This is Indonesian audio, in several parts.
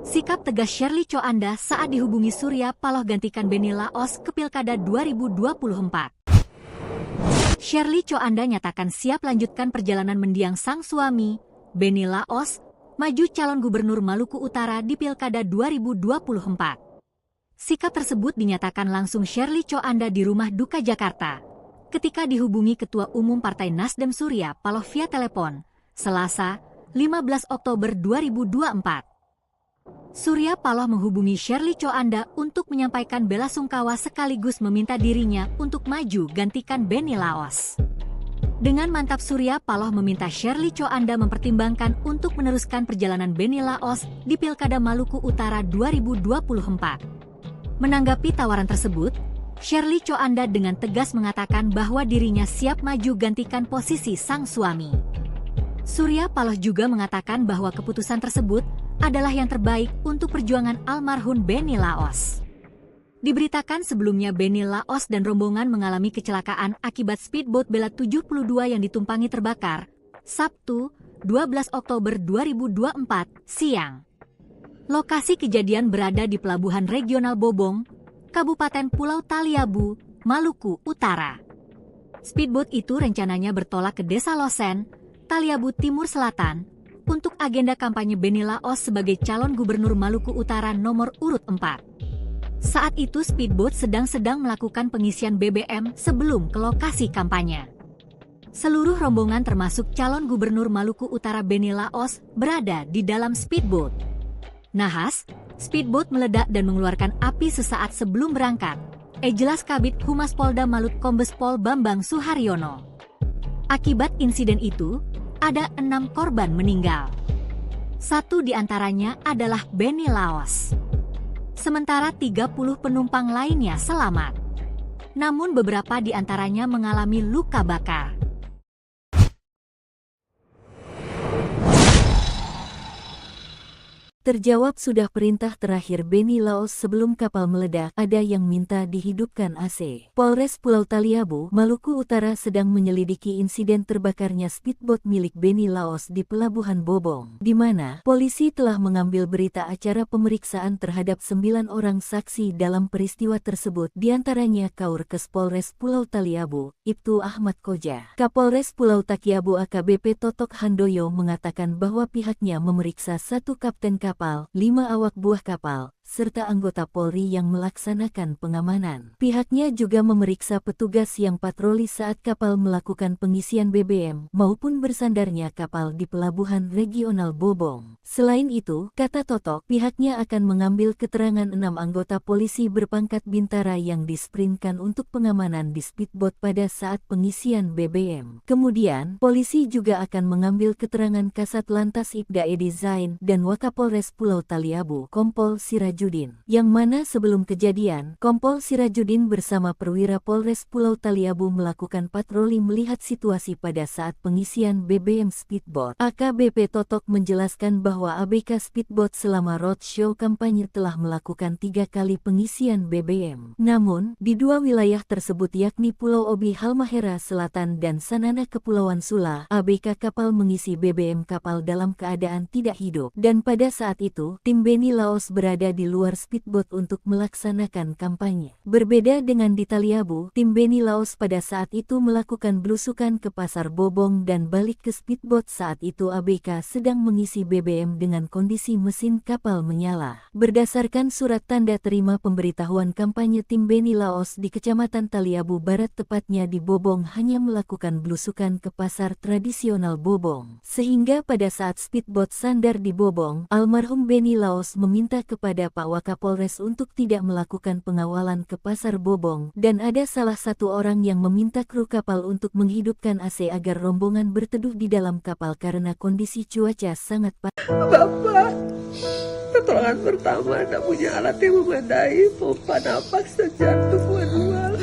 Sikap tegas Shirley Coanda saat dihubungi Surya Paloh gantikan Benny Laos ke Pilkada 2024. Shirley Coanda nyatakan siap lanjutkan perjalanan mendiang sang suami, Benny Laos, maju calon gubernur Maluku Utara di Pilkada 2024. Sikap tersebut dinyatakan langsung Shirley Coanda di Rumah Duka Jakarta, ketika dihubungi Ketua Umum Partai Nasdem Surya Paloh via telepon, Selasa, 15 Oktober 2024. Surya Paloh menghubungi Shirley Coanda untuk menyampaikan bela sungkawa sekaligus meminta dirinya untuk maju gantikan Benny Laos. Dengan mantap Surya Paloh meminta Shirley Coanda mempertimbangkan untuk meneruskan perjalanan Benny Laos di Pilkada Maluku Utara 2024. Menanggapi tawaran tersebut, Shirley Coanda dengan tegas mengatakan bahwa dirinya siap maju gantikan posisi sang suami. Surya Paloh juga mengatakan bahwa keputusan tersebut adalah yang terbaik untuk perjuangan almarhum Benny Laos. Diberitakan sebelumnya Benny Laos dan rombongan mengalami kecelakaan akibat speedboat Bella 72 yang ditumpangi terbakar, Sabtu, 12 Oktober 2024, siang. Lokasi kejadian berada di Pelabuhan Regional Bobong, Kabupaten Pulau Taliabu, Maluku Utara. Speedboat itu rencananya bertolak ke Desa Losen, Taliabu Timur Selatan, untuk agenda kampanye Benny Laos sebagai calon gubernur Maluku Utara nomor urut 4. Saat itu speedboat sedang melakukan pengisian BBM sebelum ke lokasi kampanye. Seluruh rombongan termasuk calon gubernur Maluku Utara Benny Laos berada di dalam speedboat. Nahas, speedboat meledak dan mengeluarkan api sesaat sebelum berangkat, jelas Kabid Humas Polda Malut Kombes Pol Bambang Suharyono. Akibat insiden itu, ada 6 korban meninggal. 1 diantaranya adalah Benny Laos. Sementara 30 penumpang lainnya selamat. Namun beberapa di antaranya mengalami luka bakar. Terjawab sudah perintah terakhir Benny Laos sebelum kapal meledak, ada yang minta dihidupkan AC. Polres Pulau Taliabu, Maluku Utara sedang menyelidiki insiden terbakarnya speedboat milik Benny Laos di Pelabuhan Bobong, di mana polisi telah mengambil berita acara pemeriksaan terhadap 9 orang saksi dalam peristiwa tersebut, diantaranya Kaurkes Polres Pulau Taliabu, Ibtu Ahmad Koja. Kapolres Pulau Taliabu AKBP Totok Handoyo mengatakan bahwa pihaknya memeriksa 1 kapten kapal, 5 awak buah kapal, serta anggota Polri yang melaksanakan pengamanan. Pihaknya juga memeriksa petugas yang patroli saat kapal melakukan pengisian BBM maupun bersandarnya kapal di Pelabuhan Regional Bobong. Selain itu, kata Totok, pihaknya akan mengambil keterangan 6 anggota polisi berpangkat bintara yang disprintkan untuk pengamanan di speedboat pada saat pengisian BBM. Kemudian, polisi juga akan mengambil keterangan Kasat Lantas Ibda Edi Zain dan Wakapolres Pulau Taliabu, Kompol Sirajudin, yang mana sebelum kejadian, Kompol Sirajudin bersama perwira Polres Pulau Taliabu melakukan patroli melihat situasi pada saat pengisian BBM speedboat. AKBP Totok menjelaskan bahwa ABK speedboat selama roadshow kampanye telah melakukan 3 kali pengisian BBM. Namun, di 2 wilayah tersebut yakni Pulau Obi Halmahera Selatan dan Sanana Kepulauan Sula, ABK kapal mengisi BBM kapal dalam keadaan tidak hidup, dan pada saat itu, tim Benny Laos berada di luar speedboat untuk melaksanakan kampanye. Berbeda dengan di Taliabu, tim Benny Laos pada saat itu melakukan belusukan ke Pasar Bobong dan balik ke speedboat. Saat itu ABK sedang mengisi BBM dengan kondisi mesin kapal menyala. Berdasarkan surat tanda terima pemberitahuan kampanye, tim Benny Laos di Kecamatan Taliabu Barat tepatnya di Bobong hanya melakukan belusukan ke pasar tradisional Bobong. Sehingga pada saat speedboat sandar di Bobong, almarhum Benny Laos meminta kepada Pak Wakapolres untuk tidak melakukan pengawalan ke Pasar Bobong, dan ada salah satu orang yang meminta kru kapal untuk menghidupkan AC agar rombongan berteduh di dalam kapal karena kondisi cuaca sangat panas. Bapak, pertolongan pertama Anda punya alat yang memadai, pompa napas dan jantung manual.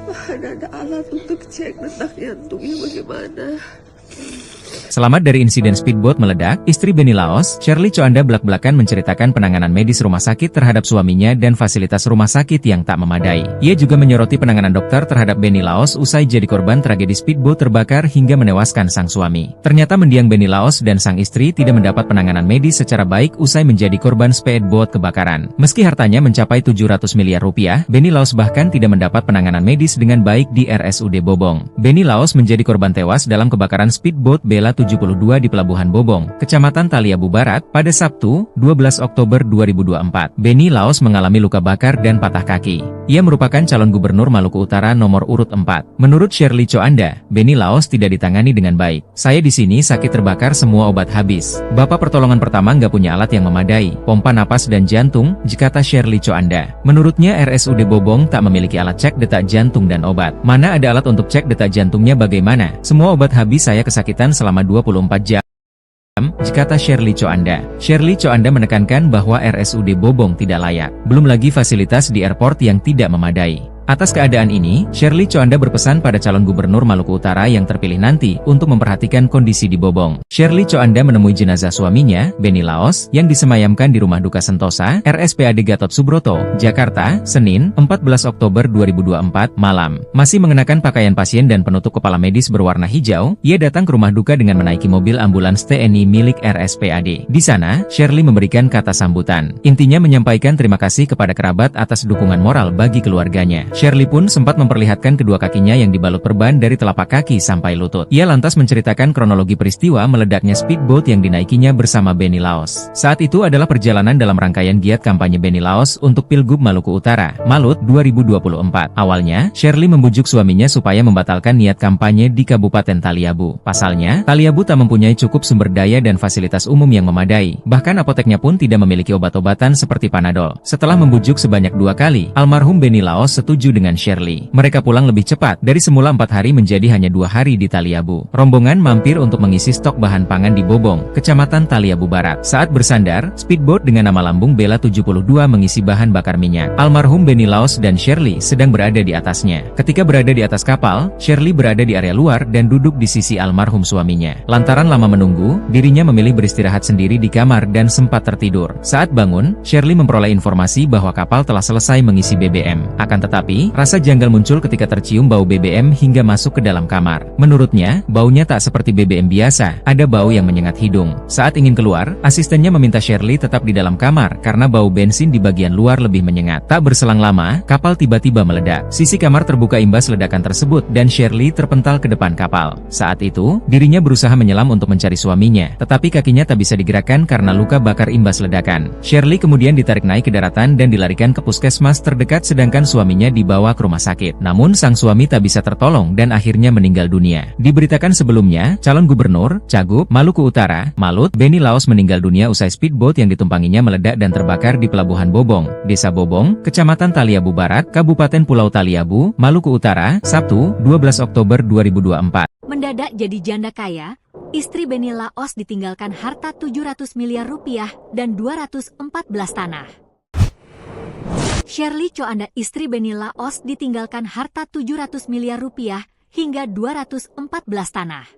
Mana ada alat untuk cek detak jantungnya bagaimana. Selamat dari insiden speedboat meledak, istri Benny Laos, Shirley Choanda belak-belakan menceritakan penanganan medis rumah sakit terhadap suaminya dan fasilitas rumah sakit yang tak memadai. Ia juga menyoroti penanganan dokter terhadap Benny Laos usai jadi korban tragedi speedboat terbakar hingga menewaskan sang suami. Ternyata mendiang Benny Laos dan sang istri tidak mendapat penanganan medis secara baik usai menjadi korban speedboat kebakaran. Meski hartanya mencapai 700 miliar rupiah, Benny Laos bahkan tidak mendapat penanganan medis dengan baik di RSUD Bobong. Benny Laos menjadi korban tewas dalam kebakaran speedboat Bella 72 di Pelabuhan Bobong, Kecamatan Taliabu Barat, pada Sabtu, 12 Oktober 2024. Benny Laos mengalami luka bakar dan patah kaki. Ia merupakan calon gubernur Maluku Utara nomor urut 4. Menurut Shirley Choanda, Benny Laos tidak ditangani dengan baik. Saya di sini sakit terbakar, semua obat habis. Bapak pertolongan pertama nggak punya alat yang memadai, pompa napas dan jantung, kata Shirley Choanda. Menurutnya RSUD Bobong tak memiliki alat cek detak jantung dan obat. Mana ada alat untuk cek detak jantungnya bagaimana? Semua obat habis, saya kesakitan selama 24 jam. Kata Shirley Choanda. Shirley Choanda menekankan bahwa RSUD Bobong tidak layak. Belum lagi fasilitas di airport yang tidak memadai. Atas keadaan ini, Shirley Choanda berpesan pada calon gubernur Maluku Utara yang terpilih nanti untuk memperhatikan kondisi di Bobong. Shirley Choanda menemui jenazah suaminya, Benny Laos, yang disemayamkan di Rumah Duka Sentosa, RSPAD Gatot Subroto, Jakarta, Senin, 14 Oktober 2024, malam. Masih mengenakan pakaian pasien dan penutup kepala medis berwarna hijau, ia datang ke rumah duka dengan menaiki mobil ambulans TNI milik RSPAD. Di sana, Shirley memberikan kata sambutan. Intinya menyampaikan terima kasih kepada kerabat atas dukungan moral bagi keluarganya. Shirley pun sempat memperlihatkan kedua kakinya yang dibalut perban dari telapak kaki sampai lutut. Ia lantas menceritakan kronologi peristiwa meledaknya speedboat yang dinaikinya bersama Benny Laos. Saat itu adalah perjalanan dalam rangkaian giat kampanye Benny Laos untuk Pilgub Maluku Utara, Malut 2024. Awalnya, Shirley membujuk suaminya supaya membatalkan niat kampanye di Kabupaten Taliabu. Pasalnya, Taliabu tak mempunyai cukup sumber daya dan fasilitas umum yang memadai. Bahkan apoteknya pun tidak memiliki obat-obatan seperti Panadol. Setelah membujuk sebanyak 2 kali, almarhum Benny Laos setuju dengan Shirley. Mereka pulang lebih cepat, dari semula 4 hari menjadi hanya 2 hari di Taliabu. Rombongan mampir untuk mengisi stok bahan pangan di Bobong, Kecamatan Taliabu Barat. Saat bersandar, speedboat dengan nama lambung Bella 72 mengisi bahan bakar minyak. Almarhum Benny Laos dan Shirley sedang berada di atasnya. Ketika berada di atas kapal, Shirley berada di area luar dan duduk di sisi almarhum suaminya. Lantaran lama menunggu, dirinya memilih beristirahat sendiri di kamar dan sempat tertidur. Saat bangun, Shirley memperoleh informasi bahwa kapal telah selesai mengisi BBM. Akan tetapi, rasa janggal muncul ketika tercium bau BBM hingga masuk ke dalam kamar. Menurutnya, baunya tak seperti BBM biasa, ada bau yang menyengat hidung. Saat ingin keluar, asistennya meminta Shirley tetap di dalam kamar karena bau bensin di bagian luar lebih menyengat. Tak berselang lama, kapal tiba-tiba meledak. Sisi kamar terbuka imbas ledakan tersebut dan Shirley terpental ke depan kapal. Saat itu, dirinya berusaha menyelam untuk mencari suaminya, tetapi kakinya tak bisa digerakkan karena luka bakar imbas ledakan. Shirley kemudian ditarik naik ke daratan dan dilarikan ke puskesmas terdekat sedangkan suaminya dibawa ke rumah sakit. Namun sang suami tak bisa tertolong dan akhirnya meninggal dunia. Diberitakan sebelumnya, calon gubernur, Cagup, Maluku Utara, Malut, Benny Laos meninggal dunia usai speedboat yang ditumpanginya meledak dan terbakar di Pelabuhan Bobong, Desa Bobong, Kecamatan Taliabu Barat, Kabupaten Pulau Taliabu, Maluku Utara, Sabtu, 12 Oktober 2024. Mendadak jadi janda kaya, istri Benny Laos ditinggalkan harta 700 miliar rupiah dan 214 tanah. Shirley Choanda, istri Benny Laos, ditinggalkan harta 700 miliar rupiah hingga 214 tanah.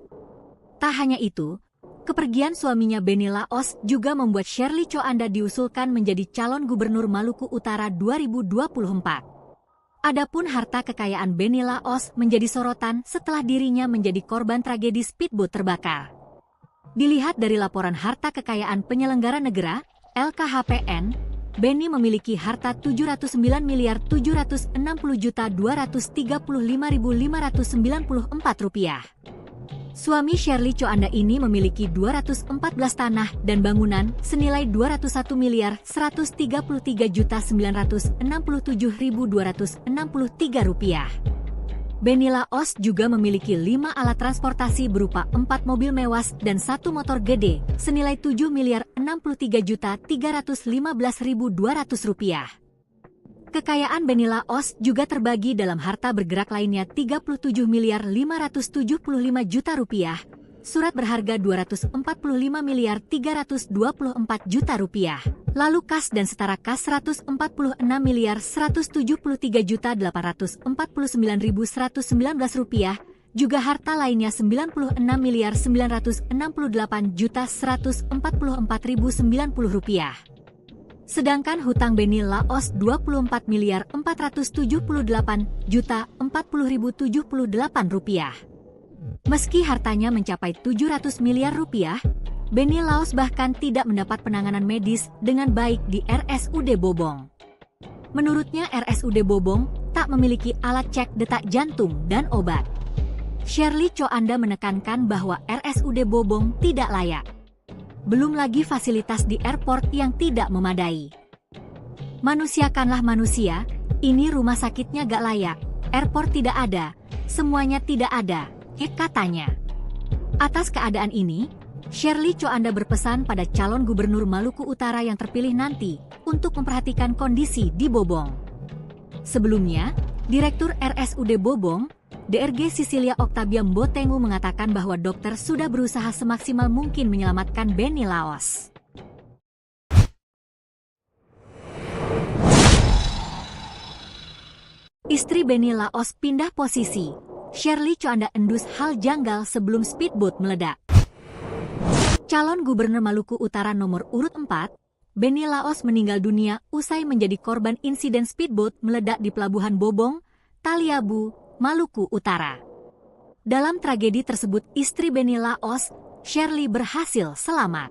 Tak hanya itu, kepergian suaminya Benny Laos juga membuat Shirley Choanda diusulkan menjadi calon gubernur Maluku Utara 2024. Adapun harta kekayaan Benny Laos menjadi sorotan setelah dirinya menjadi korban tragedi speedboat terbakar. Dilihat dari laporan harta kekayaan penyelenggara negara, LKHPN, Benny memiliki harta 709.260.235.594 rupiah. Suami Shirley Choanda ini memiliki 214 tanah dan bangunan senilai 201.133.967.263 rupiah. Benny Laos juga memiliki 5 alat transportasi berupa 4 mobil mewah dan 1 motor gede senilai 7.063.315.200 rupiah. Kekayaan Benny Laos juga terbagi dalam harta bergerak lainnya 37.575.000.000 rupiah, surat berharga 245.324.000.000 rupiah, lalu kas dan setara kas 146.173.849.119 rupiah, juga harta lainnya Rp96.968.144.090. Sedangkan hutang Benny Laos Rp24.478.040.078. Meski hartanya mencapai Rp700 miliar, Benny Laos bahkan tidak mendapat penanganan medis dengan baik di RSUD Bobong. Menurutnya RSUD Bobong tak memiliki alat cek detak jantung dan obat. Shirley Coanda menekankan bahwa RSUD Bobong tidak layak. Belum lagi fasilitas di airport yang tidak memadai. Manusiakanlah manusia, ini rumah sakitnya gak layak, airport tidak ada, semuanya tidak ada, katanya. Atas keadaan ini, Shirley Coanda berpesan pada calon gubernur Maluku Utara yang terpilih nanti untuk memperhatikan kondisi di Bobong. Sebelumnya, Direktur RSUD Bobong, DRG Sisilia Octavia Mbotengu mengatakan bahwa dokter sudah berusaha semaksimal mungkin menyelamatkan Benny Laos. Istri Benny Laos pindah posisi. Shirley Coanda endus hal janggal sebelum speedboat meledak. Calon Gubernur Maluku Utara nomor urut 4, Benny Laos meninggal dunia usai menjadi korban insiden speedboat meledak di Pelabuhan Bobong, Taliabu, Maluku Utara. Dalam tragedi tersebut istri Benny Laos, Shirley berhasil selamat.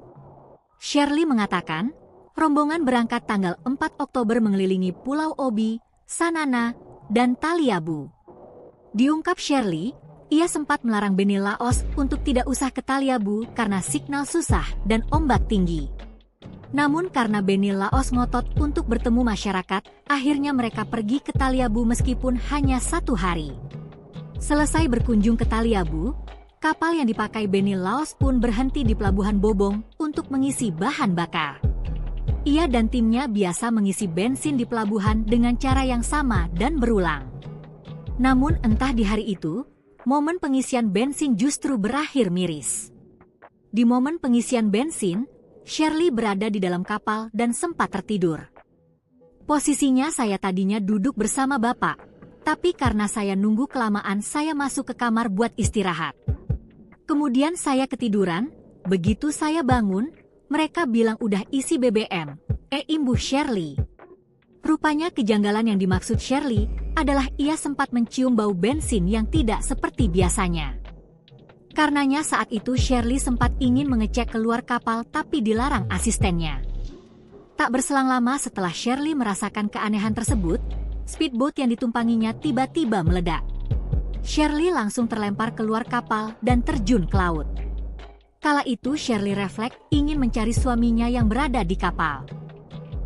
Shirley mengatakan, rombongan berangkat tanggal 4 Oktober mengelilingi Pulau Obi, Sanana, dan Taliabu. Diungkap Shirley, ia sempat melarang Benny Laos untuk tidak usah ke Taliabu karena signal susah dan ombak tinggi. Namun karena Benny Laos ngotot untuk bertemu masyarakat, akhirnya mereka pergi ke Taliabu meskipun hanya 1 hari. Selesai berkunjung ke Taliabu, kapal yang dipakai Benny Laos pun berhenti di Pelabuhan Bobong untuk mengisi bahan bakar. Ia dan timnya biasa mengisi bensin di pelabuhan dengan cara yang sama dan berulang. Namun entah di hari itu, momen pengisian bensin justru berakhir miris. Di momen pengisian bensin, Shirley berada di dalam kapal dan sempat tertidur. Posisinya saya tadinya duduk bersama Bapak, tapi karena saya nunggu kelamaan saya masuk ke kamar buat istirahat. Kemudian saya ketiduran, begitu saya bangun, mereka bilang udah isi BBM, imbuh Shirley. Rupanya kejanggalan yang dimaksud Shirley adalah ia sempat mencium bau bensin yang tidak seperti biasanya. Karenanya saat itu Shirley sempat ingin mengecek keluar kapal tapi dilarang asistennya. Tak berselang lama setelah Shirley merasakan keanehan tersebut, speedboat yang ditumpanginya tiba-tiba meledak. Shirley langsung terlempar keluar kapal dan terjun ke laut. Kala itu Shirley refleks ingin mencari suaminya yang berada di kapal.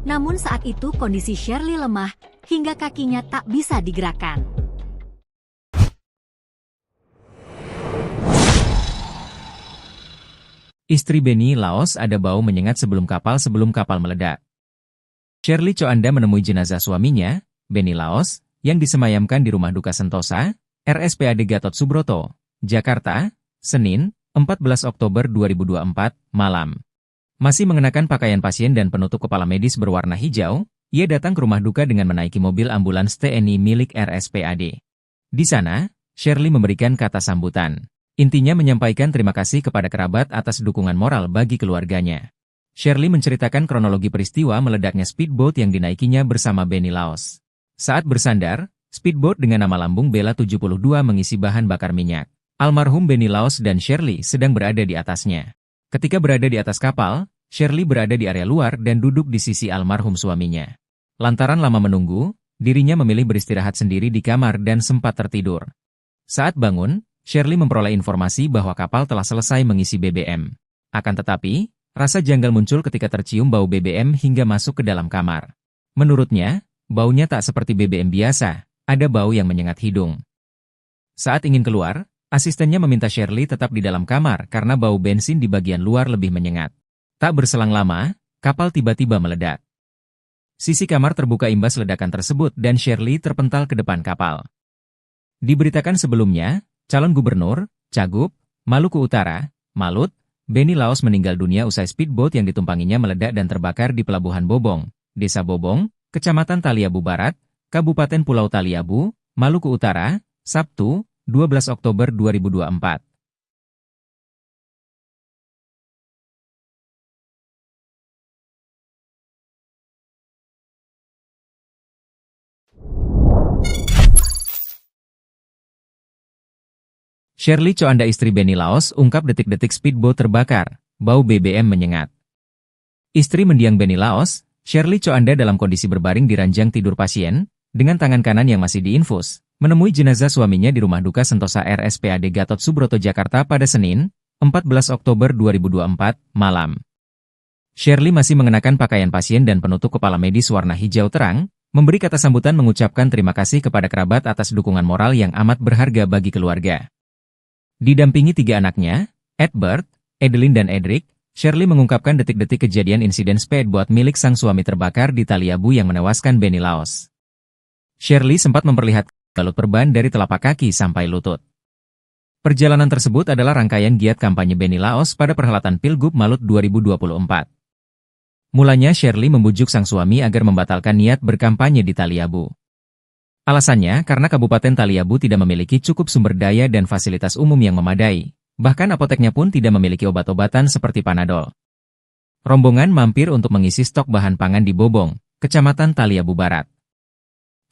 Namun saat itu kondisi Shirley lemah hingga kakinya tak bisa digerakkan. Istri Benny Laos ada bau menyengat sebelum kapal meledak. Shirley Coanda menemui jenazah suaminya, Benny Laos, yang disemayamkan di Rumah Duka Sentosa, RSPAD Gatot Subroto, Jakarta, Senin, 14 Oktober 2024, malam. Masih mengenakan pakaian pasien dan penutup kepala medis berwarna hijau, ia datang ke rumah duka dengan menaiki mobil ambulans TNI milik RSPAD. Di sana, Shirley memberikan kata sambutan. Intinya menyampaikan terima kasih kepada kerabat atas dukungan moral bagi keluarganya. Shirley menceritakan kronologi peristiwa meledaknya speedboat yang dinaikinya bersama Benny Laos. Saat bersandar, speedboat dengan nama lambung Bella 72 mengisi bahan bakar minyak. Almarhum Benny Laos dan Shirley sedang berada di atasnya. Ketika berada di atas kapal, Shirley berada di area luar dan duduk di sisi almarhum suaminya. Lantaran lama menunggu, dirinya memilih beristirahat sendiri di kamar dan sempat tertidur. Saat bangun, Shirley memperoleh informasi bahwa kapal telah selesai mengisi BBM. Akan tetapi, rasa janggal muncul ketika tercium bau BBM hingga masuk ke dalam kamar. Menurutnya, baunya tak seperti BBM biasa, ada bau yang menyengat hidung. Saat ingin keluar, asistennya meminta Shirley tetap di dalam kamar karena bau bensin di bagian luar lebih menyengat. Tak berselang lama, kapal tiba-tiba meledak. Sisi kamar terbuka imbas ledakan tersebut dan Shirley terpental ke depan kapal. Diberitakan sebelumnya, calon gubernur, Cagup, Maluku Utara, Malut, Benny Laos meninggal dunia usai speedboat yang ditumpanginya meledak dan terbakar di Pelabuhan Bobong, Desa Bobong, Kecamatan Taliabu Barat, Kabupaten Pulau Taliabu, Maluku Utara, Sabtu, 12 Oktober 2024. Shirley Choanda istri Benny Laos ungkap detik-detik speedboat terbakar, bau BBM menyengat. Istri mendiang Benny Laos, Shirley Choanda dalam kondisi berbaring di ranjang tidur pasien, dengan tangan kanan yang masih diinfus, menemui jenazah suaminya di rumah duka Sentosa RSPAD Gatot Subroto Jakarta pada Senin, 14 Oktober 2024, malam. Shirley masih mengenakan pakaian pasien dan penutup kepala medis warna hijau terang, memberi kata sambutan mengucapkan terima kasih kepada kerabat atas dukungan moral yang amat berharga bagi keluarga. Didampingi 3 anaknya, Edward, Edeline dan Edric, Shirley mengungkapkan detik-detik kejadian insiden speedboat milik sang suami terbakar di Taliabu yang menewaskan Benny Laos. Shirley sempat memperlihatkan balut perban dari telapak kaki sampai lutut. Perjalanan tersebut adalah rangkaian giat kampanye Benny Laos pada perhelatan Pilgub Malut 2024. Mulanya Shirley membujuk sang suami agar membatalkan niat berkampanye di Taliabu. Alasannya karena Kabupaten Taliabu tidak memiliki cukup sumber daya dan fasilitas umum yang memadai, bahkan apoteknya pun tidak memiliki obat-obatan seperti Panadol. Rombongan mampir untuk mengisi stok bahan pangan di Bobong, Kecamatan Taliabu Barat.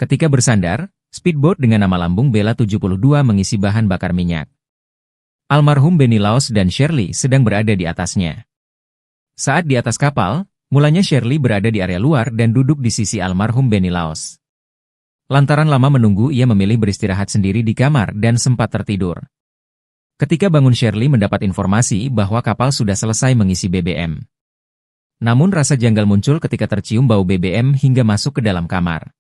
Ketika bersandar, speedboat dengan nama lambung Bella 72 mengisi bahan bakar minyak. Almarhum Benny Laos dan Shirley sedang berada di atasnya. Saat di atas kapal, mulanya Shirley berada di area luar dan duduk di sisi almarhum Benny Laos. Lantaran lama menunggu, ia memilih beristirahat sendiri di kamar dan sempat tertidur. Ketika bangun, Shirley mendapat informasi bahwa kapal sudah selesai mengisi BBM. Namun rasa janggal muncul ketika tercium bau BBM hingga masuk ke dalam kamar.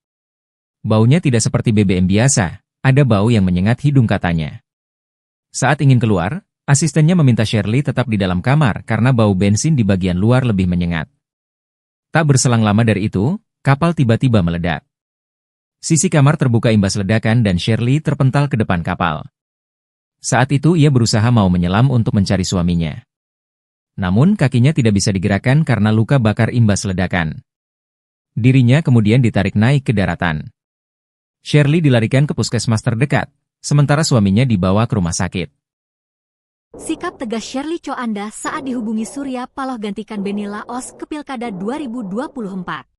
Baunya tidak seperti BBM biasa, ada bau yang menyengat hidung katanya. Saat ingin keluar, asistennya meminta Shirley tetap di dalam kamar karena bau bensin di bagian luar lebih menyengat. Tak berselang lama dari itu, kapal tiba-tiba meledak. Sisi kamar terbuka imbas ledakan dan Shirley terpental ke depan kapal. Saat itu ia berusaha mau menyelam untuk mencari suaminya. Namun kakinya tidak bisa digerakkan karena luka bakar imbas ledakan. Dirinya kemudian ditarik naik ke daratan. Shirley dilarikan ke puskesmas terdekat, sementara suaminya dibawa ke rumah sakit. Sikap tegas Shirley Choanda saat dihubungi Surya Paloh gantikan Benny Laos ke Pilkada 2024.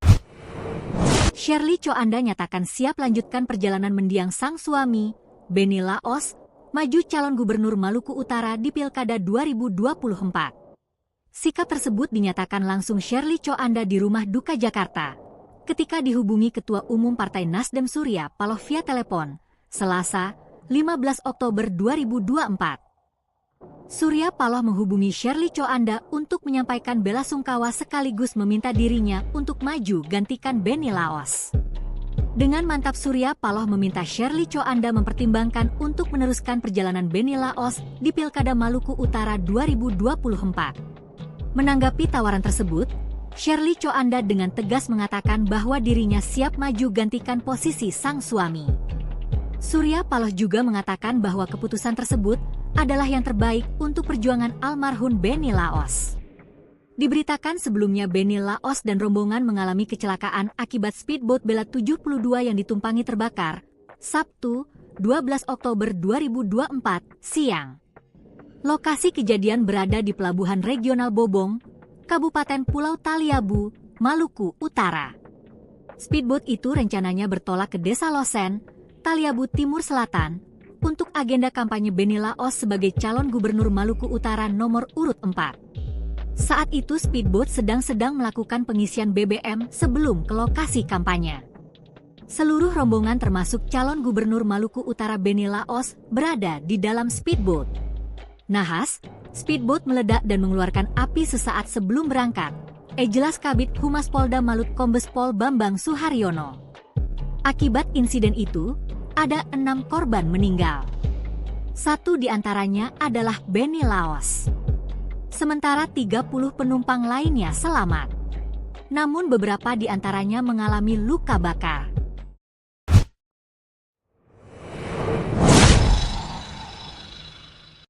Shirley Choanda nyatakan siap lanjutkan perjalanan mendiang sang suami, Benny Laos, maju calon gubernur Maluku Utara di Pilkada 2024. Sikap tersebut dinyatakan langsung Shirley Choanda di rumah duka Jakarta, ketika dihubungi Ketua Umum Partai Nasdem Surya Paloh via telepon, Selasa, 15 Oktober 2024. Surya Paloh menghubungi Shirley Choanda untuk menyampaikan bela sungkawa sekaligus meminta dirinya untuk maju gantikan Benny Laos. Dengan mantap Surya Paloh meminta Shirley Choanda mempertimbangkan untuk meneruskan perjalanan Benny Laos di Pilkada Maluku Utara 2024. Menanggapi tawaran tersebut, Shirley Choanda dengan tegas mengatakan bahwa dirinya siap maju gantikan posisi sang suami. Surya Paloh juga mengatakan bahwa keputusan tersebut adalah yang terbaik untuk perjuangan almarhum Benny Laos. Diberitakan sebelumnya Benny Laos dan rombongan mengalami kecelakaan akibat speedboat Bella 72 yang ditumpangi terbakar, Sabtu, 12 Oktober 2024, siang. Lokasi kejadian berada di Pelabuhan Regional Bobong, Kabupaten Pulau Taliabu, Maluku Utara. Speedboat itu rencananya bertolak ke Desa Losen, Taliabu Timur Selatan, untuk agenda kampanye Benny Laos sebagai calon gubernur Maluku Utara nomor urut 4. Saat itu speedboat sedang melakukan pengisian BBM sebelum ke lokasi kampanye. Seluruh rombongan termasuk calon gubernur Maluku Utara Benny Laos berada di dalam speedboat. Nahas, speedboat meledak dan mengeluarkan api sesaat sebelum berangkat, jelas Kabid Humas Polda Malut Kombes Pol Bambang Suharyono. Akibat insiden itu, ada 6 korban meninggal. 1 diantaranya adalah Benny Laos. Sementara 30 penumpang lainnya selamat. Namun beberapa diantaranya mengalami luka bakar.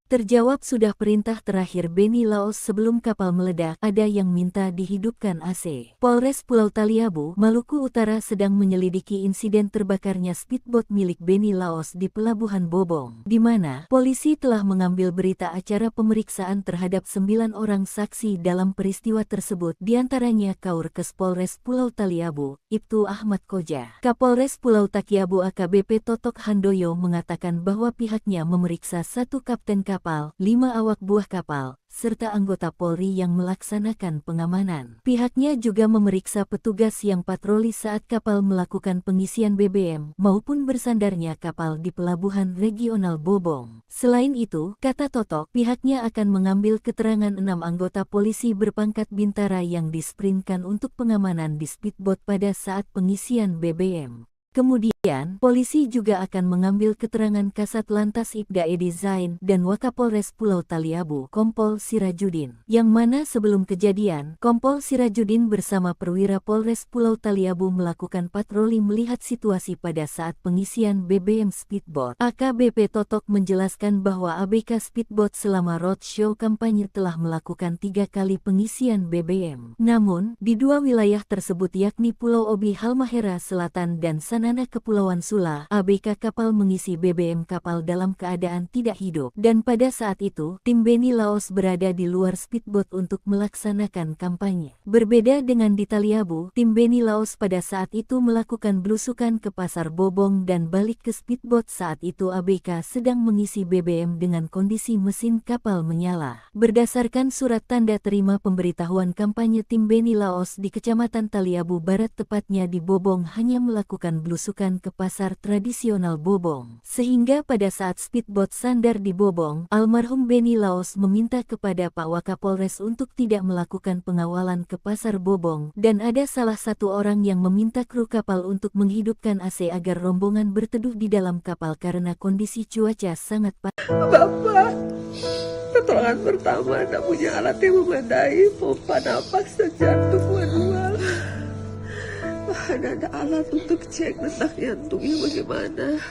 Terjawab sudah perintah terakhir Beni Laos sebelum kapal meledak, ada yang minta dihidupkan AC. Polres Pulau Taliabu, Maluku Utara sedang menyelidiki insiden terbakarnya speedboat milik Beni Laos di Pelabuhan Bobong, di mana polisi telah mengambil berita acara pemeriksaan terhadap 9 orang saksi dalam peristiwa tersebut, diantaranya Kaurkes Polres Pulau Taliabu, Ibtu Ahmad Koja. Kapolres Pulau Takiabu AKBP Totok Handoyo mengatakan bahwa pihaknya memeriksa 1 kapten kapal, 5 awak buah kapal, serta anggota Polri yang melaksanakan pengamanan. Pihaknya juga memeriksa petugas yang patroli saat kapal melakukan pengisian BBM maupun bersandarnya kapal di Pelabuhan Regional Bobong. Selain itu, kata Totok, pihaknya akan mengambil keterangan 6 anggota polisi berpangkat bintara yang disprintkan untuk pengamanan di speedboat pada saat pengisian BBM. Kemudian, polisi juga akan mengambil keterangan Kasat Lantas Ibda Edi Zain dan Wakapolres Pulau Taliabu, Kompol Sirajudin, yang mana sebelum kejadian, Kompol Sirajudin bersama perwira Polres Pulau Taliabu melakukan patroli melihat situasi pada saat pengisian BBM speedboat. AKBP Totok menjelaskan bahwa ABK speedboat selama roadshow kampanye telah melakukan 3 kali pengisian BBM. Namun, di 2 wilayah tersebut yakni Pulau Obi Halmahera Selatan dan Sanana Kepulauan Sula, ABK kapal mengisi BBM kapal dalam keadaan tidak hidup, dan pada saat itu, tim Beni Laos berada di luar speedboat untuk melaksanakan kampanye. Berbeda dengan di Taliabu, tim Beni Laos pada saat itu melakukan belusukan ke Pasar Bobong dan balik ke speedboat saat itu ABK sedang mengisi BBM dengan kondisi mesin kapal menyala. Berdasarkan surat tanda terima pemberitahuan kampanye tim Beni Laos di Kecamatan Taliabu Barat tepatnya di Bobong hanya melakukan belusukan ke pasar tradisional Bobong. Sehingga pada saat speedboat sandar di Bobong, almarhum Beni Laos meminta kepada Pak Wakapolres untuk tidak melakukan pengawalan ke pasar Bobong, dan ada salah satu orang yang meminta kru kapal untuk menghidupkan AC agar rombongan berteduh di dalam kapal karena kondisi cuaca sangat panas. Bapak, pertolongan pertama tidak punya alat yang memadai, pompa napas dan jantung manual. Mana ada alat untuk cek detak jantungnya bagaimana.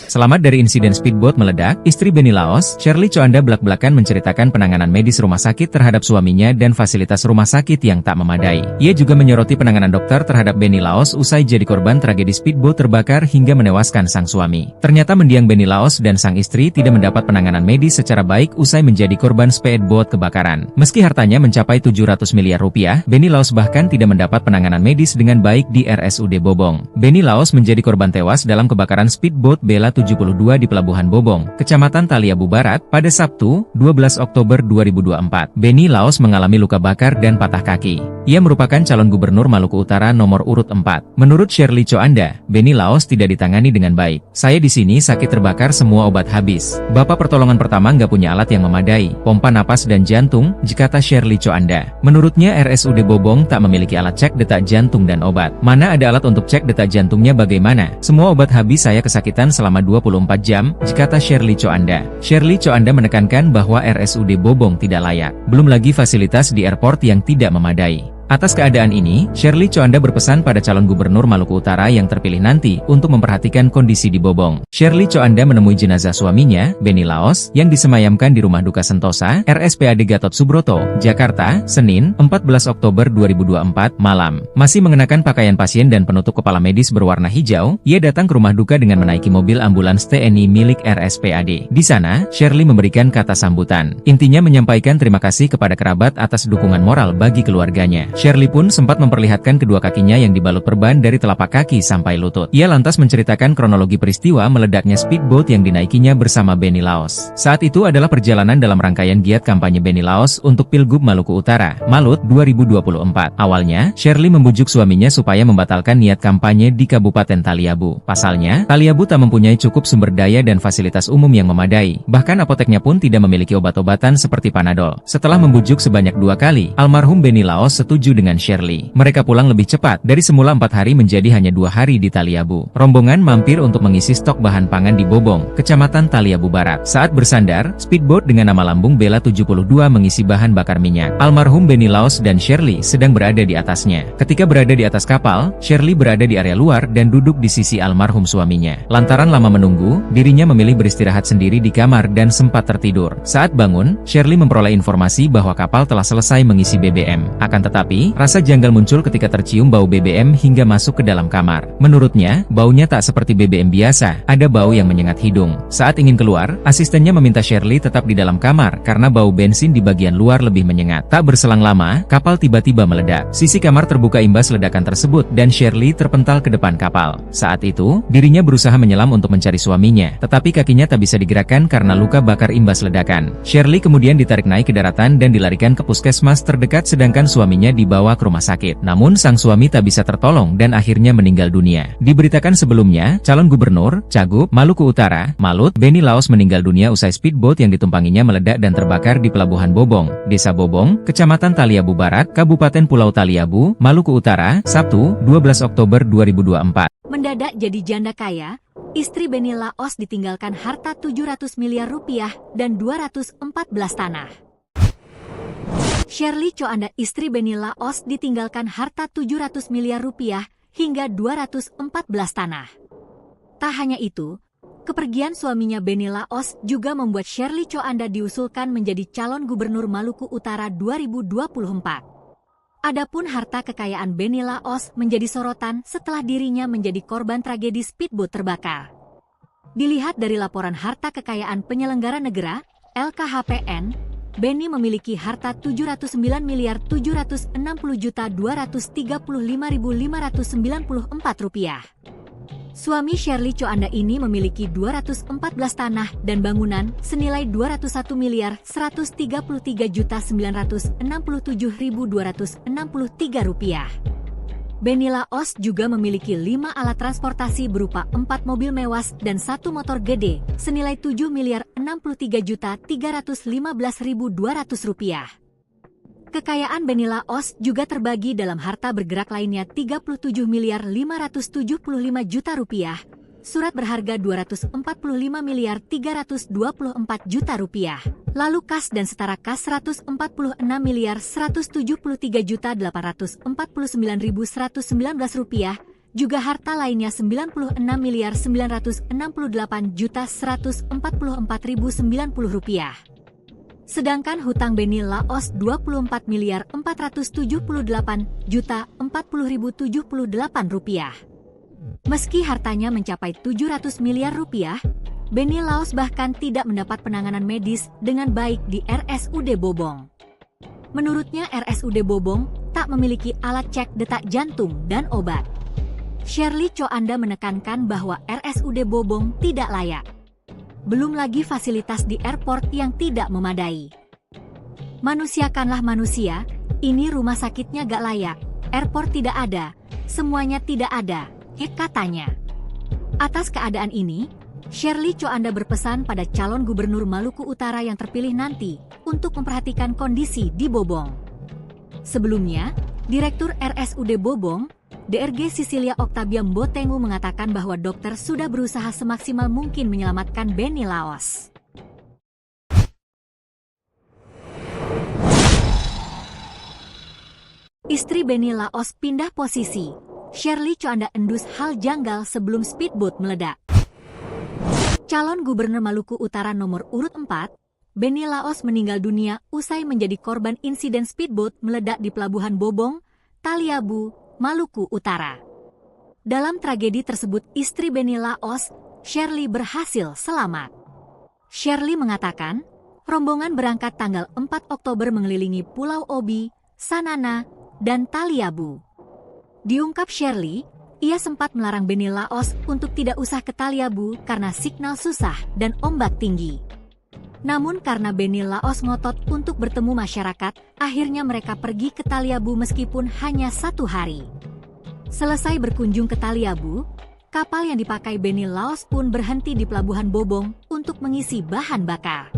Selamat dari insiden speedboat meledak, istri Beni Laos, Shirley Coanda belak-belakan menceritakan penanganan medis rumah sakit terhadap suaminya dan fasilitas rumah sakit yang tak memadai. Ia juga menyoroti penanganan dokter terhadap Beni Laos usai jadi korban tragedi speedboat terbakar hingga menewaskan sang suami. Ternyata mendiang Beni Laos dan sang istri tidak mendapat penanganan medis secara baik usai menjadi korban speedboat kebakaran. Meski hartanya mencapai 700 miliar rupiah, Beni Laos bahkan tidak mendapat penanganan medis dengan baik di RSUD Bobong. Beni Laos menjadi korban tewas dalam kebakaran speedboat Bella 72 di Pelabuhan Bobong, Kecamatan Taliabu Barat, pada Sabtu, 12 Oktober 2024. Beni Laos mengalami luka bakar dan patah kaki. Ia merupakan calon gubernur Maluku Utara nomor urut 4. Menurut Shirley Coanda, Beni Laos tidak ditangani dengan baik. Saya di sini sakit terbakar semua obat habis. Bapak pertolongan pertama nggak punya alat yang memadai, pompa napas dan jantung, kata Shirley Coanda. Menurutnya RSUD Bobong tak memiliki alat cek detak jantung dan obat. Mana ada alat untuk cek detak jantungnya bagaimana? Semua obat habis, saya kesakitan selama 24 jam, kata Shirley Coanda. Shirley Coanda menekankan bahwa RSUD Bobong tidak layak. Belum lagi fasilitas di airport yang tidak memadai. Atas keadaan ini, Shirley Coanda berpesan pada calon gubernur Maluku Utara yang terpilih nanti untuk memperhatikan kondisi di Bobong. Shirley Coanda menemui jenazah suaminya, Beni Laos, yang disemayamkan di Rumah Duka Sentosa, RSPAD Gatot Subroto, Jakarta, Senin, 14 Oktober 2024, malam. Masih mengenakan pakaian pasien dan penutup kepala medis berwarna hijau, ia datang ke rumah duka dengan menaiki mobil ambulans TNI milik RSPAD. Di sana, Shirley memberikan kata sambutan. Intinya menyampaikan terima kasih kepada kerabat atas dukungan moral bagi keluarganya. Shirley pun sempat memperlihatkan kedua kakinya yang dibalut perban dari telapak kaki sampai lutut. Ia lantas menceritakan kronologi peristiwa meledaknya speedboat yang dinaikinya bersama Beni Laos. Saat itu adalah perjalanan dalam rangkaian giat kampanye Beni Laos untuk Pilgub Maluku Utara, Malut 2024. Awalnya, Shirley membujuk suaminya supaya membatalkan niat kampanye di Kabupaten Taliabu. Pasalnya, Taliabu tak mempunyai cukup sumber daya dan fasilitas umum yang memadai. Bahkan apoteknya pun tidak memiliki obat-obatan seperti Panadol. Setelah membujuk sebanyak 2 kali, almarhum Beni Laos setuju setuju dengan Shirley. Mereka pulang lebih cepat, dari semula 4 hari menjadi hanya 2 hari di Taliabu. Rombongan mampir untuk mengisi stok bahan pangan di Bobong, Kecamatan Taliabu Barat. Saat bersandar, speedboat dengan nama lambung Bella 72 mengisi bahan bakar minyak. Almarhum Benny Laos dan Shirley sedang berada di atasnya. Ketika berada di atas kapal, Shirley berada di area luar dan duduk di sisi almarhum suaminya. Lantaran lama menunggu, dirinya memilih beristirahat sendiri di kamar dan sempat tertidur. Saat bangun, Shirley memperoleh informasi bahwa kapal telah selesai mengisi BBM. Akan tetapi, rasa janggal muncul ketika tercium bau BBM hingga masuk ke dalam kamar. Menurutnya, baunya tak seperti BBM biasa, ada bau yang menyengat hidung. Saat ingin keluar, asistennya meminta Shirley tetap di dalam kamar karena bau bensin di bagian luar lebih menyengat. Tak berselang lama, kapal tiba-tiba meledak. Sisi kamar terbuka imbas ledakan tersebut dan Shirley terpental ke depan kapal. Saat itu, dirinya berusaha menyelam untuk mencari suaminya, tetapi kakinya tak bisa digerakkan karena luka bakar imbas ledakan. Shirley kemudian ditarik naik ke daratan dan dilarikan ke puskesmas terdekat sedangkan suaminya dibawa ke rumah sakit. Namun sang suami tak bisa tertolong dan akhirnya meninggal dunia. Diberitakan sebelumnya, calon gubernur, Cagup, Maluku Utara, Malut, Benny Laos meninggal dunia usai speedboat yang ditumpanginya meledak dan terbakar di Pelabuhan Bobong, Desa Bobong, Kecamatan Taliabu Barat, Kabupaten Pulau Taliabu, Maluku Utara, Sabtu, 12 Oktober 2024. Mendadak jadi janda kaya, istri Benny Laos ditinggalkan harta 700 miliar rupiah dan 214 tanah. Shirley Choanda, istri Benny Laos, ditinggalkan harta 700 miliar rupiah hingga 214 tanah. Tak hanya itu, kepergian suaminya Benny Laos juga membuat Shirley Choanda diusulkan menjadi calon gubernur Maluku Utara 2024. Adapun harta kekayaan Benny Laos menjadi sorotan setelah dirinya menjadi korban tragedi speedboat terbakar. Dilihat dari laporan harta kekayaan penyelenggara negara, LKHPN, Benny memiliki harta 709.260.235.594 rupiah. Suami Shirley Choanda ini memiliki 214 tanah dan bangunan senilai 201.133.967.263 rupiah. Benny Laos juga memiliki 5 alat transportasi berupa 4 mobil mewah dan 1 motor gede senilai 7.063.315.200 rupiah. Kekayaan Benny Laos juga terbagi dalam harta bergerak lainnya 37.575 juta rupiah, surat berharga 245.324 juta rupiah, lalu kas dan setara kas 146.173.849.119 rupiah, juga harta lainnya 96.968.144.090 rupiah. Sedangkan hutang Benny Laos 24.478.040.078 rupiah. Meski hartanya mencapai 700 miliar rupiah, Benny Laos bahkan tidak mendapat penanganan medis dengan baik di RSUD Bobong. Menurutnya RSUD Bobong tak memiliki alat cek detak jantung dan obat. Shirley Choanda menekankan bahwa RSUD Bobong tidak layak. Belum lagi fasilitas di airport yang tidak memadai. Manusiakanlah manusia, ini rumah sakitnya gak layak, airport tidak ada, semuanya tidak ada, katanya. Atas keadaan ini, Shirley Choanda berpesan pada calon gubernur Maluku Utara yang terpilih nanti untuk memperhatikan kondisi di Bobong. Sebelumnya, Direktur RSUD Bobong, DRG Sisilia Octavia Mbotengu mengatakan bahwa dokter sudah berusaha semaksimal mungkin menyelamatkan Benny Laos. Istri Benny Laos pindah posisi. Shirley Choanda endus hal janggal sebelum speedboat meledak. Calon Gubernur Maluku Utara nomor urut 4, Benny Laos meninggal dunia usai menjadi korban insiden speedboat meledak di Pelabuhan Bobong, Taliabu, Maluku Utara. Dalam tragedi tersebut istri Benny Laos, Shirley, berhasil selamat. Shirley mengatakan, rombongan berangkat tanggal 4 Oktober mengelilingi Pulau Obi, Sanana, dan Taliabu. Diungkap Shirley, ia sempat melarang Benny Laos untuk tidak usah ke Taliabu karena signal susah dan ombak tinggi. Namun karena Benny Laos ngotot untuk bertemu masyarakat, akhirnya mereka pergi ke Taliabu meskipun hanya 1 hari. Selesai berkunjung ke Taliabu, kapal yang dipakai Benny Laos pun berhenti di Pelabuhan Bobong untuk mengisi bahan bakar.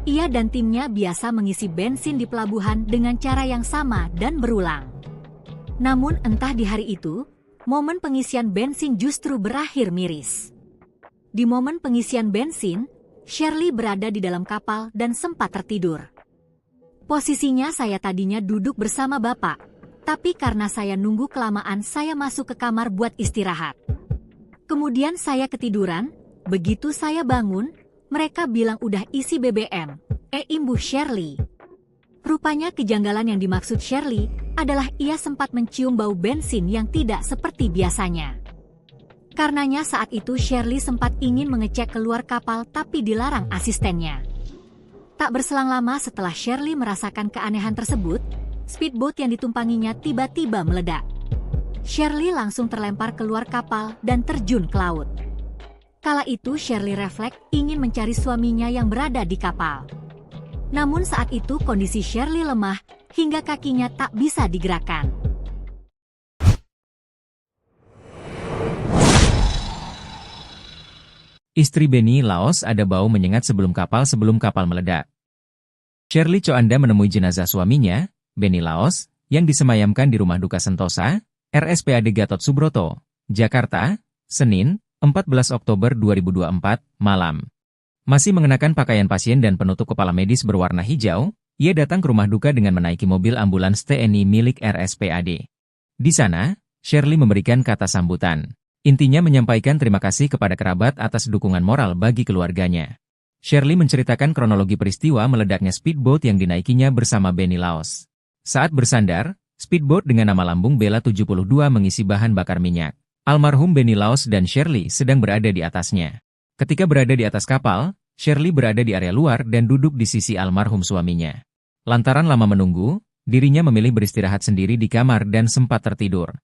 Ia dan timnya biasa mengisi bensin di pelabuhan dengan cara yang sama dan berulang. Namun entah di hari itu, momen pengisian bensin justru berakhir miris. Di momen pengisian bensin, Shirley berada di dalam kapal dan sempat tertidur. Posisinya saya tadinya duduk bersama Bapak, tapi karena saya nunggu kelamaan saya masuk ke kamar buat istirahat. Kemudian saya ketiduran, begitu saya bangun, mereka bilang udah isi BBM, imbuh Shirley. Rupanya kejanggalan yang dimaksud Shirley adalah ia sempat mencium bau bensin yang tidak seperti biasanya. Karenanya saat itu Shirley sempat ingin mengecek keluar kapal tapi dilarang asistennya. Tak berselang lama setelah Shirley merasakan keanehan tersebut, speedboat yang ditumpanginya tiba-tiba meledak. Shirley langsung terlempar keluar kapal dan terjun ke laut. Kala itu Shirley refleks ingin mencari suaminya yang berada di kapal. Namun saat itu kondisi Shirley lemah hingga kakinya tak bisa digerakkan. Istri Benny Laos ada bau menyengat sebelum kapal meledak. Shirley Coanda menemui jenazah suaminya, Benny Laos, yang disemayamkan di Rumah Duka Sentosa, RSPAD Gatot Subroto, Jakarta, Senin, 14 Oktober 2024, malam. Masih mengenakan pakaian pasien dan penutup kepala medis berwarna hijau, ia datang ke rumah duka dengan menaiki mobil ambulans TNI milik RSPAD. Di sana, Shirley memberikan kata sambutan. Intinya menyampaikan terima kasih kepada kerabat atas dukungan moral bagi keluarganya. Shirley menceritakan kronologi peristiwa meledaknya speedboat yang dinaikinya bersama Benny Laos. Saat bersandar, speedboat dengan nama lambung Bella 72 mengisi bahan bakar minyak. Almarhum Benny Laos dan Shirley sedang berada di atasnya. Ketika berada di atas kapal, Shirley berada di area luar dan duduk di sisi almarhum suaminya. Lantaran lama menunggu, dirinya memilih beristirahat sendiri di kamar dan sempat tertidur.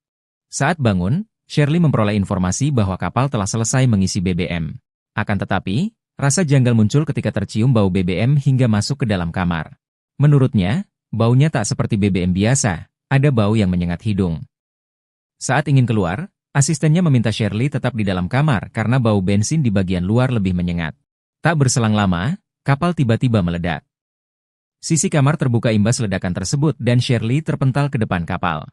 Saat bangun, Shirley memperoleh informasi bahwa kapal telah selesai mengisi BBM. Akan tetapi, rasa janggal muncul ketika tercium bau BBM hingga masuk ke dalam kamar. Menurutnya, baunya tak seperti BBM biasa, ada bau yang menyengat hidung. Saat ingin keluar, asistennya meminta Shirley tetap di dalam kamar karena bau bensin di bagian luar lebih menyengat. Tak berselang lama, kapal tiba-tiba meledak. Sisi kamar terbuka imbas ledakan tersebut dan Shirley terpental ke depan kapal.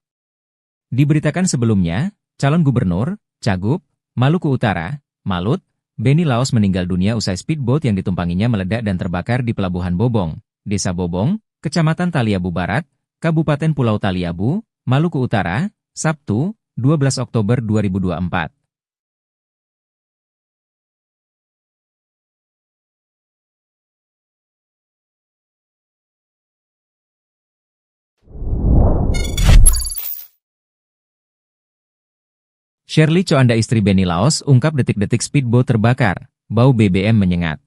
Diberitakan sebelumnya, calon gubernur, Cagup, Maluku Utara, Malut, Benny Laos meninggal dunia usai speedboat yang ditumpanginya meledak dan terbakar di Pelabuhan Bobong, Desa Bobong, Kecamatan Taliabu Barat, Kabupaten Pulau Taliabu, Maluku Utara, Sabtu, 12 Oktober 2024. Shirley Coanda istri Benny Laos ungkap detik-detik speedboat terbakar, bau BBM menyengat.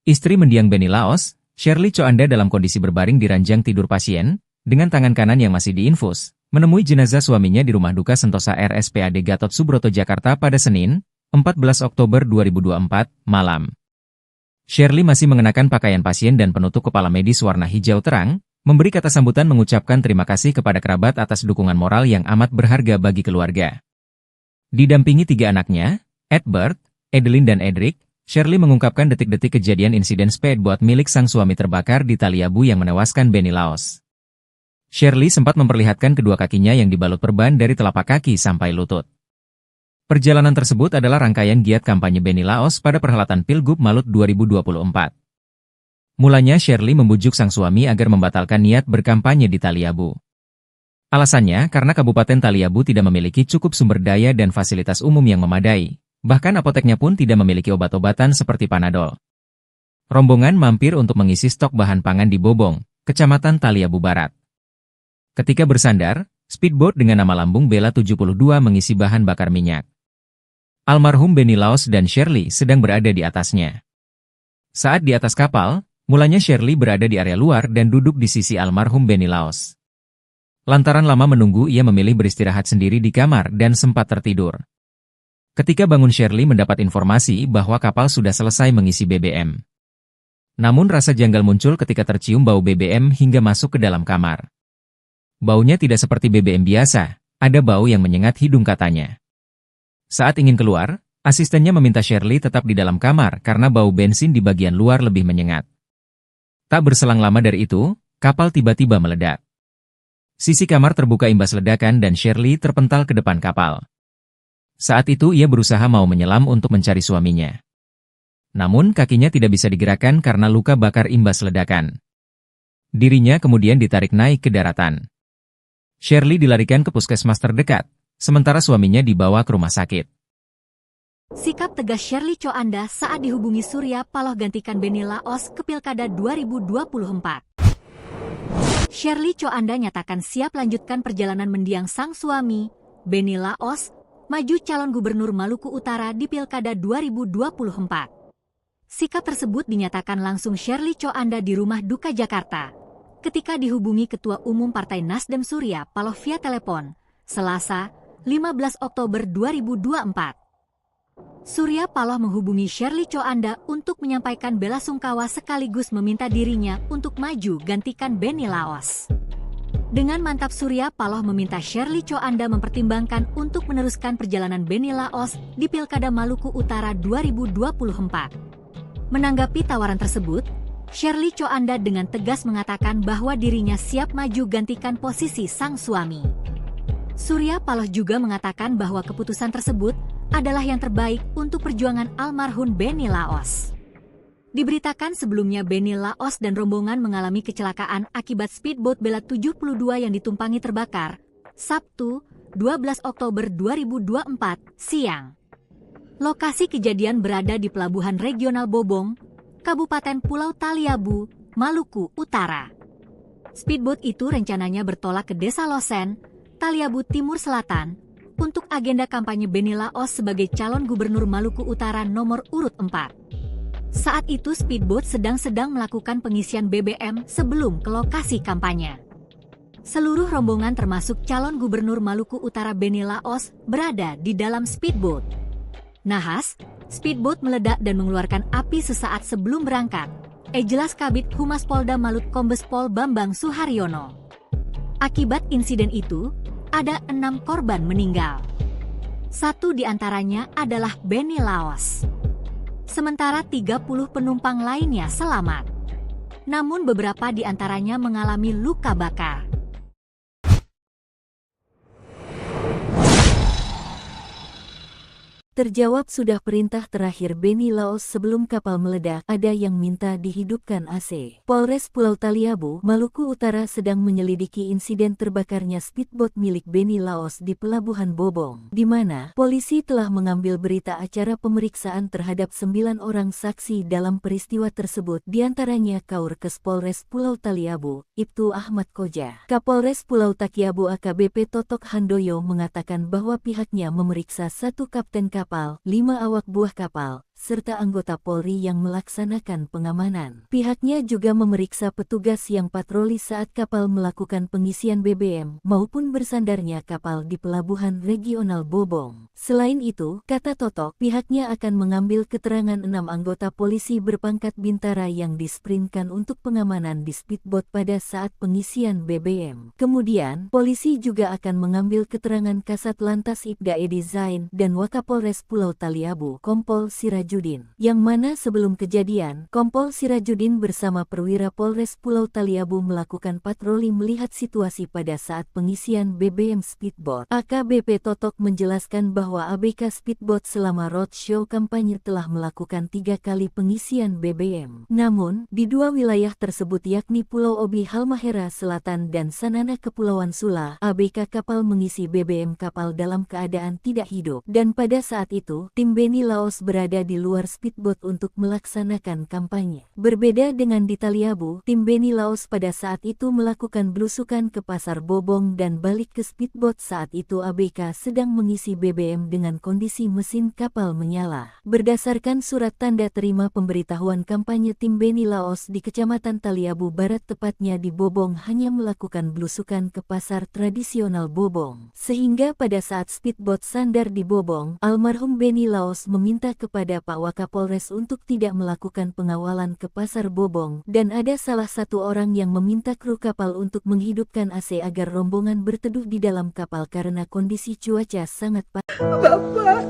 Istri mendiang Benny Laos, Shirley Coanda dalam kondisi berbaring di ranjang tidur pasien, dengan tangan kanan yang masih diinfus, menemui jenazah suaminya di Rumah Duka Sentosa RSPAD Gatot Subroto Jakarta pada Senin, 14 Oktober 2024, malam. Shirley masih mengenakan pakaian pasien dan penutup kepala medis warna hijau terang, memberi kata sambutan mengucapkan terima kasih kepada kerabat atas dukungan moral yang amat berharga bagi keluarga. Didampingi 3 anaknya, Edward, Edeline dan Edric, Shirley mengungkapkan detik-detik kejadian insiden speedboat milik sang suami terbakar di Taliabu yang menewaskan Benny Laos. Shirley sempat memperlihatkan kedua kakinya yang dibalut perban dari telapak kaki sampai lutut. Perjalanan tersebut adalah rangkaian giat kampanye Benny Laos pada perhelatan Pilgub Malut 2024. Mulanya Shirley membujuk sang suami agar membatalkan niat berkampanye di Taliabu. Alasannya karena Kabupaten Taliabu tidak memiliki cukup sumber daya dan fasilitas umum yang memadai, bahkan apoteknya pun tidak memiliki obat-obatan seperti Panadol. Rombongan mampir untuk mengisi stok bahan pangan di Bobong, Kecamatan Taliabu Barat. Ketika bersandar, speedboat dengan nama lambung Bella 72 mengisi bahan bakar minyak. Almarhum Benny Laos dan Shirley sedang berada di atasnya. Saat di atas kapal, mulanya Shirley berada di area luar dan duduk di sisi almarhum Benny Laos. Lantaran lama menunggu, ia memilih beristirahat sendiri di kamar dan sempat tertidur. Ketika bangun, Shirley mendapat informasi bahwa kapal sudah selesai mengisi BBM. Namun rasa janggal muncul ketika tercium bau BBM hingga masuk ke dalam kamar. Baunya tidak seperti BBM biasa, ada bau yang menyengat hidung katanya. Saat ingin keluar, asistennya meminta Shirley tetap di dalam kamar karena bau bensin di bagian luar lebih menyengat. Tak berselang lama dari itu, kapal tiba-tiba meledak. Sisi kamar terbuka imbas ledakan dan Shirley terpental ke depan kapal. Saat itu ia berusaha mau menyelam untuk mencari suaminya. Namun kakinya tidak bisa digerakkan karena luka bakar imbas ledakan. Dirinya kemudian ditarik naik ke daratan. Shirley dilarikan ke puskesmas terdekat, sementara suaminya dibawa ke rumah sakit. Sikap tegas Shirley Coanda saat dihubungi Surya Paloh gantikan Benny Laos ke Pilkada 2024. Shirley Coanda nyatakan siap lanjutkan perjalanan mendiang sang suami, Benny Laos, maju calon gubernur Maluku Utara di Pilkada 2024. Sikap tersebut dinyatakan langsung Shirley Coanda di rumah duka Jakarta, ketika dihubungi Ketua Umum Partai Nasdem Surya Paloh via telepon, Selasa, 15 Oktober 2024. Surya Paloh menghubungi Shirley Coanda untuk menyampaikan bela sungkawa sekaligus meminta dirinya untuk maju gantikan Benny Laos. Dengan mantap Surya Paloh meminta Shirley Coanda mempertimbangkan untuk meneruskan perjalanan Benny Laos di Pilkada Maluku Utara 2024. Menanggapi tawaran tersebut, Shirley Coanda dengan tegas mengatakan bahwa dirinya siap maju gantikan posisi sang suami. Surya Paloh juga mengatakan bahwa keputusan tersebut adalah yang terbaik untuk perjuangan almarhum Benny Laos. Diberitakan sebelumnya Benny Laos dan rombongan mengalami kecelakaan akibat speedboat Bella 72 yang ditumpangi terbakar, Sabtu, 12 Oktober 2024, siang. Lokasi kejadian berada di Pelabuhan Regional Bobong, Kabupaten Pulau Taliabu, Maluku Utara. Speedboat itu rencananya bertolak ke Desa Losen, Taliabu Timur Selatan, untuk agenda kampanye Benny Laos sebagai calon gubernur Maluku Utara nomor urut 4. Saat itu speedboat sedang melakukan pengisian BBM sebelum ke lokasi kampanye. Seluruh rombongan termasuk calon gubernur Maluku Utara Benny Laos berada di dalam speedboat. Nahas, speedboat meledak dan mengeluarkan api sesaat sebelum berangkat, jelas Kabid Humas Polda Malut Kombes Pol Bambang Suharyono. Akibat insiden itu, ada 6 korban meninggal. 1 diantaranya adalah Benny Laos. Sementara 30 penumpang lainnya selamat. Namun beberapa diantaranya mengalami luka bakar. Terjawab sudah perintah terakhir Benny Laos sebelum kapal meledak, ada yang minta dihidupkan AC. Polres Pulau Taliabu, Maluku Utara sedang menyelidiki insiden terbakarnya speedboat milik Benny Laos di Pelabuhan Bobong, di mana polisi telah mengambil berita acara pemeriksaan terhadap 9 orang saksi dalam peristiwa tersebut, diantaranya Kaurkes Polres Pulau Taliabu, Ibtu Ahmad Koja. Kapolres Pulau Taliabu AKBP Totok Handoyo mengatakan bahwa pihaknya memeriksa 1 kapten kapal, 5 awak buah kapal, serta anggota Polri yang melaksanakan pengamanan. Pihaknya juga memeriksa petugas yang patroli saat kapal melakukan pengisian BBM maupun bersandarnya kapal di Pelabuhan Regional Bobong. Selain itu, kata Totok, pihaknya akan mengambil keterangan 6 anggota polisi berpangkat bintara yang disprintkan untuk pengamanan di speedboat pada saat pengisian BBM. Kemudian, polisi juga akan mengambil keterangan Kasat Lantas Ibda Edi Zain dan Wakapolres Pulau Taliabu, Kompol Sirajudin, yang mana sebelum kejadian, Kompol Sirajudin bersama perwira Polres Pulau Taliabu melakukan patroli melihat situasi pada saat pengisian BBM speedboat. AKBP Totok menjelaskan bahwa ABK speedboat selama roadshow kampanye telah melakukan 3 kali pengisian BBM. Namun, di 2 wilayah tersebut yakni Pulau Obi Halmahera Selatan dan Sanana Kepulauan Sula, ABK kapal mengisi BBM kapal dalam keadaan tidak hidup, dan pada saat itu, tim Benny Laos berada di luar speedboat untuk melaksanakan kampanye. Berbeda dengan di Taliabu, tim Benny Laos pada saat itu melakukan belusukan ke Pasar Bobong dan balik ke speedboat saat itu ABK sedang mengisi BBM dengan kondisi mesin kapal menyala. Berdasarkan surat tanda terima pemberitahuan kampanye tim Benny Laos di Kecamatan Taliabu Barat tepatnya di Bobong hanya melakukan belusukan ke pasar tradisional Bobong. Sehingga pada saat speedboat sandar di Bobong, almarhum Benny Laos meminta kepada Pak Wakapolres untuk tidak melakukan pengawalan ke pasar Bobong dan ada salah satu orang yang meminta kru kapal untuk menghidupkan AC agar rombongan berteduh di dalam kapal karena kondisi cuaca sangat panas. Bapak,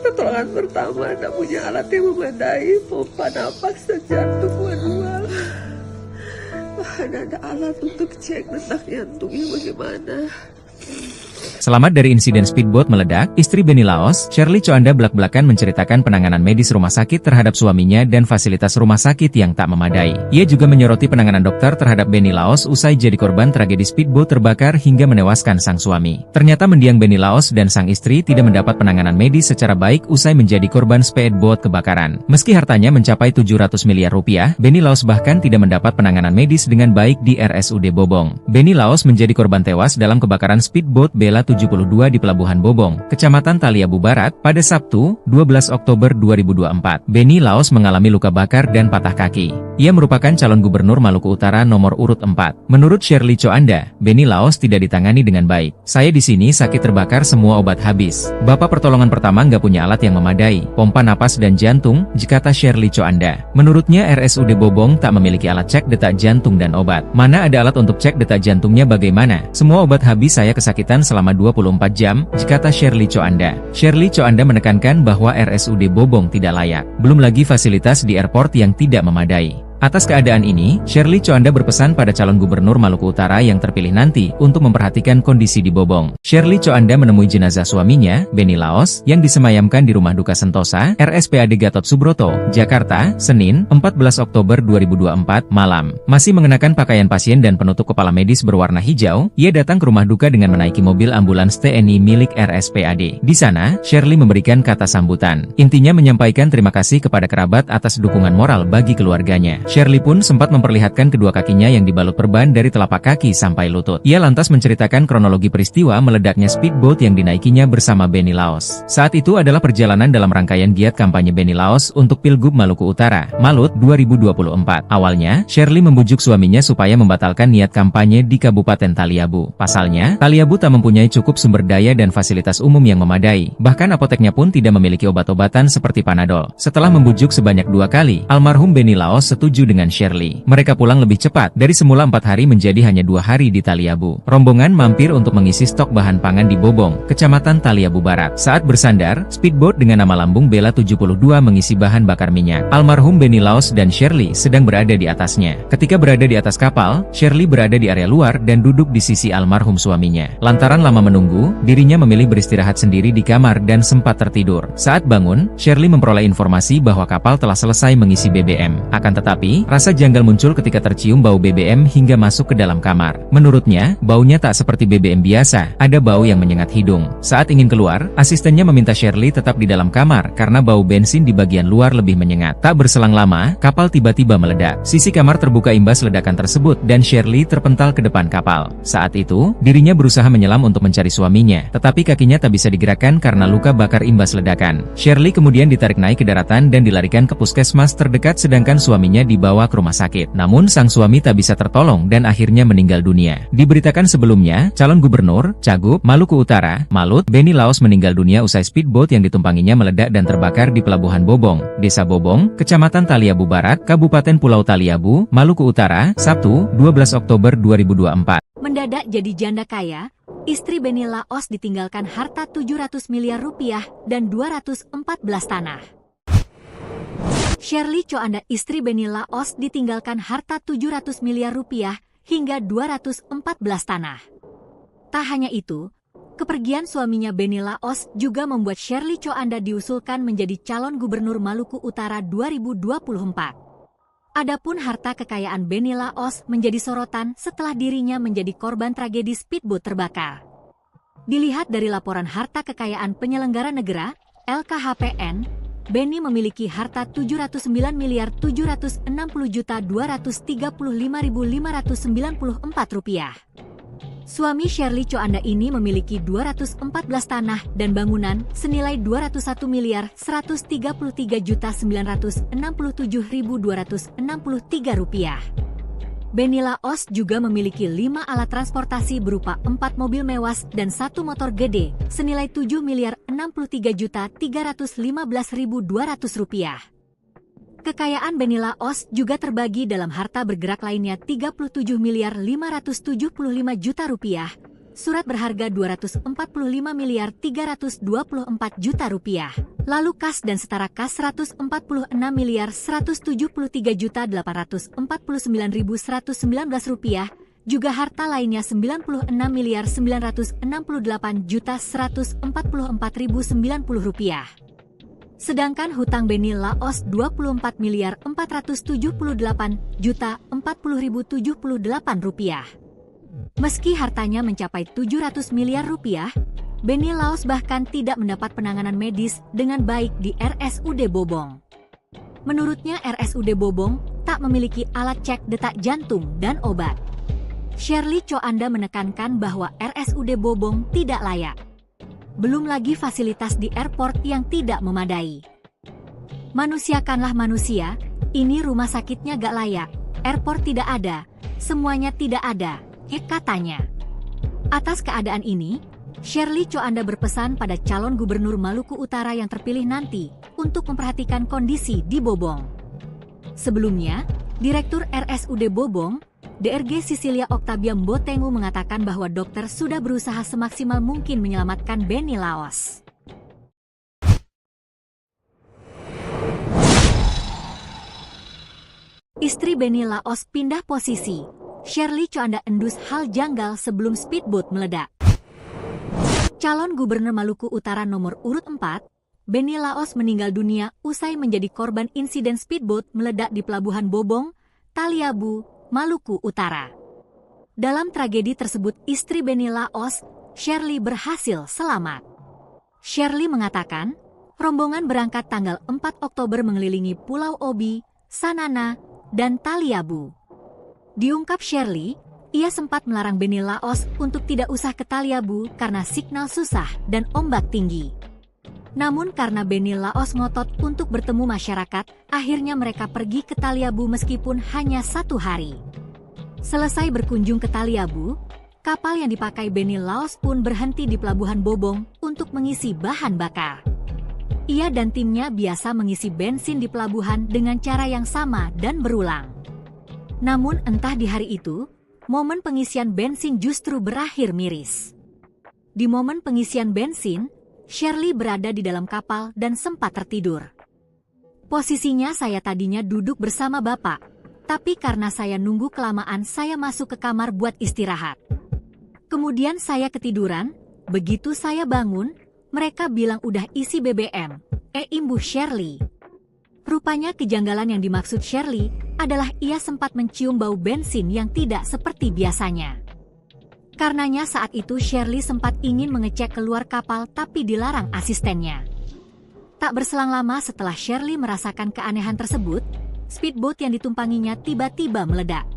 pertolongan pertama tidak punya alat yang memadai, pompa napas dan jantung manual. Mana ada alat untuk cek detak jantungnya bagaimana. Selamat dari insiden speedboat meledak, istri Benny Laos, Shirley Choanda belak-belakan menceritakan penanganan medis rumah sakit terhadap suaminya dan fasilitas rumah sakit yang tak memadai. Ia juga menyoroti penanganan dokter terhadap Benny Laos usai jadi korban tragedi speedboat terbakar hingga menewaskan sang suami. Ternyata mendiang Benny Laos dan sang istri tidak mendapat penanganan medis secara baik usai menjadi korban speedboat kebakaran. Meski hartanya mencapai 700 miliar rupiah, Benny Laos bahkan tidak mendapat penanganan medis dengan baik di RSUD Bobong. Benny Laos menjadi korban tewas dalam kebakaran speedboat Bella 72 di Pelabuhan Bobong, Kecamatan Taliabu Barat, pada Sabtu, 12 Oktober 2024. Benny Laos mengalami luka bakar dan patah kaki. Ia merupakan calon gubernur Maluku Utara nomor urut 4. Menurut Shirley Choanda, Benny Laos tidak ditangani dengan baik. Saya di sini sakit terbakar semua obat habis. Bapak pertolongan pertama nggak punya alat yang memadai, pompa napas dan jantung, kata Shirley Choanda. Menurutnya RSUD Bobong tak memiliki alat cek detak jantung dan obat. Mana ada alat untuk cek detak jantungnya bagaimana? Semua obat habis, saya kesakitan selama 24 jam, kata Shirley Choanda. Shirley Choanda menekankan bahwa RSUD Bobong tidak layak. Belum lagi fasilitas di airport yang tidak memadai. Atas keadaan ini, Shirley Choanda berpesan pada calon gubernur Maluku Utara yang terpilih nanti untuk memperhatikan kondisi di Bobong. Shirley Choanda menemui jenazah suaminya, Benny Laos, yang disemayamkan di Rumah Duka Sentosa, RSPAD Gatot Subroto, Jakarta, Senin, 14 Oktober 2024, malam. Masih mengenakan pakaian pasien dan penutup kepala medis berwarna hijau, ia datang ke rumah duka dengan menaiki mobil ambulans TNI milik RSPAD. Di sana, Shirley memberikan kata sambutan. Intinya menyampaikan terima kasih kepada kerabat atas dukungan moral bagi keluarganya. Shirley pun sempat memperlihatkan kedua kakinya yang dibalut perban dari telapak kaki sampai lutut. Ia lantas menceritakan kronologi peristiwa meledaknya speedboat yang dinaikinya bersama Benny Laos. Saat itu adalah perjalanan dalam rangkaian giat kampanye Benny Laos untuk Pilgub Maluku Utara, Malut 2024. Awalnya, Shirley membujuk suaminya supaya membatalkan niat kampanye di Kabupaten Taliabu. Pasalnya, Taliabu tak mempunyai cukup sumber daya dan fasilitas umum yang memadai. Bahkan apoteknya pun tidak memiliki obat-obatan seperti Panadol. Setelah membujuk sebanyak 2 kali, almarhum Benny Laos setuju dengan Shirley. Mereka pulang lebih cepat, dari semula 4 hari menjadi hanya 2 hari di Taliabu. Rombongan mampir untuk mengisi stok bahan pangan di Bobong, Kecamatan Taliabu Barat. Saat bersandar, speedboat dengan nama lambung Bella 72 mengisi bahan bakar minyak. Almarhum Benny Laos dan Shirley sedang berada di atasnya. Ketika berada di atas kapal, Shirley berada di area luar dan duduk di sisi almarhum suaminya. Lantaran lama menunggu, dirinya memilih beristirahat sendiri di kamar dan sempat tertidur. Saat bangun, Shirley memperoleh informasi bahwa kapal telah selesai mengisi BBM. Akan tetapi, rasa janggal muncul ketika tercium bau BBM hingga masuk ke dalam kamar. Menurutnya, baunya tak seperti BBM biasa, ada bau yang menyengat hidung. Saat ingin keluar, asistennya meminta Shirley tetap di dalam kamar karena bau bensin di bagian luar lebih menyengat. Tak berselang lama, kapal tiba-tiba meledak. Sisi kamar terbuka imbas ledakan tersebut dan Shirley terpental ke depan kapal. Saat itu, dirinya berusaha menyelam untuk mencari suaminya, tetapi kakinya tak bisa digerakkan karena luka bakar imbas ledakan. Shirley kemudian ditarik naik ke daratan dan dilarikan ke puskesmas terdekat sedangkan suaminya dibawa ke rumah sakit. Namun sang suami tak bisa tertolong dan akhirnya meninggal dunia. Diberitakan sebelumnya, calon gubernur, Cagup, Maluku Utara, Malut, Benny Laos meninggal dunia usai speedboat yang ditumpanginya meledak dan terbakar di Pelabuhan Bobong, Desa Bobong, Kecamatan Taliabu Barat, Kabupaten Pulau Taliabu, Maluku Utara, Sabtu, 12 Oktober 2024. Mendadak jadi janda kaya, istri Benny Laos ditinggalkan harta 700 miliar rupiah dan 214 tanah. Shirley Choanda, istri Benny Laos, ditinggalkan harta 700 miliar rupiah hingga 214 tanah. Tak hanya itu, kepergian suaminya Benny Laos juga membuat Shirley Choanda diusulkan menjadi calon gubernur Maluku Utara 2024. Adapun harta kekayaan Benny Laos menjadi sorotan setelah dirinya menjadi korban tragedi speedboat terbakar. Dilihat dari laporan harta kekayaan penyelenggara negara, LKHPN, Benny memiliki harta 709.260.235.594 rupiah. Suami Shirley Choanda ini memiliki 214 tanah dan bangunan senilai 201.133.967.263 rupiah. Benny Laos juga memiliki 5 alat transportasi berupa 4 mobil mewah dan 1 motor gede senilai 7.063.315.200 rupiah. Kekayaan Benny Laos juga terbagi dalam harta bergerak lainnya 37.575.000.000 rupiah, surat berharga 245 miliar 324 juta rupiah. Lalu kas dan setara kas 146 miliar 173 juta 849.119 rupiah, juga harta lainnya 96 miliar 968 juta 144.090 rupiah. Sedangkan hutang Benny Laos 24 miliar 478 juta 40.078 rupiah. Meski hartanya mencapai 700 miliar rupiah, Benny Laos bahkan tidak mendapat penanganan medis dengan baik di RSUD Bobong. Menurutnya RSUD Bobong tak memiliki alat cek detak jantung dan obat. Shirley Coanda menekankan bahwa RSUD Bobong tidak layak. Belum lagi fasilitas di airport yang tidak memadai. Manusiakanlah manusia, ini rumah sakitnya gak layak, airport tidak ada, semuanya tidak ada, katanya. Atas keadaan ini, Shirley Coanda berpesan pada calon gubernur Maluku Utara yang terpilih nanti untuk memperhatikan kondisi di Bobong. Sebelumnya, Direktur RSUD Bobong, DRG Sisilia Octavia Mbotengu mengatakan bahwa dokter sudah berusaha semaksimal mungkin menyelamatkan Benny Laos. Istri Benny Laos pindah posisi. Shirley Coanda endus hal janggal sebelum speedboat meledak. Calon Gubernur Maluku Utara nomor urut 4, Benny Laos meninggal dunia usai menjadi korban insiden speedboat meledak di Pelabuhan Bobong, Taliabu, Maluku Utara. Dalam tragedi tersebut, istri Benny Laos, Shirley, berhasil selamat. Shirley mengatakan, rombongan berangkat tanggal 4 Oktober mengelilingi Pulau Obi, Sanana, dan Taliabu. Diungkap Shirley, ia sempat melarang Benny Laos untuk tidak usah ke Taliabu karena signal susah dan ombak tinggi. Namun karena Benny Laos ngotot untuk bertemu masyarakat, akhirnya mereka pergi ke Taliabu meskipun hanya 1 hari. Selesai berkunjung ke Taliabu, kapal yang dipakai Benny Laos pun berhenti di Pelabuhan Bobong untuk mengisi bahan bakar. Ia dan timnya biasa mengisi bensin di pelabuhan dengan cara yang sama dan berulang. Namun entah di hari itu, momen pengisian bensin justru berakhir miris. Di momen pengisian bensin, Shirley berada di dalam kapal dan sempat tertidur. Posisinya saya tadinya duduk bersama Bapak, tapi karena saya nunggu kelamaan saya masuk ke kamar buat istirahat. Kemudian saya ketiduran, begitu saya bangun, mereka bilang udah isi BBM, imbuh Shirley. Rupanya kejanggalan yang dimaksud Shirley adalah ia sempat mencium bau bensin yang tidak seperti biasanya. Karenanya saat itu Shirley sempat ingin mengecek keluar kapal tapi dilarang asistennya. Tak berselang lama setelah Shirley merasakan keanehan tersebut, speedboat yang ditumpanginya tiba-tiba meledak.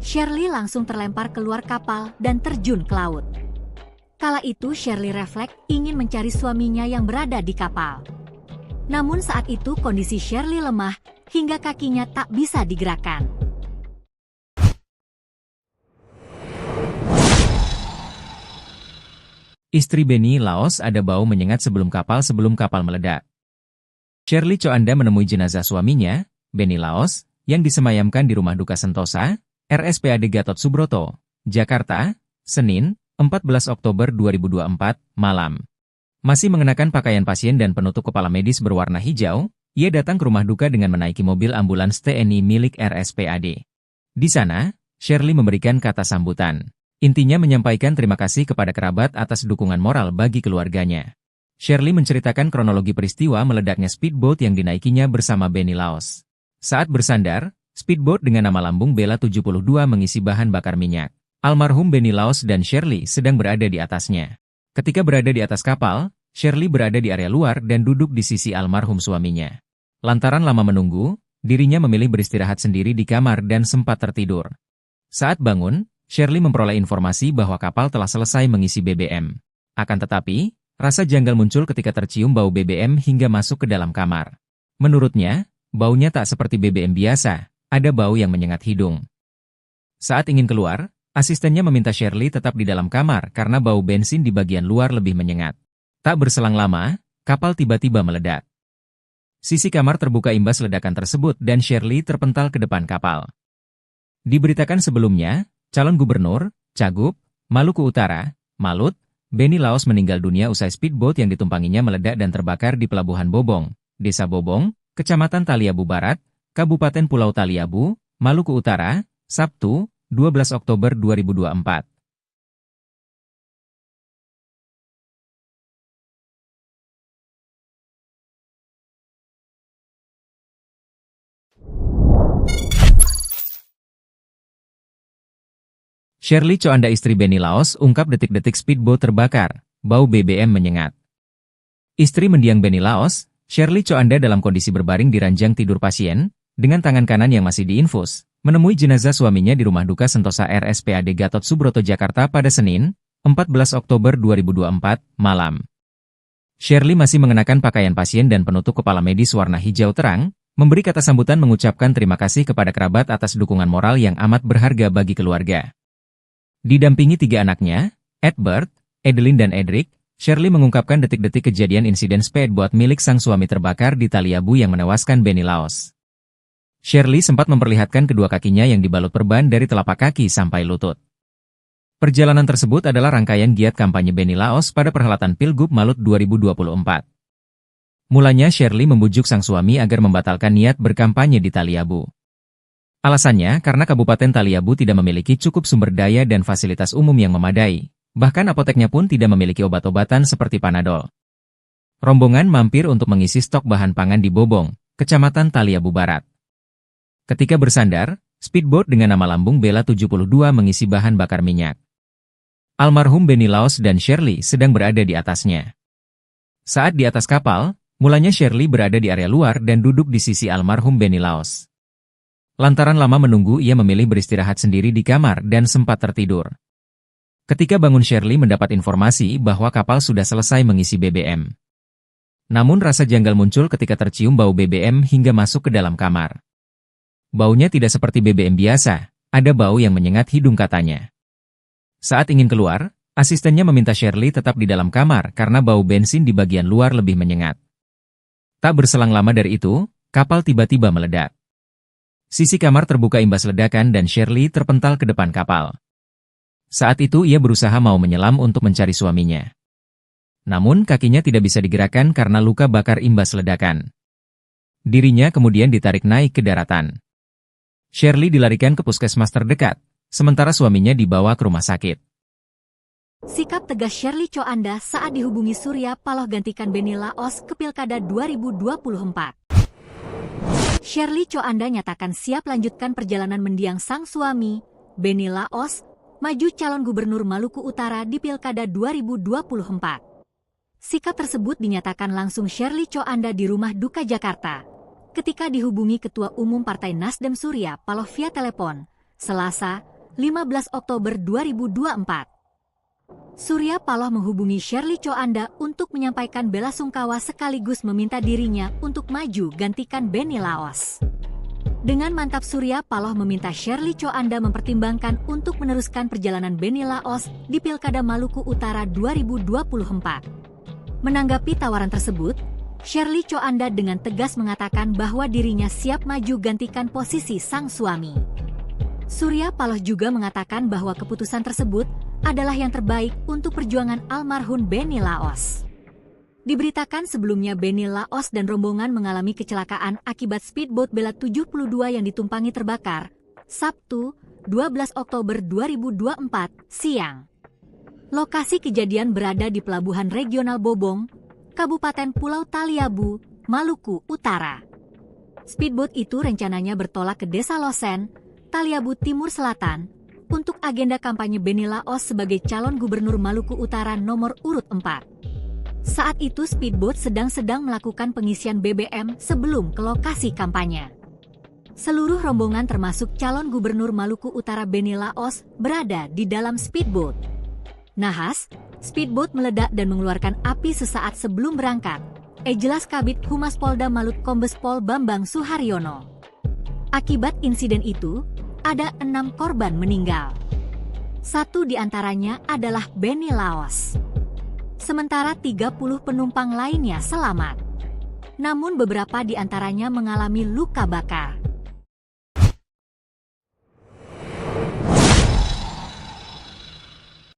Shirley langsung terlempar keluar kapal dan terjun ke laut. Kala itu Shirley refleks ingin mencari suaminya yang berada di kapal. Namun saat itu kondisi Shirley lemah hingga kakinya tak bisa digerakkan. Istri Benny Laos ada bau menyengat sebelum kapal meledak. Shirley Coanda menemui jenazah suaminya, Benny Laos, yang disemayamkan di Rumah Duka Sentosa, RSPAD Gatot Subroto, Jakarta, Senin, 14 Oktober 2024, malam. Masih mengenakan pakaian pasien dan penutup kepala medis berwarna hijau, ia datang ke rumah duka dengan menaiki mobil ambulans TNI milik RSPAD. Di sana, Shirley memberikan kata sambutan. Intinya menyampaikan terima kasih kepada kerabat atas dukungan moral bagi keluarganya. Shirley menceritakan kronologi peristiwa meledaknya speedboat yang dinaikinya bersama Benny Laos. Saat bersandar, speedboat dengan nama lambung Bella 72 mengisi bahan bakar minyak. Almarhum Benny Laos dan Shirley sedang berada di atasnya. Ketika berada di atas kapal, Shirley berada di area luar dan duduk di sisi almarhum suaminya. Lantaran lama menunggu, dirinya memilih beristirahat sendiri di kamar dan sempat tertidur. Saat bangun, Shirley memperoleh informasi bahwa kapal telah selesai mengisi BBM. Akan tetapi, rasa janggal muncul ketika tercium bau BBM hingga masuk ke dalam kamar. Menurutnya, baunya tak seperti BBM biasa, ada bau yang menyengat hidung. Saat ingin keluar, asistennya meminta Shirley tetap di dalam kamar karena bau bensin di bagian luar lebih menyengat. Tak berselang lama, kapal tiba-tiba meledak. Sisi kamar terbuka imbas ledakan tersebut dan Shirley terpental ke depan kapal. Diberitakan sebelumnya, calon gubernur, Cagup, Maluku Utara, Malut, Benny Laos meninggal dunia usai speedboat yang ditumpanginya meledak dan terbakar di Pelabuhan Bobong, Desa Bobong, Kecamatan Taliabu Barat, Kabupaten Pulau Taliabu, Maluku Utara, Sabtu, 12 Oktober 2024. Shirley Choanda istri Benny Laos ungkap detik-detik speedboat terbakar, bau BBM menyengat. Istri mendiang Benny Laos, Shirley Choanda dalam kondisi berbaring di ranjang tidur pasien, dengan tangan kanan yang masih diinfus, menemui jenazah suaminya di Rumah Duka Sentosa RSPAD Gatot Subroto Jakarta pada Senin, 14 Oktober 2024, malam. Shirley masih mengenakan pakaian pasien dan penutup kepala medis warna hijau terang, memberi kata sambutan mengucapkan terima kasih kepada kerabat atas dukungan moral yang amat berharga bagi keluarga. Didampingi 3 anaknya, Edward, Edeline dan Edric, Shirley mengungkapkan detik-detik kejadian insiden speedboat milik sang suami terbakar di Taliabu yang menewaskan Benny Laos. Shirley sempat memperlihatkan kedua kakinya yang dibalut perban dari telapak kaki sampai lutut. Perjalanan tersebut adalah rangkaian giat kampanye Benny Laos pada perhelatan Pilgub Malut 2024. Mulanya Shirley membujuk sang suami agar membatalkan niat berkampanye di Taliabu. Alasannya karena Kabupaten Taliabu tidak memiliki cukup sumber daya dan fasilitas umum yang memadai, bahkan apoteknya pun tidak memiliki obat-obatan seperti Panadol. Rombongan mampir untuk mengisi stok bahan pangan di Bobong, Kecamatan Taliabu Barat. Ketika bersandar, speedboat dengan nama lambung Bella 72 mengisi bahan bakar minyak. Almarhum Benny Laos dan Shirley sedang berada di atasnya. Saat di atas kapal, mulanya Shirley berada di area luar dan duduk di sisi almarhum Benny Laos. Lantaran lama menunggu, ia memilih beristirahat sendiri di kamar dan sempat tertidur. Ketika bangun, Shirley mendapat informasi bahwa kapal sudah selesai mengisi BBM. Namun rasa janggal muncul ketika tercium bau BBM hingga masuk ke dalam kamar. Baunya tidak seperti BBM biasa, ada bau yang menyengat hidung katanya. Saat ingin keluar, asistennya meminta Shirley tetap di dalam kamar karena bau bensin di bagian luar lebih menyengat. Tak berselang lama dari itu, kapal tiba-tiba meledak. Sisi kamar terbuka imbas ledakan dan Shirley terpental ke depan kapal. Saat itu ia berusaha mau menyelam untuk mencari suaminya. Namun kakinya tidak bisa digerakkan karena luka bakar imbas ledakan. Dirinya kemudian ditarik naik ke daratan. Shirley dilarikan ke puskesmas terdekat, sementara suaminya dibawa ke rumah sakit. Sikap tegas Shirley Choanda saat dihubungi Surya Paloh gantikan Benny Laos ke Pilkada 2024. Shirley Choanda nyatakan siap lanjutkan perjalanan mendiang sang suami, Benny Laos, maju calon gubernur Maluku Utara di Pilkada 2024. Sikap tersebut dinyatakan langsung Shirley Choanda di Rumah Duka Jakarta, ketika dihubungi Ketua Umum Partai Nasdem Surya Paloh via telepon, Selasa, 15 Oktober 2024. Surya Paloh menghubungi Shirley Choanda untuk menyampaikan belasungkawa sekaligus meminta dirinya untuk maju gantikan Benny Laos. Dengan mantap Surya Paloh meminta Shirley Choanda mempertimbangkan untuk meneruskan perjalanan Benny Laos di Pilkada Maluku Utara 2024. Menanggapi tawaran tersebut, Shirley Choanda dengan tegas mengatakan bahwa dirinya siap maju gantikan posisi sang suami. Surya Paloh juga mengatakan bahwa keputusan tersebut adalah yang terbaik untuk perjuangan almarhum Benny Laos. Diberitakan sebelumnya Benny Laos dan rombongan mengalami kecelakaan akibat speedboat Bella 72 yang ditumpangi terbakar, Sabtu, 12 Oktober 2024, siang. Lokasi kejadian berada di Pelabuhan Regional Bobong, Kabupaten Pulau Taliabu, Maluku Utara. Speedboat itu rencananya bertolak ke Desa Losen, Taliabu Timur Selatan, untuk agenda kampanye Benny Laos sebagai calon gubernur Maluku Utara nomor urut 4. Saat itu speedboat sedang melakukan pengisian BBM sebelum ke lokasi kampanye. Seluruh rombongan termasuk calon gubernur Maluku Utara Benny Laos berada di dalam speedboat. Nahas, speedboat meledak dan mengeluarkan api sesaat sebelum berangkat, jelas Kabid Humas Polda Malut Kombes Pol Bambang Suharyono. Akibat insiden itu, ada 6 korban meninggal. 1 di antaranya adalah Benny Laos. Sementara 30 penumpang lainnya selamat. Namun beberapa di antaranya mengalami luka bakar.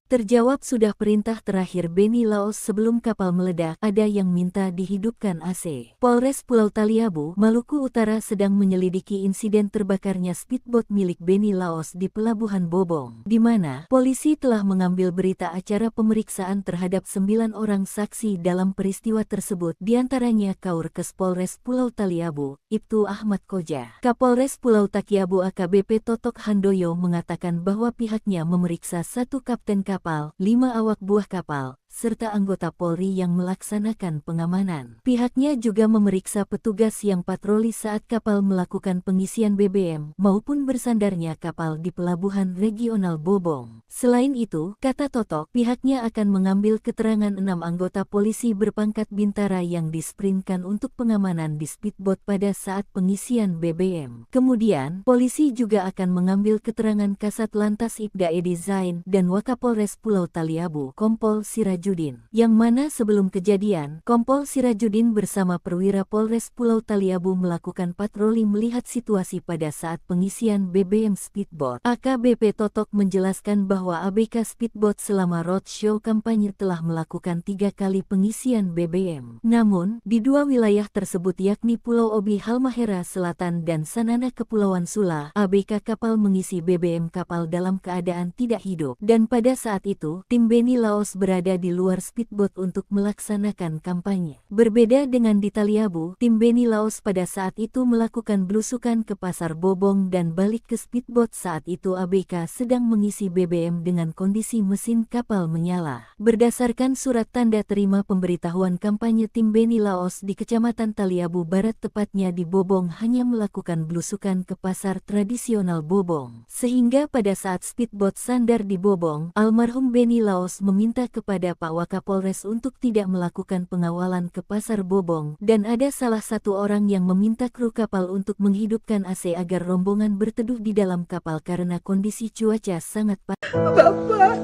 Terjawab sudah perintah terakhir Beni Laos sebelum kapal meledak, ada yang minta dihidupkan AC. Polres Pulau Taliabu, Maluku Utara sedang menyelidiki insiden terbakarnya speedboat milik Beni Laos di Pelabuhan Bobong, di mana polisi telah mengambil berita acara pemeriksaan terhadap 9 orang saksi dalam peristiwa tersebut, diantaranya Kaurkes Polres Pulau Taliabu, Ibtu Ahmad Koja. Kapolres Pulau Takiabu AKBP Totok Handoyo mengatakan bahwa pihaknya memeriksa 1 kapten kapal, 5 awak buah kapal, serta anggota Polri yang melaksanakan pengamanan. Pihaknya juga memeriksa petugas yang patroli saat kapal melakukan pengisian BBM maupun bersandarnya kapal di Pelabuhan Regional Bobong. Selain itu, kata Totok, pihaknya akan mengambil keterangan 6 anggota polisi berpangkat bintara yang disprintkan untuk pengamanan di speedboat pada saat pengisian BBM. Kemudian, polisi juga akan mengambil keterangan Kasat Lantas Ibda Edi Zain dan Wakapolres Pulau Taliabu, Kompol Sirajudin, yang mana sebelum kejadian, Kompol Sirajudin bersama perwira Polres Pulau Taliabu melakukan patroli melihat situasi pada saat pengisian BBM speedboat. AKBP Totok menjelaskan bahwa ABK speedboat selama roadshow kampanye telah melakukan 3 kali pengisian BBM. Namun, di 2 wilayah tersebut yakni Pulau Obi Halmahera Selatan dan Sanana Kepulauan Sula, ABK kapal mengisi BBM kapal dalam keadaan tidak hidup, dan pada saat itu, tim Beni Laos berada di luar speedboat untuk melaksanakan kampanye. Berbeda dengan di Taliabu, tim Beni Laos pada saat itu melakukan belusukan ke Pasar Bobong dan balik ke speedboat. Saat itu ABK sedang mengisi BBM dengan kondisi mesin kapal menyala. Berdasarkan surat tanda terima pemberitahuan kampanye, tim Beni Laos di Kecamatan Taliabu Barat tepatnya di Bobong hanya melakukan belusukan ke pasar tradisional Bobong. Sehingga pada saat speedboat sandar di Bobong, almarhum Beni Laos meminta kepada Pak Wakapolres untuk tidak melakukan pengawalan ke Pasar Bobong, dan ada salah satu orang yang meminta kru kapal untuk menghidupkan AC agar rombongan berteduh di dalam kapal karena kondisi cuaca sangat panas. Bapak,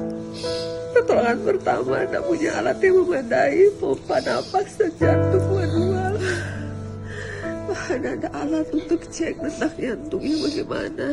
pertolongan pertama tidak punya alat yang memadai, pompa napas dan jantung manual. Mana ada alat untuk cek detak jantungnya bagaimana.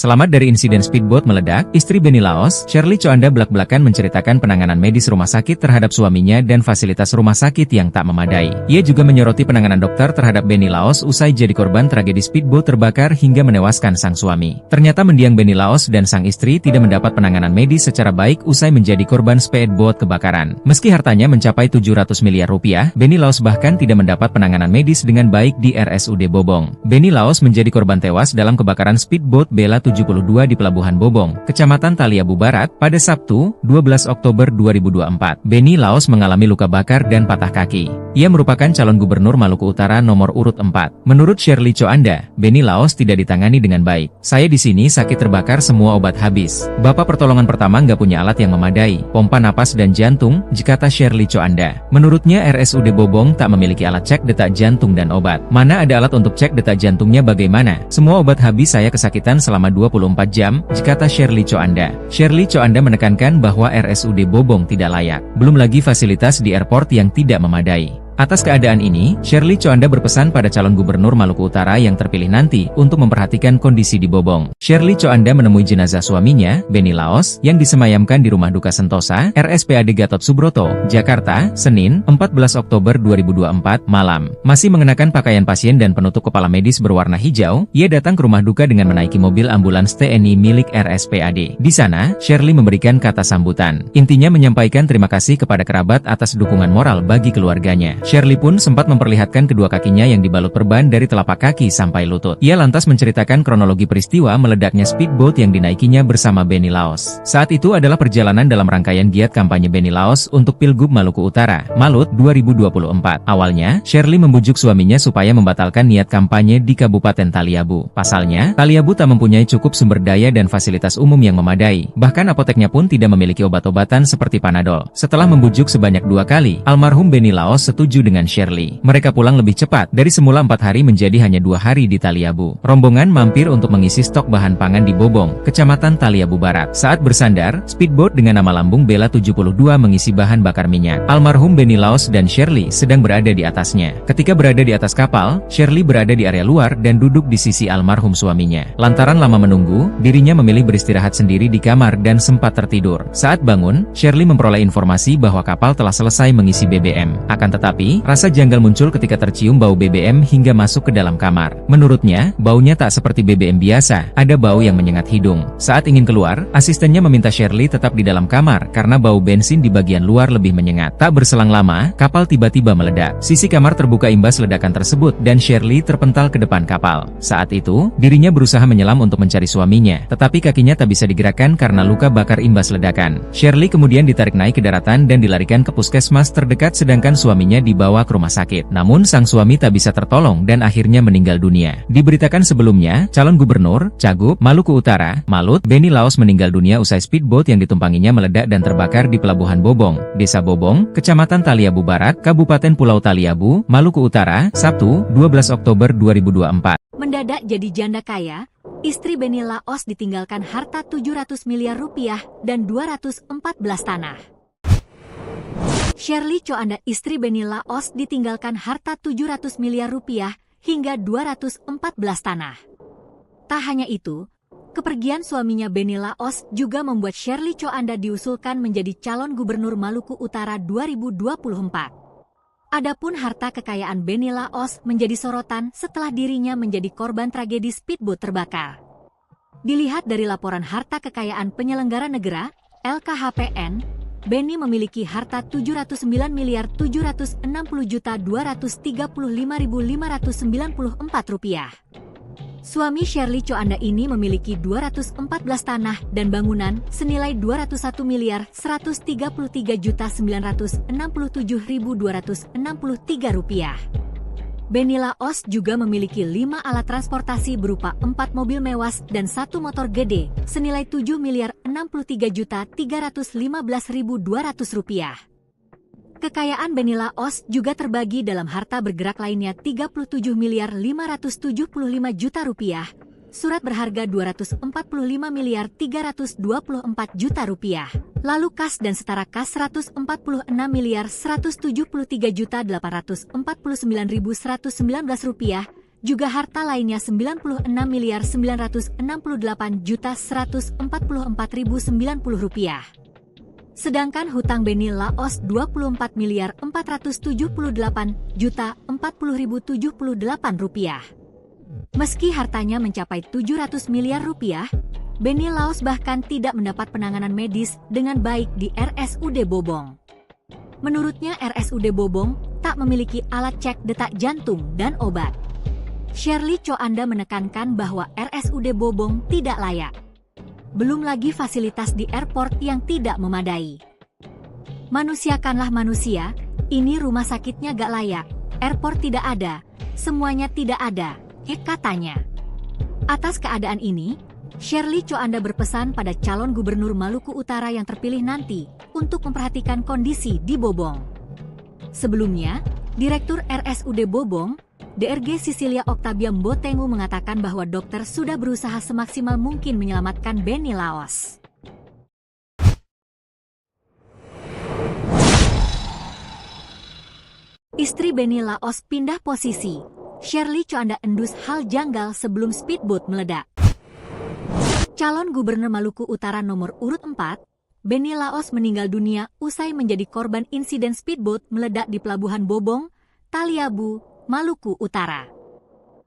Selamat dari insiden speedboat meledak, istri Beni Laos, Shirley Choanda belak-belakan menceritakan penanganan medis rumah sakit terhadap suaminya dan fasilitas rumah sakit yang tak memadai. Ia juga menyoroti penanganan dokter terhadap Beni Laos usai jadi korban tragedi speedboat terbakar hingga menewaskan sang suami. Ternyata mendiang Beni Laos dan sang istri tidak mendapat penanganan medis secara baik usai menjadi korban speedboat kebakaran. Meski hartanya mencapai 700 miliar rupiah, Beni Laos bahkan tidak mendapat penanganan medis dengan baik di RSUD Bobong. Beni Laos menjadi korban tewas dalam kebakaran speedboat Bella 72 di Pelabuhan Bobong, Kecamatan Taliabu Barat, pada Sabtu, 12 Oktober 2024. Beni Laos mengalami luka bakar dan patah kaki. Ia merupakan calon gubernur Maluku Utara nomor urut 4. Menurut Shirley Choanda, Beni Laos tidak ditangani dengan baik. Saya di sini sakit terbakar, semua obat habis. Bapak pertolongan pertama nggak punya alat yang memadai, pompa napas dan jantung, kata Shirley Choanda. Menurutnya RSUD Bobong tak memiliki alat cek detak jantung dan obat. Mana ada alat untuk cek detak jantungnya bagaimana? Semua obat habis, saya kesakitan selama 24 jam, kata Shirley Choanda. Shirley Choanda menekankan bahwa RSUD Bobong tidak layak. Belum lagi fasilitas di airport yang tidak memadai. Atas keadaan ini, Shirley Choanda berpesan pada calon gubernur Maluku Utara yang terpilih nanti untuk memperhatikan kondisi di Bobong. Shirley Choanda menemui jenazah suaminya, Beni Laos, yang disemayamkan di Rumah Duka Sentosa, RSPAD Gatot Subroto, Jakarta, Senin, 14 Oktober 2024, malam. Masih mengenakan pakaian pasien dan penutup kepala medis berwarna hijau, ia datang ke rumah duka dengan menaiki mobil ambulans TNI milik RSPAD. Di sana, Shirley memberikan kata sambutan. Intinya menyampaikan terima kasih kepada kerabat atas dukungan moral bagi keluarganya. Shirley pun sempat memperlihatkan kedua kakinya yang dibalut perban dari telapak kaki sampai lutut. Ia lantas menceritakan kronologi peristiwa meledaknya speedboat yang dinaikinya bersama Beni Laos. Saat itu adalah perjalanan dalam rangkaian giat kampanye Beni Laos untuk Pilgub Maluku Utara, Malut 2024. Awalnya, Shirley membujuk suaminya supaya membatalkan niat kampanye di Kabupaten Taliabu. Pasalnya, Taliabu tak mempunyai cukup sumber daya dan fasilitas umum yang memadai. Bahkan apoteknya pun tidak memiliki obat-obatan seperti Panadol. Setelah membujuk sebanyak 2 kali, almarhum Beni Laos setuju maju dengan Shirley. Mereka pulang lebih cepat, dari semula 4 hari menjadi hanya 2 hari di Taliabu. Rombongan mampir untuk mengisi stok bahan pangan di Bobong, Kecamatan Taliabu Barat. Saat bersandar, speedboat dengan nama lambung Bella 72 mengisi bahan bakar minyak. Almarhum Benny Laos dan Shirley sedang berada di atasnya. Ketika berada di atas kapal, Shirley berada di area luar dan duduk di sisi almarhum suaminya. Lantaran lama menunggu, dirinya memilih beristirahat sendiri di kamar dan sempat tertidur. Saat bangun, Shirley memperoleh informasi bahwa kapal telah selesai mengisi BBM. Akan tetapi, rasa janggal muncul ketika tercium bau BBM hingga masuk ke dalam kamar. Menurutnya, baunya tak seperti BBM biasa, ada bau yang menyengat hidung. Saat ingin keluar, asistennya meminta Shirley tetap di dalam kamar karena bau bensin di bagian luar lebih menyengat. Tak berselang lama, kapal tiba-tiba meledak. Sisi kamar terbuka imbas ledakan tersebut dan Shirley terpental ke depan kapal. Saat itu, dirinya berusaha menyelam untuk mencari suaminya, tetapi kakinya tak bisa digerakkan karena luka bakar imbas ledakan. Shirley kemudian ditarik naik ke daratan dan dilarikan ke puskesmas terdekat sedangkan suaminya dibawa ke rumah sakit. Namun sang suami tak bisa tertolong dan akhirnya meninggal dunia. Diberitakan sebelumnya, calon gubernur, Cagup, Maluku Utara, Malut, Benny Laos meninggal dunia usai speedboat yang ditumpanginya meledak dan terbakar di Pelabuhan Bobong, Desa Bobong, Kecamatan Taliabu Barat, Kabupaten Pulau Taliabu, Maluku Utara, Sabtu, 12 Oktober 2024. Mendadak jadi janda kaya, istri Benny Laos ditinggalkan harta 700 miliar rupiah dan 214 tanah. Shirley Choanda, istri Benny Laos, ditinggalkan harta 700 miliar rupiah hingga 214 tanah. Tak hanya itu, kepergian suaminya Benny Laos juga membuat Shirley Choanda diusulkan menjadi calon gubernur Maluku Utara 2024. Adapun harta kekayaan Benny Laos menjadi sorotan setelah dirinya menjadi korban tragedi speedboat terbakar. Dilihat dari laporan harta kekayaan penyelenggara negara, LKHPN, Benny memiliki harta 709 miliar 760 juta 235.594 rupiah. Suami Shirley Choanda ini memiliki 214 tanah dan bangunan senilai 201 miliar 133 juta 967.263 rupiah. Benny Laos juga memiliki 5 alat transportasi berupa 4 mobil mewah dan 1 motor gede senilai 7 miliar 63 juta 315.200 rupiah. Kekayaan Benny Laos juga terbagi dalam harta bergerak lainnya 37 miliar 575 juta rupiah, surat berharga 245 miliar 324 juta rupiah, lalu kas dan setara kas 146 miliar 173 juta 849.119 rupiah, juga harta lainnya 96 miliar 968 juta 144.090 rupiah. Sedangkan hutang Benny Laos 24 miliar 478 juta 40.078 rupiah. Meski hartanya mencapai 700 miliar rupiah, Benny Laos bahkan tidak mendapat penanganan medis dengan baik di RSUD Bobong. Menurutnya RSUD Bobong tak memiliki alat cek detak jantung dan obat. Shirley Choanda menekankan bahwa RSUD Bobong tidak layak. Belum lagi fasilitas di airport yang tidak memadai. Manusiakanlah manusia, ini rumah sakitnya gak layak, airport tidak ada, semuanya tidak ada, katanya. Atas keadaan ini, Shirley Choanda berpesan pada calon gubernur Maluku Utara yang terpilih nanti untuk memperhatikan kondisi di Bobong. Sebelumnya, Direktur RSUD Bobong, DRG Sisilia Octavia Mbotengu mengatakan bahwa dokter sudah berusaha semaksimal mungkin menyelamatkan Benny Laos. Istri Benny Laos pindah posisi. Shirley Choanda endus hal janggal sebelum speedboat meledak. Calon Gubernur Maluku Utara nomor urut 4, Benny Laos meninggal dunia usai menjadi korban insiden speedboat meledak di Pelabuhan Bobong, Taliabu, Maluku Utara.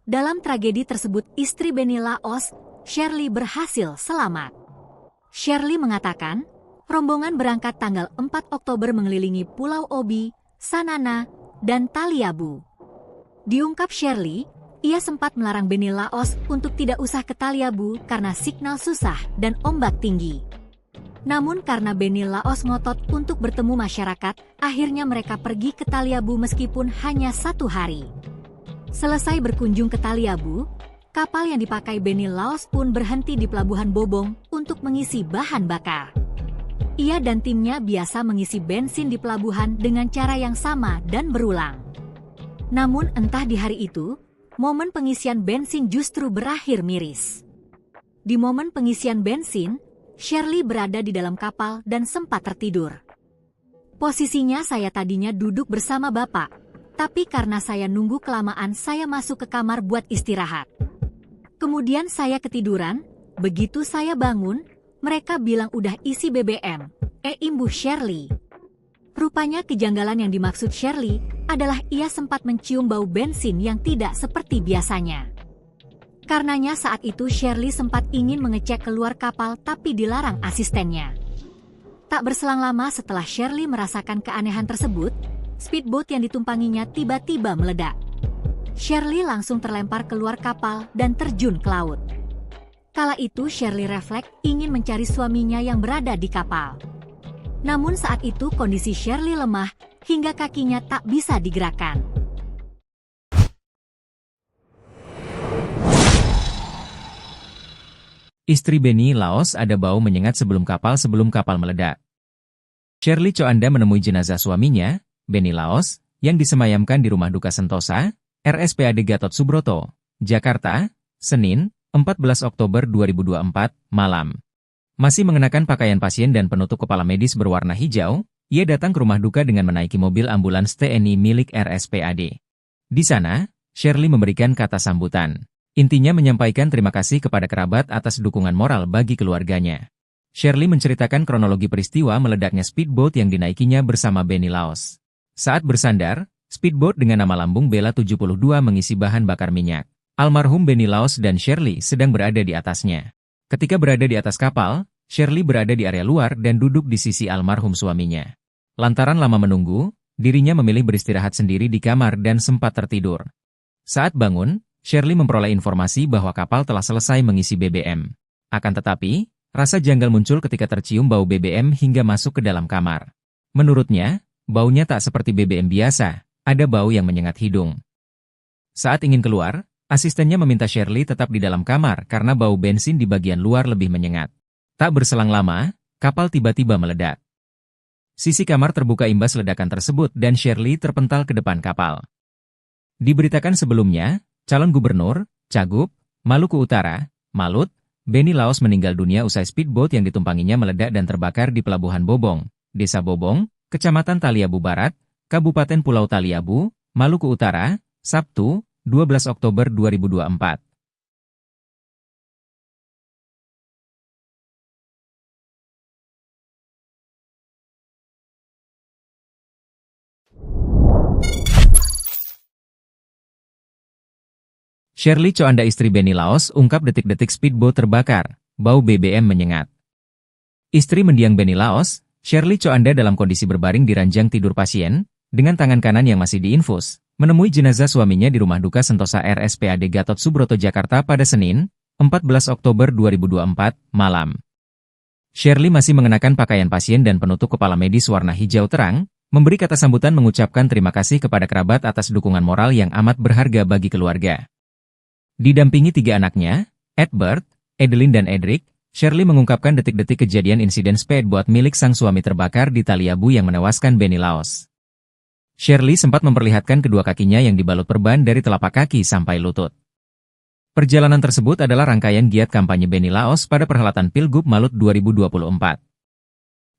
Dalam tragedi tersebut, istri Benny Laos, Shirley, berhasil selamat. Shirley mengatakan, rombongan berangkat tanggal 4 Oktober mengelilingi Pulau Obi, Sanana, dan Taliabu. Diungkap Shirley, ia sempat melarang Benny Laos untuk tidak usah ke Taliabu karena signal susah dan ombak tinggi. Namun karena Benny Laos ngotot untuk bertemu masyarakat, akhirnya mereka pergi ke Taliabu meskipun hanya 1 hari. Selesai berkunjung ke Taliabu, kapal yang dipakai Benny Laos pun berhenti di Pelabuhan Bobong untuk mengisi bahan bakar. Ia dan timnya biasa mengisi bensin di pelabuhan dengan cara yang sama dan berulang. Namun entah di hari itu, momen pengisian bensin justru berakhir miris. Di momen pengisian bensin, Shirley berada di dalam kapal dan sempat tertidur. Posisinya saya tadinya duduk bersama Bapak, tapi karena saya nunggu kelamaan saya masuk ke kamar buat istirahat. Kemudian saya ketiduran, begitu saya bangun, mereka bilang udah isi BBM, imbuh Shirley. Rupanya kejanggalan yang dimaksud Shirley adalah ia sempat mencium bau bensin yang tidak seperti biasanya. Karenanya saat itu Shirley sempat ingin mengecek keluar kapal tapi dilarang asistennya. Tak berselang lama setelah Shirley merasakan keanehan tersebut, speedboat yang ditumpanginya tiba-tiba meledak. Shirley langsung terlempar keluar kapal dan terjun ke laut. Kala itu Shirley refleks ingin mencari suaminya yang berada di kapal. Namun saat itu kondisi Shirley lemah hingga kakinya tak bisa digerakkan. Istri Benny Laos ada bau menyengat sebelum kapal meledak. Shirley Choanda menemui jenazah suaminya, Benny Laos, yang disemayamkan di Rumah Duka Sentosa, RSPAD Gatot Subroto, Jakarta, Senin, 14 Oktober 2024, malam. Masih mengenakan pakaian pasien dan penutup kepala medis berwarna hijau, ia datang ke rumah duka dengan menaiki mobil ambulans TNI milik RSPAD. Di sana, Shirley memberikan kata sambutan. Intinya menyampaikan terima kasih kepada kerabat atas dukungan moral bagi keluarganya. Shirley menceritakan kronologi peristiwa meledaknya speedboat yang dinaikinya bersama Benny Laos. Saat bersandar, speedboat dengan nama lambung Bella 72 mengisi bahan bakar minyak. Almarhum Benny Laos dan Shirley sedang berada di atasnya. Ketika berada di atas kapal, Shirley berada di area luar dan duduk di sisi almarhum suaminya. Lantaran lama menunggu, dirinya memilih beristirahat sendiri di kamar dan sempat tertidur. Saat bangun, Shirley memperoleh informasi bahwa kapal telah selesai mengisi BBM. Akan tetapi, rasa janggal muncul ketika tercium bau BBM hingga masuk ke dalam kamar. Menurutnya, baunya tak seperti BBM biasa, ada bau yang menyengat hidung. Saat ingin keluar, asistennya meminta Shirley tetap di dalam kamar karena bau bensin di bagian luar lebih menyengat. Tak berselang lama, kapal tiba-tiba meledak. Sisi kamar terbuka imbas ledakan tersebut dan Shirley terpental ke depan kapal. Diberitakan sebelumnya, calon gubernur, Cagup, Maluku Utara, Malut, Benny Laos meninggal dunia usai speedboat yang ditumpanginya meledak dan terbakar di Pelabuhan Bobong, Desa Bobong, Kecamatan Taliabu Barat, Kabupaten Pulau Taliabu, Maluku Utara, Sabtu, 12 Oktober 2024. Shirley Choanda istri Benny Laos ungkap detik-detik speedboat terbakar, bau BBM menyengat. Istri mendiang Benny Laos, Shirley Choanda dalam kondisi berbaring di ranjang tidur pasien, dengan tangan kanan yang masih diinfus, menemui jenazah suaminya di Rumah Duka Sentosa RSPAD Gatot Subroto Jakarta pada Senin, 14 Oktober 2024, malam. Shirley masih mengenakan pakaian pasien dan penutup kepala medis warna hijau terang, memberi kata sambutan mengucapkan terima kasih kepada kerabat atas dukungan moral yang amat berharga bagi keluarga. Didampingi 3 anaknya, Edward, Edeline dan Edric, Shirley mengungkapkan detik-detik kejadian insiden speedboat milik sang suami terbakar di Taliabu yang menewaskan Benny Laos. Shirley sempat memperlihatkan kedua kakinya yang dibalut perban dari telapak kaki sampai lutut. Perjalanan tersebut adalah rangkaian giat kampanye Benny Laos pada perhelatan Pilgub Malut 2024.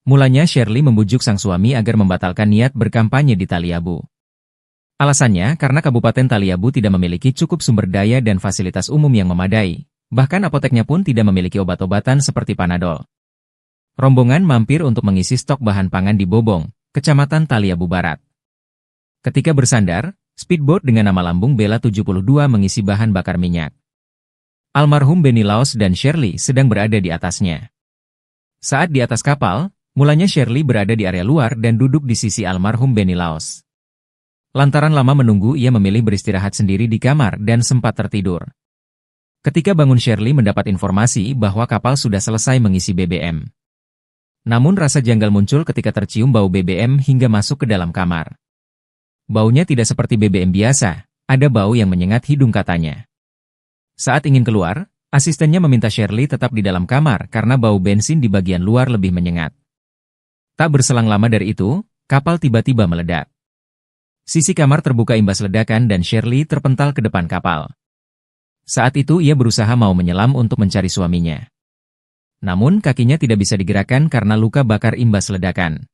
Mulanya Shirley membujuk sang suami agar membatalkan niat berkampanye di Taliabu. Alasannya karena Kabupaten Taliabu tidak memiliki cukup sumber daya dan fasilitas umum yang memadai, bahkan apoteknya pun tidak memiliki obat-obatan seperti Panadol. Rombongan mampir untuk mengisi stok bahan pangan di Bobong, Kecamatan Taliabu Barat. Ketika bersandar, speedboat dengan nama lambung Bella 72 mengisi bahan bakar minyak. Almarhum Benny Laos dan Shirley sedang berada di atasnya. Saat di atas kapal, mulanya Shirley berada di area luar dan duduk di sisi almarhum Benny Laos. Lantaran lama menunggu, ia memilih beristirahat sendiri di kamar dan sempat tertidur. Ketika bangun, Shirley mendapat informasi bahwa kapal sudah selesai mengisi BBM. Namun rasa janggal muncul ketika tercium bau BBM hingga masuk ke dalam kamar. Baunya tidak seperti BBM biasa, ada bau yang menyengat hidung katanya. Saat ingin keluar, asistennya meminta Shirley tetap di dalam kamar karena bau bensin di bagian luar lebih menyengat. Tak berselang lama dari itu, kapal tiba-tiba meledak. Sisi kamar terbuka imbas ledakan dan Shirley terpental ke depan kapal. Saat itu ia berusaha mau menyelam untuk mencari suaminya. Namun kakinya tidak bisa digerakkan karena luka bakar imbas ledakan.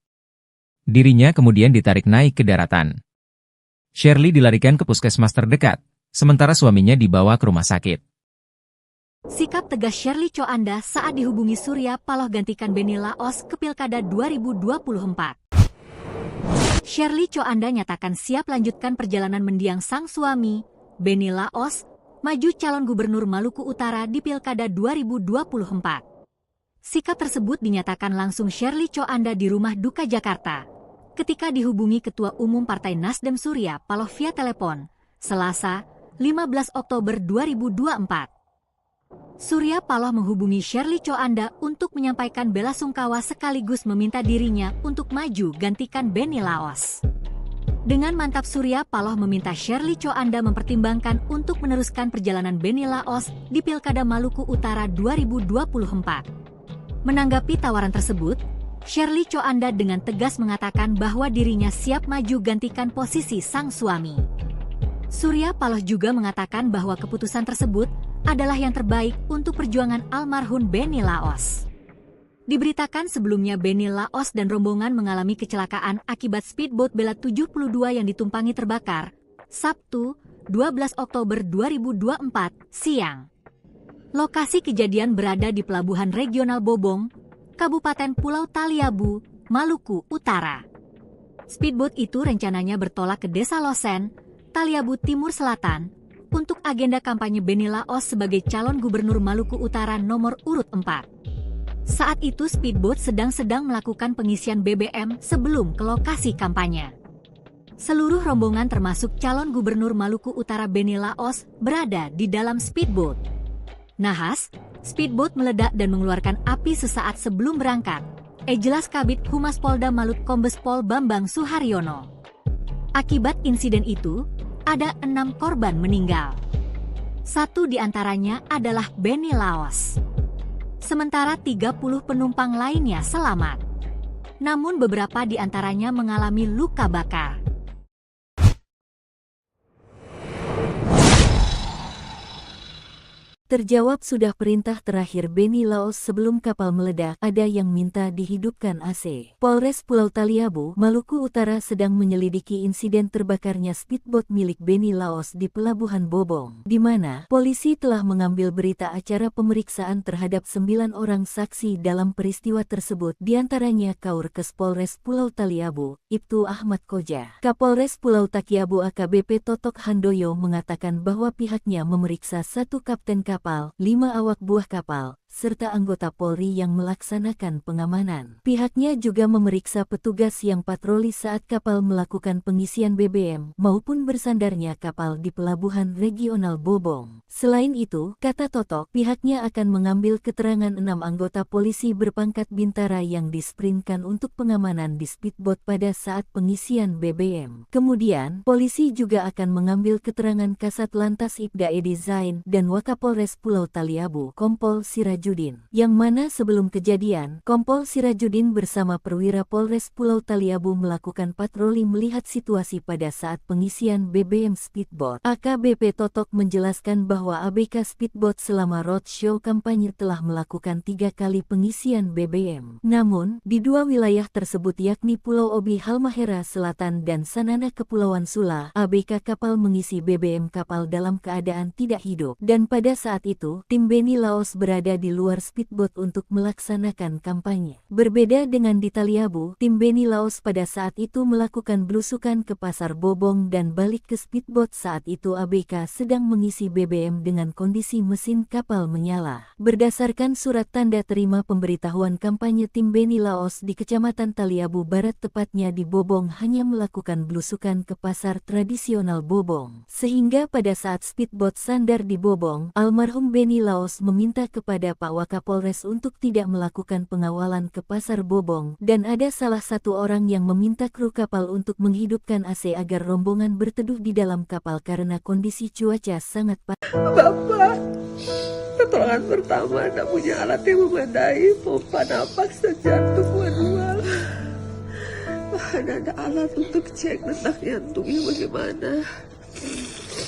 Dirinya kemudian ditarik naik ke daratan. Shirley dilarikan ke puskesmas terdekat, sementara suaminya dibawa ke rumah sakit. Sikap tegas Shirley Coanda saat dihubungi Surya Paloh gantikan Benny Laos ke Pilkada 2024. Shirley Coanda nyatakan siap lanjutkan perjalanan mendiang sang suami, Benny Laos, maju calon gubernur Maluku Utara di Pilkada 2024. Sikap tersebut dinyatakan langsung Shirley Coanda di rumah duka Jakarta, ketika dihubungi Ketua Umum Partai Nasdem Surya Paloh via telepon, Selasa, 15 Oktober 2024. Surya Paloh menghubungi Shirley Coanda untuk menyampaikan bela sungkawa sekaligus meminta dirinya untuk maju gantikan Benny Laos. Dengan mantap Surya Paloh meminta Shirley Coanda mempertimbangkan untuk meneruskan perjalanan Benny Laos di Pilkada Maluku Utara 2024. Menanggapi tawaran tersebut, Shirley Coanda dengan tegas mengatakan bahwa dirinya siap maju gantikan posisi sang suami. Surya Paloh juga mengatakan bahwa keputusan tersebut adalah yang terbaik untuk perjuangan almarhum Benny Laos. Diberitakan sebelumnya Benny Laos dan rombongan mengalami kecelakaan akibat speedboat Bella 72 yang ditumpangi terbakar, Sabtu, 12 Oktober 2024, siang. Lokasi kejadian berada di Pelabuhan Regional Bobong, Kabupaten Pulau Taliabu, Maluku Utara. Speedboat itu rencananya bertolak ke Desa Losen, Taliabu Timur Selatan, untuk agenda kampanye Benny Laos sebagai calon gubernur Maluku Utara nomor urut 4. Saat itu speedboat sedang melakukan pengisian BBM sebelum ke lokasi kampanye. Seluruh rombongan termasuk calon gubernur Maluku Utara Benny Laos berada di dalam speedboat. Nahas, speedboat meledak dan mengeluarkan api sesaat sebelum berangkat, jelas Kabid Humas Polda Malut Kombes Pol Bambang Suharyono. Akibat insiden itu, ada 6 korban meninggal. 1 diantaranya adalah Benny Laos. Sementara 30 penumpang lainnya selamat. Namun beberapa diantaranya mengalami luka bakar. Terjawab sudah perintah terakhir Benny Laos sebelum kapal meledak, ada yang minta dihidupkan AC. Polres Pulau Taliabu, Maluku Utara sedang menyelidiki insiden terbakarnya speedboat milik Benny Laos di Pelabuhan Bobong, di mana polisi telah mengambil berita acara pemeriksaan terhadap 9 orang saksi dalam peristiwa tersebut, diantaranya Kaurkes Polres Pulau Taliabu, Ibtu Ahmad Koja. Kapolres Pulau Taliabu AKBP Totok Handoyo mengatakan bahwa pihaknya memeriksa 1 kapten kapal, 5 awak buah kapal, serta anggota Polri yang melaksanakan pengamanan. Pihaknya juga memeriksa petugas yang patroli saat kapal melakukan pengisian BBM maupun bersandarnya kapal di Pelabuhan Regional Bobong. Selain itu, kata Totok, pihaknya akan mengambil keterangan 6 anggota polisi berpangkat bintara yang disprintkan untuk pengamanan di speedboat pada saat pengisian BBM. Kemudian, polisi juga akan mengambil keterangan Kasat Lantas Ibda Edi Zain dan Wakapolres Pulau Taliabu, Kompol Sirajudin, yang mana sebelum kejadian, Kompol Sirajudin bersama perwira Polres Pulau Taliabu melakukan patroli melihat situasi pada saat pengisian BBM speedboat. AKBP Totok menjelaskan bahwa ABK speedboat selama roadshow kampanye telah melakukan 3 kali pengisian BBM. Namun, di 2 wilayah tersebut yakni Pulau Obi Halmahera Selatan dan Sanana Kepulauan Sula, ABK kapal mengisi BBM kapal dalam keadaan tidak hidup, dan pada saat itu, tim Benny Laos berada di luar speedboat untuk melaksanakan kampanye. Berbeda dengan di Taliabu, tim Benny Laos pada saat itu melakukan belusukan ke Pasar Bobong dan balik ke speedboat. Saat itu ABK sedang mengisi BBM dengan kondisi mesin kapal menyala. Berdasarkan surat tanda terima pemberitahuan kampanye, tim Benny Laos di Kecamatan Taliabu Barat tepatnya di Bobong hanya melakukan belusukan ke pasar tradisional Bobong. Sehingga pada saat speedboat sandar di Bobong, almarhum Benny Laos meminta kepada Pak Wakapolres untuk tidak melakukan pengawalan ke Pasar Bobong, dan ada salah satu orang yang meminta kru kapal untuk menghidupkan AC agar rombongan berteduh di dalam kapal karena kondisi cuaca sangat panas. Bapak, pertolongan pertama tidak punya alat yang memadai, pompa napas dan jantung manual. Mana ada alat untuk cek detak jantungnya bagaimana.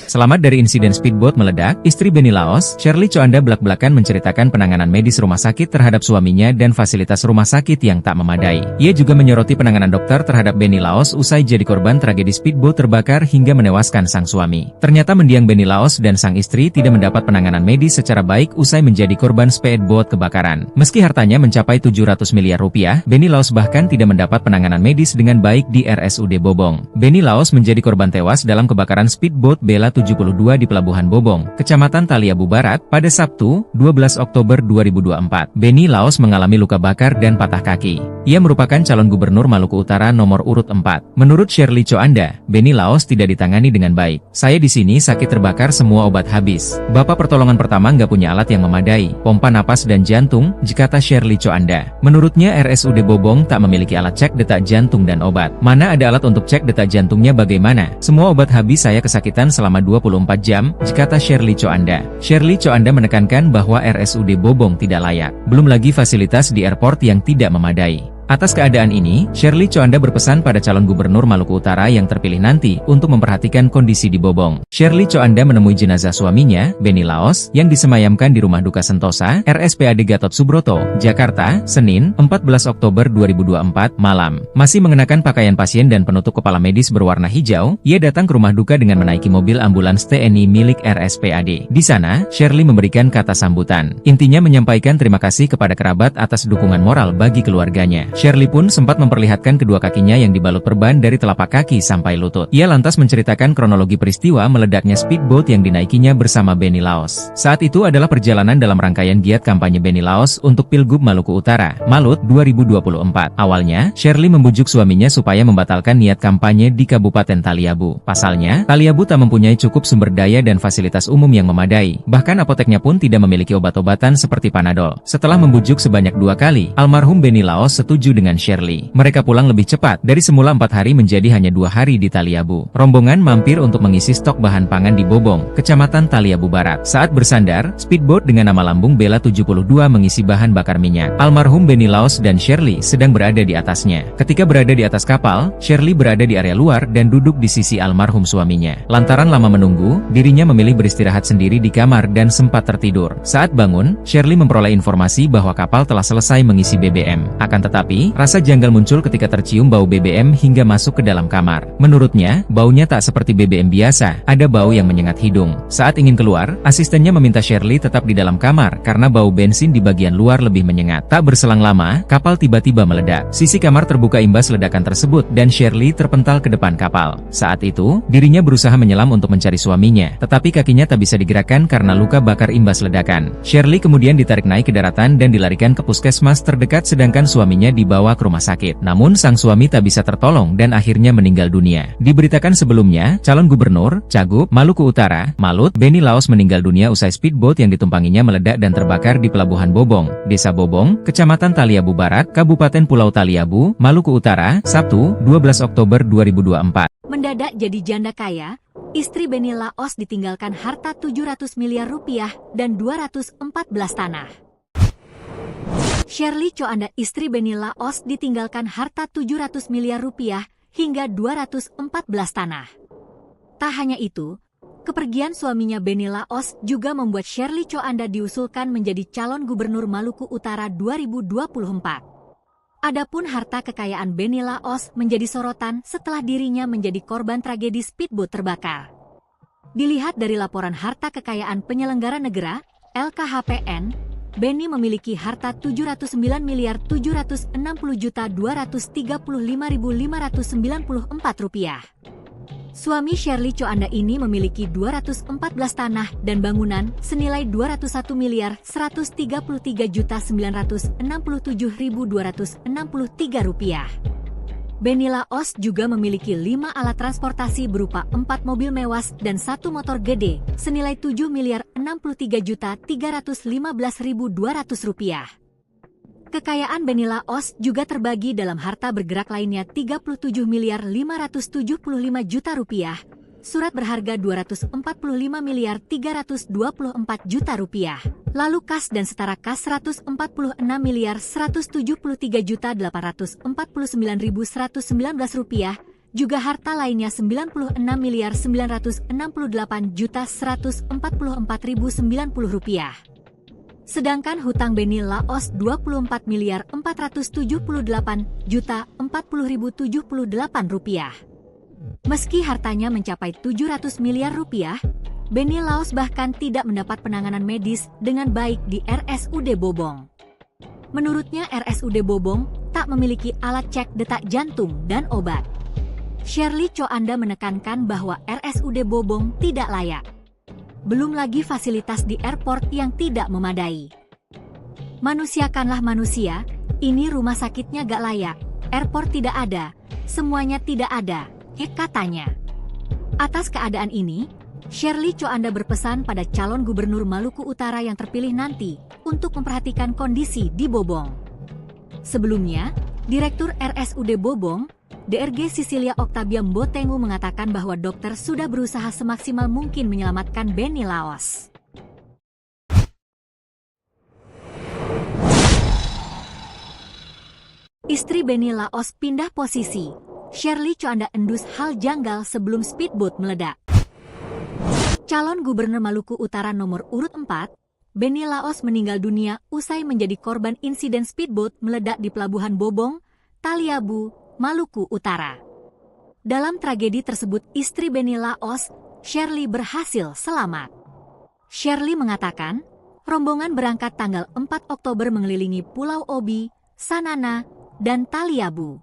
Selamat dari insiden speedboat meledak, istri Benny Laos, Shirley Choanda belak-belakan menceritakan penanganan medis rumah sakit terhadap suaminya dan fasilitas rumah sakit yang tak memadai. Ia juga menyoroti penanganan dokter terhadap Benny Laos usai jadi korban tragedi speedboat terbakar hingga menewaskan sang suami. Ternyata mendiang Benny Laos dan sang istri tidak mendapat penanganan medis secara baik usai menjadi korban speedboat kebakaran. Meski hartanya mencapai 700 miliar rupiah, Benny Laos bahkan tidak mendapat penanganan medis dengan baik di RSUD Bobong. Benny Laos menjadi korban tewas dalam kebakaran speedboat Bella 72 di Pelabuhan Bobong, Kecamatan Taliabu Barat, pada Sabtu, 12 Oktober 2024. Benny Laos mengalami luka bakar dan patah kaki. Ia merupakan calon gubernur Maluku Utara nomor urut 4. Menurut Shirley Choanda, Benny Laos tidak ditangani dengan baik. Saya di sini sakit terbakar semua obat habis. Bapak pertolongan pertama nggak punya alat yang memadai, pompa napas dan jantung, kata Shirley Choanda. Menurutnya RSUD Bobong tak memiliki alat cek detak jantung dan obat. Mana ada alat untuk cek detak jantungnya bagaimana? Semua obat habis, saya kesakitan selama 24 jam, kata Shirley Choanda. Shirley Choanda menekankan bahwa RSUD Bobong tidak layak. Belum lagi fasilitas di airport yang tidak memadai. Atas keadaan ini, Shirley Choanda berpesan pada calon gubernur Maluku Utara yang terpilih nanti untuk memperhatikan kondisi di Bobong. Shirley Choanda menemui jenazah suaminya, Benny Laos, yang disemayamkan di Rumah Duka Sentosa, RSPAD Gatot Subroto, Jakarta, Senin, 14 Oktober 2024, malam. Masih mengenakan pakaian pasien dan penutup kepala medis berwarna hijau, ia datang ke rumah duka dengan menaiki mobil ambulans TNI milik RSPAD. Di sana, Shirley memberikan kata sambutan. Intinya menyampaikan terima kasih kepada kerabat atas dukungan moral bagi keluarganya. Shirley pun sempat memperlihatkan kedua kakinya yang dibalut perban dari telapak kaki sampai lutut. Ia lantas menceritakan kronologi peristiwa meledaknya speedboat yang dinaikinya bersama Benny Laos. Saat itu adalah perjalanan dalam rangkaian giat kampanye Benny Laos untuk Pilgub Maluku Utara, Malut 2024. Awalnya, Shirley membujuk suaminya supaya membatalkan niat kampanye di Kabupaten Taliabu. Pasalnya, Taliabu tak mempunyai cukup sumber daya dan fasilitas umum yang memadai. Bahkan apoteknya pun tidak memiliki obat-obatan seperti Panadol. Setelah membujuk sebanyak 2 kali, almarhum Benny Laos setuju dengan Shirley. Mereka pulang lebih cepat, dari semula 4 hari menjadi hanya 2 hari di Taliabu. Rombongan mampir untuk mengisi stok bahan pangan di Bobong, Kecamatan Taliabu Barat. Saat bersandar, speedboat dengan nama lambung Bella 72 mengisi bahan bakar minyak. Almarhum Benny Laos dan Shirley sedang berada di atasnya. Ketika berada di atas kapal, Shirley berada di area luar dan duduk di sisi almarhum suaminya. Lantaran lama menunggu, dirinya memilih beristirahat sendiri di kamar dan sempat tertidur. Saat bangun, Shirley memperoleh informasi bahwa kapal telah selesai mengisi BBM. Akan tetapi, rasa janggal muncul ketika tercium bau BBM hingga masuk ke dalam kamar. Menurutnya, baunya tak seperti BBM biasa, ada bau yang menyengat hidung. Saat ingin keluar, asistennya meminta Shirley tetap di dalam kamar karena bau bensin di bagian luar lebih menyengat. Tak berselang lama, kapal tiba-tiba meledak. Sisi kamar terbuka imbas ledakan tersebut dan Shirley terpental ke depan kapal. Saat itu, dirinya berusaha menyelam untuk mencari suaminya, tetapi kakinya tak bisa digerakkan karena luka bakar imbas ledakan. Shirley kemudian ditarik naik ke daratan dan dilarikan ke puskesmas terdekat sedangkan suaminya dibawa ke rumah sakit. Namun sang suami tak bisa tertolong dan akhirnya meninggal dunia. Diberitakan sebelumnya, calon gubernur, Cagup, Maluku Utara, Malut, Benny Laos meninggal dunia usai speedboat yang ditumpanginya meledak dan terbakar di Pelabuhan Bobong, Desa Bobong, Kecamatan Taliabu Barat, Kabupaten Pulau Taliabu, Maluku Utara, Sabtu, 12 Oktober 2024. Mendadak jadi janda kaya, istri Benny Laos ditinggalkan harta 700 miliar rupiah dan 214 tanah. Shirley Choanda, istri Benny Laos, ditinggalkan harta 700 miliar rupiah hingga 214 tanah. Tak hanya itu, kepergian suaminya Benny Laos juga membuat Shirley Choanda diusulkan menjadi calon gubernur Maluku Utara 2024. Adapun harta kekayaan Benny Laos menjadi sorotan setelah dirinya menjadi korban tragedi speedboat terbakar. Dilihat dari laporan harta kekayaan penyelenggara negara, LKHPN, Benny memiliki harta 709 miliar 760 juta 235.594 rupiah. Suami Shirley Choanda ini memiliki 214 tanah dan bangunan senilai 201 miliar 133 juta 967.263 rupiah. Benny Laos juga memiliki 5 alat transportasi berupa 4 mobil mewah dan 1 motor gede, senilai 7 miliar 63 juta 315.200 rupiah. Kekayaan Benny Laos juga terbagi dalam harta bergerak lainnya 37 miliar 575 juta rupiah, surat berharga 245 miliar 324 juta rupiah. Lalu kas dan setara kas 146 miliar 173 juta 849.119 rupiah, juga harta lainnya 96 miliar 968 juta 144.090 rupiah. Sedangkan hutang Beni Laos 24 miliar 478 juta 40.078 rupiah. Meski hartanya mencapai 700 miliar rupiah, Beni Laos bahkan tidak mendapat penanganan medis dengan baik di RSUD Bobong. Menurutnya RSUD Bobong tak memiliki alat cek detak jantung dan obat. Shirley Choanda menekankan bahwa RSUD Bobong tidak layak. Belum lagi fasilitas di airport yang tidak memadai. Manusiakanlah manusia, ini rumah sakitnya gak layak, airport tidak ada, semuanya tidak ada, katanya. Atas keadaan ini, Shirley Choanda berpesan pada calon gubernur Maluku Utara yang terpilih nanti untuk memperhatikan kondisi di Bobong. Sebelumnya, Direktur RSUD Bobong, DRG Sisilia Octavia Mbotengu mengatakan bahwa dokter sudah berusaha semaksimal mungkin menyelamatkan Beni Laos. Istri Beni Laos pindah posisi. Shirley Choanda endus hal janggal sebelum speedboat meledak. Calon Gubernur Maluku Utara nomor urut 4, Beni Laos meninggal dunia usai menjadi korban insiden speedboat meledak di Pelabuhan Bobong, Taliabu, Maluku Utara. Dalam tragedi tersebut istri Beni Laos, Shirley berhasil selamat. Shirley mengatakan, rombongan berangkat tanggal 4 Oktober mengelilingi Pulau Obi, Sanana, dan Taliabu.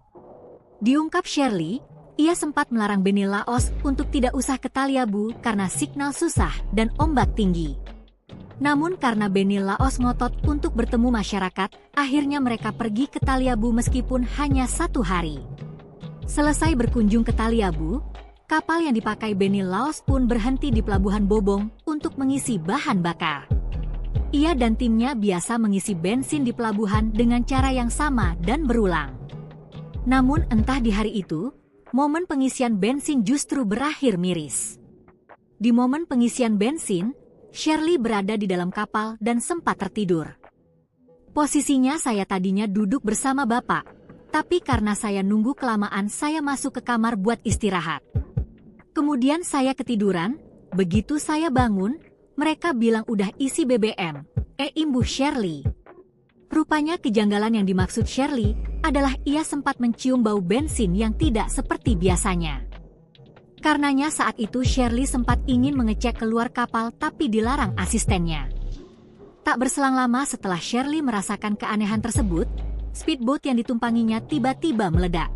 Diungkap Shirley, ia sempat melarang Beni Laos untuk tidak usah ke Taliabu karena signal susah dan ombak tinggi. Namun karena Beni Laos ngotot untuk bertemu masyarakat, akhirnya mereka pergi ke Taliabu meskipun hanya 1 hari. Selesai berkunjung ke Taliabu, kapal yang dipakai Beni Laos pun berhenti di Pelabuhan Bobong untuk mengisi bahan bakar. Ia dan timnya biasa mengisi bensin di pelabuhan dengan cara yang sama dan berulang. Namun entah di hari itu, momen pengisian bensin justru berakhir miris. Di momen pengisian bensin, Shirley berada di dalam kapal dan sempat tertidur. Posisinya saya tadinya duduk bersama Bapak, tapi karena saya nunggu kelamaan saya masuk ke kamar buat istirahat. Kemudian saya ketiduran, begitu saya bangun, mereka bilang udah isi BBM, imbuh Shirley. Rupanya kejanggalan yang dimaksud Shirley adalah ia sempat mencium bau bensin yang tidak seperti biasanya. Karenanya saat itu Shirley sempat ingin mengecek keluar kapal tapi dilarang asistennya. Tak berselang lama setelah Shirley merasakan keanehan tersebut, speedboat yang ditumpanginya tiba-tiba meledak.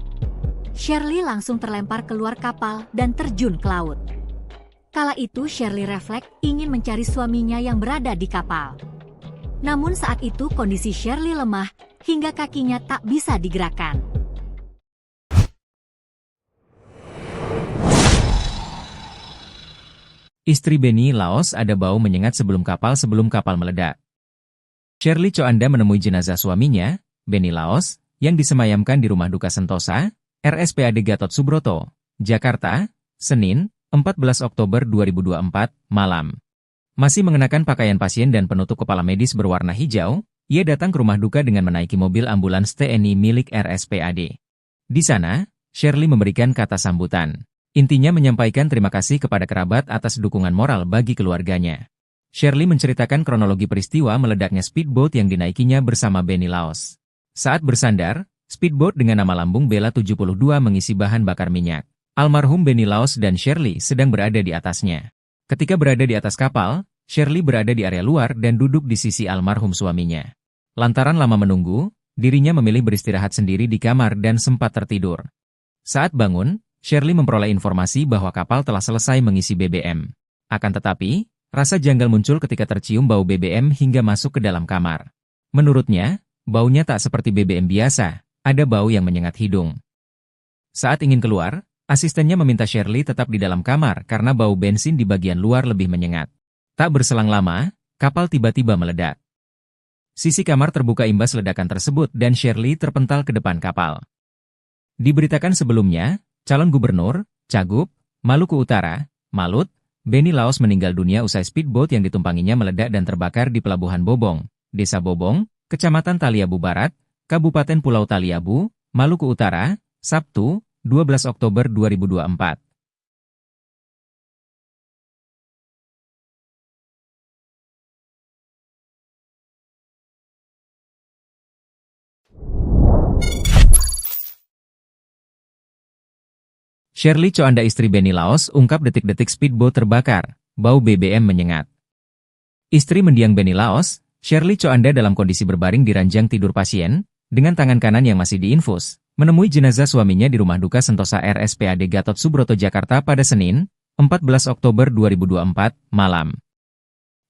Shirley langsung terlempar keluar kapal dan terjun ke laut. Kala itu Shirley refleks ingin mencari suaminya yang berada di kapal. Namun saat itu kondisi Shirley lemah hingga kakinya tak bisa digerakkan. Istri Beni Laos ada bau menyengat sebelum kapal meledak. Shirley Choanda menemui jenazah suaminya, Beni Laos, yang disemayamkan di Rumah Duka Sentosa, RSPAD Gatot Subroto, Jakarta, Senin, 14 Oktober 2024, malam. Masih mengenakan pakaian pasien dan penutup kepala medis berwarna hijau, ia datang ke rumah duka dengan menaiki mobil ambulans TNI milik RSPAD. Di sana, Shirley memberikan kata sambutan. Intinya menyampaikan terima kasih kepada kerabat atas dukungan moral bagi keluarganya. Shirley menceritakan kronologi peristiwa meledaknya speedboat yang dinaikinya bersama Beni Laos. Saat bersandar, speedboat dengan nama lambung Bella 72 mengisi bahan bakar minyak. Almarhum Beni Laos dan Shirley sedang berada di atasnya. Ketika berada di atas kapal, Shirley berada di area luar dan duduk di sisi almarhum suaminya. Lantaran lama menunggu, dirinya memilih beristirahat sendiri di kamar dan sempat tertidur. Saat bangun, Shirley memperoleh informasi bahwa kapal telah selesai mengisi BBM. Akan tetapi, rasa janggal muncul ketika tercium bau BBM hingga masuk ke dalam kamar. Menurutnya, baunya tak seperti BBM biasa, ada bau yang menyengat hidung. Saat ingin keluar, asistennya meminta Shirley tetap di dalam kamar karena bau bensin di bagian luar lebih menyengat. Tak berselang lama, kapal tiba-tiba meledak. Sisi kamar terbuka imbas ledakan tersebut dan Shirley terpental ke depan kapal. Diberitakan sebelumnya, calon gubernur, Cagup, Maluku Utara, Malut, Benny Laos meninggal dunia usai speedboat yang ditumpanginya meledak dan terbakar di Pelabuhan Bobong, Desa Bobong, Kecamatan Taliabu Barat, Kabupaten Pulau Taliabu, Maluku Utara, Sabtu, 12 Oktober 2024. Shirley Choanda istri Benny Laos ungkap detik-detik speedboat terbakar, bau BBM menyengat. Istri mendiang Benny Laos, Shirley Choanda dalam kondisi berbaring di ranjang tidur pasien, dengan tangan kanan yang masih diinfus, menemui jenazah suaminya di Rumah Duka Sentosa RSPAD Gatot Subroto Jakarta pada Senin, 14 Oktober 2024, malam.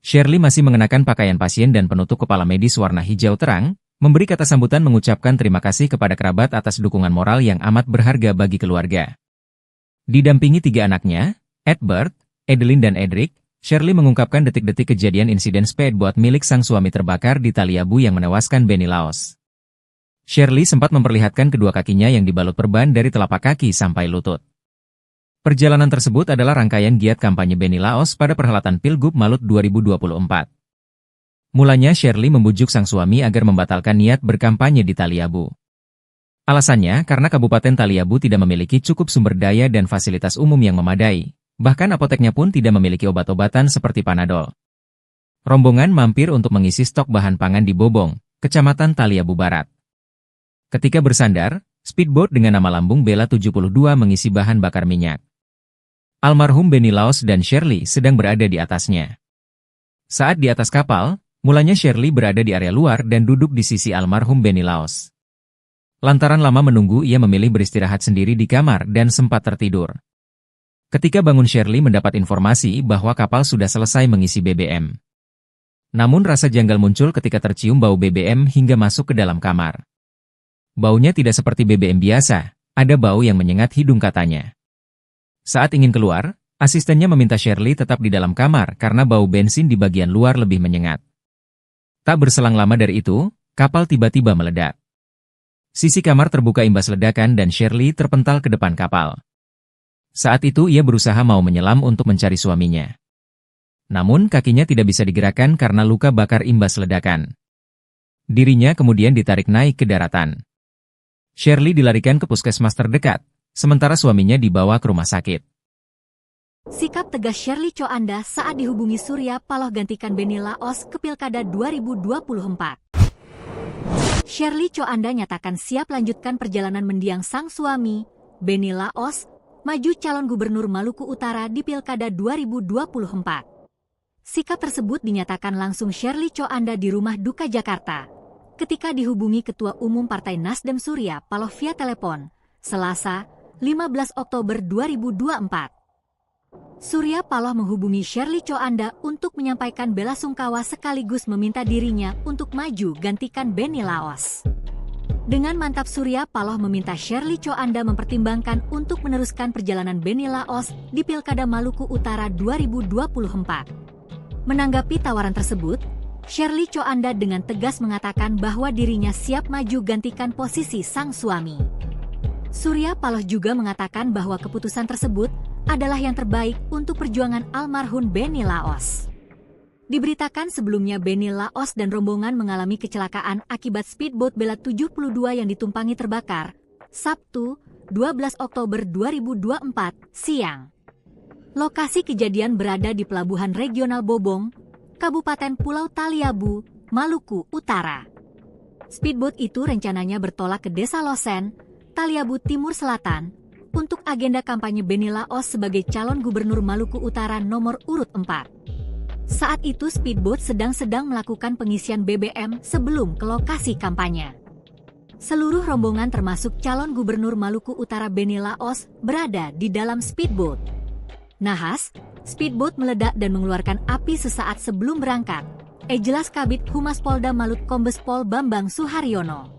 Shirley masih mengenakan pakaian pasien dan penutup kepala medis warna hijau terang, memberi kata sambutan mengucapkan terima kasih kepada kerabat atas dukungan moral yang amat berharga bagi keluarga. Didampingi 3 anaknya, Edward, Edeline dan Edric, Shirley mengungkapkan detik-detik kejadian insiden speedboat milik sang suami terbakar di Taliabu yang menewaskan Benny Laos. Shirley sempat memperlihatkan kedua kakinya yang dibalut perban dari telapak kaki sampai lutut. Perjalanan tersebut adalah rangkaian giat kampanye Benny Laos pada perhelatan Pilgub Malut 2024. Mulanya Shirley membujuk sang suami agar membatalkan niat berkampanye di Taliabu. Alasannya karena Kabupaten Taliabu tidak memiliki cukup sumber daya dan fasilitas umum yang memadai, bahkan apoteknya pun tidak memiliki obat-obatan seperti Panadol. Rombongan mampir untuk mengisi stok bahan pangan di Bobong, Kecamatan Taliabu Barat. Ketika bersandar, speedboat dengan nama lambung Bella 72 mengisi bahan bakar minyak. Almarhum Benny Laos dan Shirley sedang berada di atasnya. Saat di atas kapal, mulanya Shirley berada di area luar dan duduk di sisi almarhum Benny Laos. Lantaran lama menunggu, ia memilih beristirahat sendiri di kamar dan sempat tertidur. Ketika bangun, Shirley mendapat informasi bahwa kapal sudah selesai mengisi BBM. Namun rasa janggal muncul ketika tercium bau BBM hingga masuk ke dalam kamar. Baunya tidak seperti BBM biasa, ada bau yang menyengat hidung katanya. Saat ingin keluar, asistennya meminta Shirley tetap di dalam kamar karena bau bensin di bagian luar lebih menyengat. Tak berselang lama dari itu, kapal tiba-tiba meledak. Sisi kamar terbuka imbas ledakan dan Shirley terpental ke depan kapal. Saat itu ia berusaha mau menyelam untuk mencari suaminya. Namun kakinya tidak bisa digerakkan karena luka bakar imbas ledakan. Dirinya kemudian ditarik naik ke daratan. Shirley dilarikan ke puskesmas terdekat, sementara suaminya dibawa ke rumah sakit. Sikap tegas Shirley Choanda saat dihubungi Surya Paloh gantikan Benny Laos ke Pilkada 2024. Shirley Choanda nyatakan siap lanjutkan perjalanan mendiang sang suami, Benny Laos, maju calon gubernur Maluku Utara di Pilkada 2024. Sikap tersebut dinyatakan langsung Shirley Choanda di Rumah Duka Jakarta, ketika dihubungi Ketua Umum Partai Nasdem Surya Paloh via telepon, Selasa, 15 Oktober 2024. Surya Paloh menghubungi Shirley Choanda untuk menyampaikan belasungkawa sekaligus meminta dirinya untuk maju gantikan Benny Laos. Dengan mantap Surya Paloh meminta Shirley Choanda mempertimbangkan untuk meneruskan perjalanan Benny Laos di Pilkada Maluku Utara 2024. Menanggapi tawaran tersebut, Shirley Choanda dengan tegas mengatakan bahwa dirinya siap maju gantikan posisi sang suami. Surya Paloh juga mengatakan bahwa keputusan tersebut adalah yang terbaik untuk perjuangan almarhum Benny Laos. Diberitakan sebelumnya Benny Laos dan rombongan mengalami kecelakaan akibat speedboat Bella 72 yang ditumpangi terbakar, Sabtu, 12 Oktober 2024, siang. Lokasi kejadian berada di Pelabuhan Regional Bobong, Kabupaten Pulau Taliabu, Maluku Utara. Speedboat itu rencananya bertolak ke Desa Losen, Taliabu Timur Selatan, untuk agenda kampanye Benny Laos sebagai calon gubernur Maluku Utara nomor urut 4. Saat itu speedboat sedang melakukan pengisian BBM sebelum ke lokasi kampanye. Seluruh rombongan termasuk calon gubernur Maluku Utara Benny Laos berada di dalam speedboat. Nahas, speedboat meledak dan mengeluarkan api sesaat sebelum berangkat, jelas Kabid Humas Polda Malut Kombes Pol Bambang Suharyono.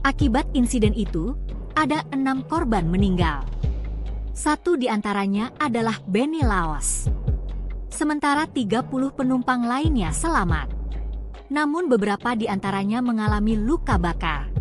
Akibat insiden itu, ada 6 korban meninggal. 1 di antaranya adalah Benny Laos. Sementara 30 penumpang lainnya selamat. Namun beberapa di antaranya mengalami luka bakar.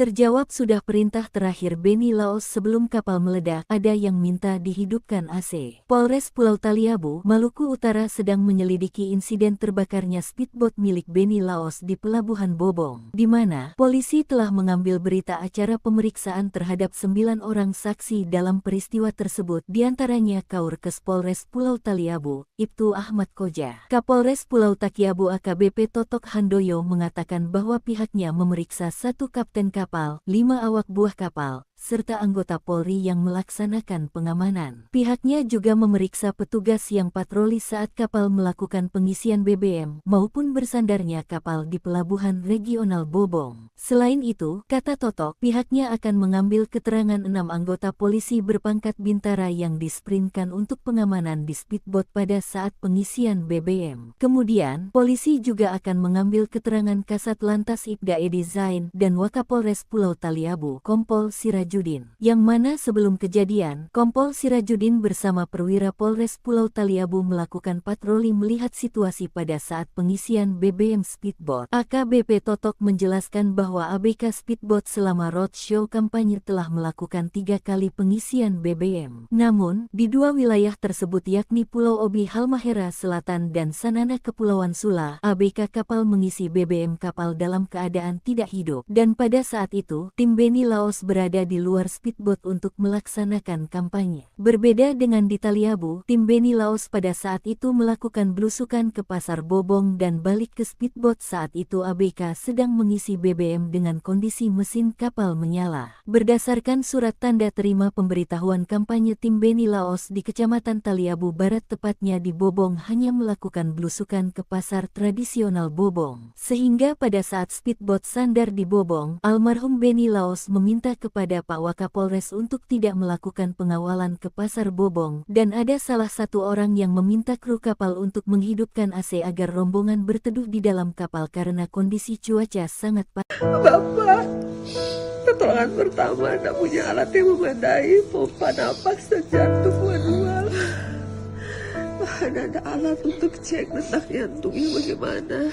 Terjawab sudah perintah terakhir Beni Laos sebelum kapal meledak, ada yang minta dihidupkan AC. Polres Pulau Taliabu, Maluku Utara sedang menyelidiki insiden terbakarnya speedboat milik Beni Laos di Pelabuhan Bobong, di mana polisi telah mengambil berita acara pemeriksaan terhadap 9 orang saksi dalam peristiwa tersebut, diantaranya Kaurkes Polres Pulau Taliabu, Ibtu Ahmad Koja. Kapolres Pulau Taliabu AKBP Totok Handoyo mengatakan bahwa pihaknya memeriksa 1 kapten kapal, 5 awak buah kapal, serta anggota Polri yang melaksanakan pengamanan. Pihaknya juga memeriksa petugas yang patroli saat kapal melakukan pengisian BBM maupun bersandarnya kapal di Pelabuhan Regional Bobong. Selain itu, kata Totok, pihaknya akan mengambil keterangan 6 anggota polisi berpangkat bintara yang disprintkan untuk pengamanan di speedboat pada saat pengisian BBM. Kemudian, polisi juga akan mengambil keterangan Kasat Lantas Ibda Edi Zain dan Wakapolres Pulau Taliabu, Kompol Sirajudin, yang mana sebelum kejadian, Kompol Sirajudin bersama perwira Polres Pulau Taliabu melakukan patroli melihat situasi pada saat pengisian BBM speedboat. AKBP Totok menjelaskan bahwa ABK speedboat selama roadshow kampanye telah melakukan 3 kali pengisian BBM. Namun, di 2 wilayah tersebut yakni Pulau Obi Halmahera Selatan dan Sanana Kepulauan Sula, ABK kapal mengisi BBM kapal dalam keadaan tidak hidup, dan pada saat itu, tim Beni Laos berada di luar speedboat untuk melaksanakan kampanye. Berbeda dengan di Taliabu, tim Beni Laos pada saat itu melakukan belusukan ke Pasar Bobong dan balik ke speedboat saat itu ABK sedang mengisi BBM dengan kondisi mesin kapal menyala. Berdasarkan surat tanda terima pemberitahuan kampanye, tim Beni Laos di Kecamatan Taliabu Barat tepatnya di Bobong hanya melakukan belusukan ke pasar tradisional Bobong. Sehingga pada saat speedboat sandar di Bobong, almarhum Beni Laos meminta kepada Pak Wakapolres untuk tidak melakukan pengawalan ke pasar Bobong, dan ada salah satu orang yang meminta kru kapal untuk menghidupkan AC agar rombongan berteduh di dalam kapal karena kondisi cuaca sangat panas. Bapak, pertolongan pertama tidak punya alat yang memadai, pompa napas dan jantung manual. Mana ada alat untuk cek detak jantungnya bagaimana.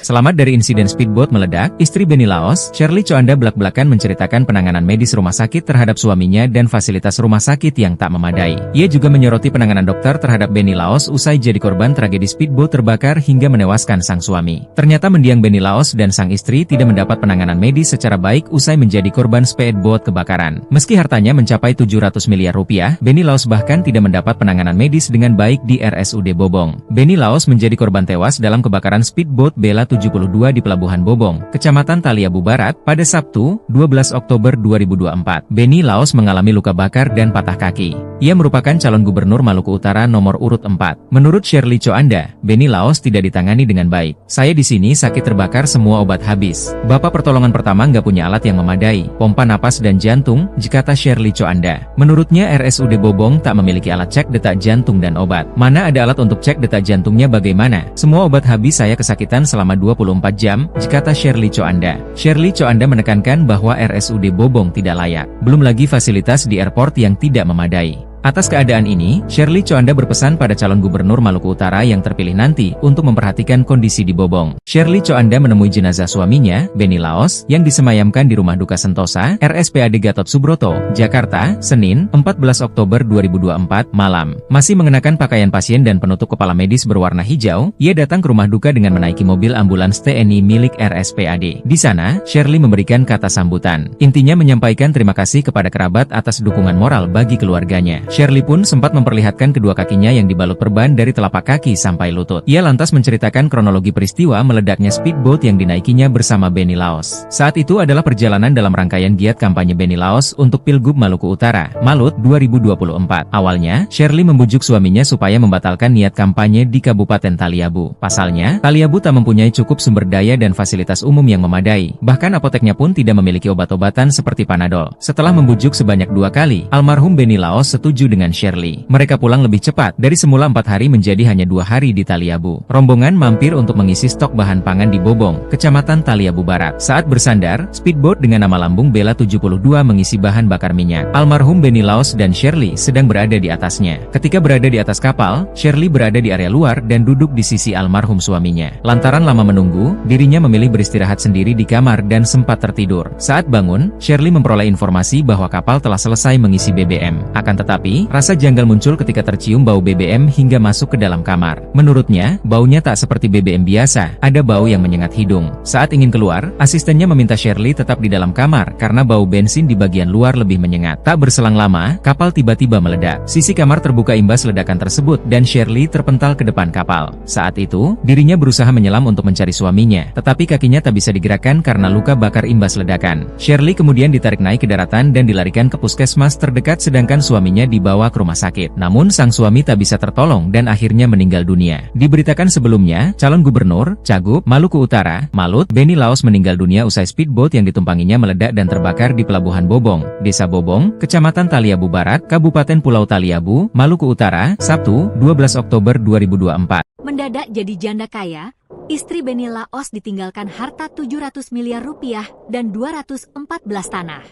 Selamat dari insiden speedboat meledak, istri Beni Laos, Shirley Coanda belak-belakan menceritakan penanganan medis rumah sakit terhadap suaminya dan fasilitas rumah sakit yang tak memadai. Ia juga menyoroti penanganan dokter terhadap Beni Laos usai jadi korban tragedi speedboat terbakar hingga menewaskan sang suami. Ternyata mendiang Beni Laos dan sang istri tidak mendapat penanganan medis secara baik usai menjadi korban speedboat kebakaran. Meski hartanya mencapai 700 miliar rupiah, Beni Laos bahkan tidak mendapat penanganan medis dengan baik di RSUD Bobong. Beni Laos menjadi korban tewas dalam kebakaran speedboat Bella 72 di Pelabuhan Bobong, Kecamatan Taliabu Barat, pada Sabtu, 12 Oktober 2024. Beni Laos mengalami luka bakar dan patah kaki. Ia merupakan calon gubernur Maluku Utara nomor urut 4. Menurut Shirley Coanda, Beni Laos tidak ditangani dengan baik. Saya di sini sakit terbakar, semua obat habis. Bapak pertolongan pertama nggak punya alat yang memadai, pompa napas dan jantung, kata Shirley Coanda. Menurutnya RSUD Bobong tak memiliki alat cek detak jantung dan obat. Mana ada alat untuk cek detak jantungnya bagaimana? Semua obat habis, saya kesakitan selama 24 jam, kata Shirley Coanda. Shirley Coanda menekankan bahwa RSUD Bobong tidak layak. Belum lagi fasilitas di airport yang tidak memadai. Atas keadaan ini, Shirley Coanda berpesan pada calon gubernur Maluku Utara yang terpilih nanti untuk memperhatikan kondisi di Bobong. Shirley Coanda menemui jenazah suaminya, Beni Laos, yang disemayamkan di Rumah Duka Sentosa, RSPAD Gatot Subroto, Jakarta, Senin, 14 Oktober 2024, malam. Masih mengenakan pakaian pasien dan penutup kepala medis berwarna hijau, ia datang ke rumah duka dengan menaiki mobil ambulans TNI milik RSPAD. Di sana, Shirley memberikan kata sambutan. Intinya menyampaikan terima kasih kepada kerabat atas dukungan moral bagi keluarganya. Shirley pun sempat memperlihatkan kedua kakinya yang dibalut perban dari telapak kaki sampai lutut. Ia lantas menceritakan kronologi peristiwa meledaknya speedboat yang dinaikinya bersama Beni Laos. Saat itu adalah perjalanan dalam rangkaian giat kampanye Beni Laos untuk Pilgub Maluku Utara, Malut 2024. Awalnya, Shirley membujuk suaminya supaya membatalkan niat kampanye di Kabupaten Taliabu. Pasalnya, Taliabu tak mempunyai cukup sumber daya dan fasilitas umum yang memadai. Bahkan apoteknya pun tidak memiliki obat-obatan seperti Panadol. Setelah membujuk sebanyak 2 kali, almarhum Beni Laos setuju setuju dengan Shirley. Mereka pulang lebih cepat, dari semula 4 hari menjadi hanya 2 hari di Taliabu. Rombongan mampir untuk mengisi stok bahan pangan di Bobong, Kecamatan Taliabu Barat. Saat bersandar, speedboat dengan nama lambung Bella 72 mengisi bahan bakar minyak. Almarhum Benny Laos dan Shirley sedang berada di atasnya. Ketika berada di atas kapal, Shirley berada di area luar dan duduk di sisi almarhum suaminya. Lantaran lama menunggu, dirinya memilih beristirahat sendiri di kamar dan sempat tertidur. Saat bangun, Shirley memperoleh informasi bahwa kapal telah selesai mengisi BBM. Akan tetapi, rasa janggal muncul ketika tercium bau BBM hingga masuk ke dalam kamar. Menurutnya, baunya tak seperti BBM biasa, ada bau yang menyengat hidung. Saat ingin keluar, asistennya meminta Shirley tetap di dalam kamar karena bau bensin di bagian luar lebih menyengat. Tak berselang lama, kapal tiba-tiba meledak. Sisi kamar terbuka imbas ledakan tersebut dan Shirley terpental ke depan kapal. Saat itu, dirinya berusaha menyelam untuk mencari suaminya, tetapi kakinya tak bisa digerakkan karena luka bakar imbas ledakan. Shirley kemudian ditarik naik ke daratan dan dilarikan ke puskesmas terdekat sedangkan suaminya dibawa ke rumah sakit. Namun sang suami tak bisa tertolong dan akhirnya meninggal dunia. Diberitakan sebelumnya, calon gubernur, Cagup, Maluku Utara, Malut, Benny Laos meninggal dunia usai speedboat yang ditumpanginya meledak dan terbakar di Pelabuhan Bobong, Desa Bobong, Kecamatan Taliabu Barat, Kabupaten Pulau Taliabu, Maluku Utara, Sabtu, 12 Oktober 2024. Mendadak jadi janda kaya, istri Benny Laos ditinggalkan harta 700 miliar rupiah dan 214 tanah.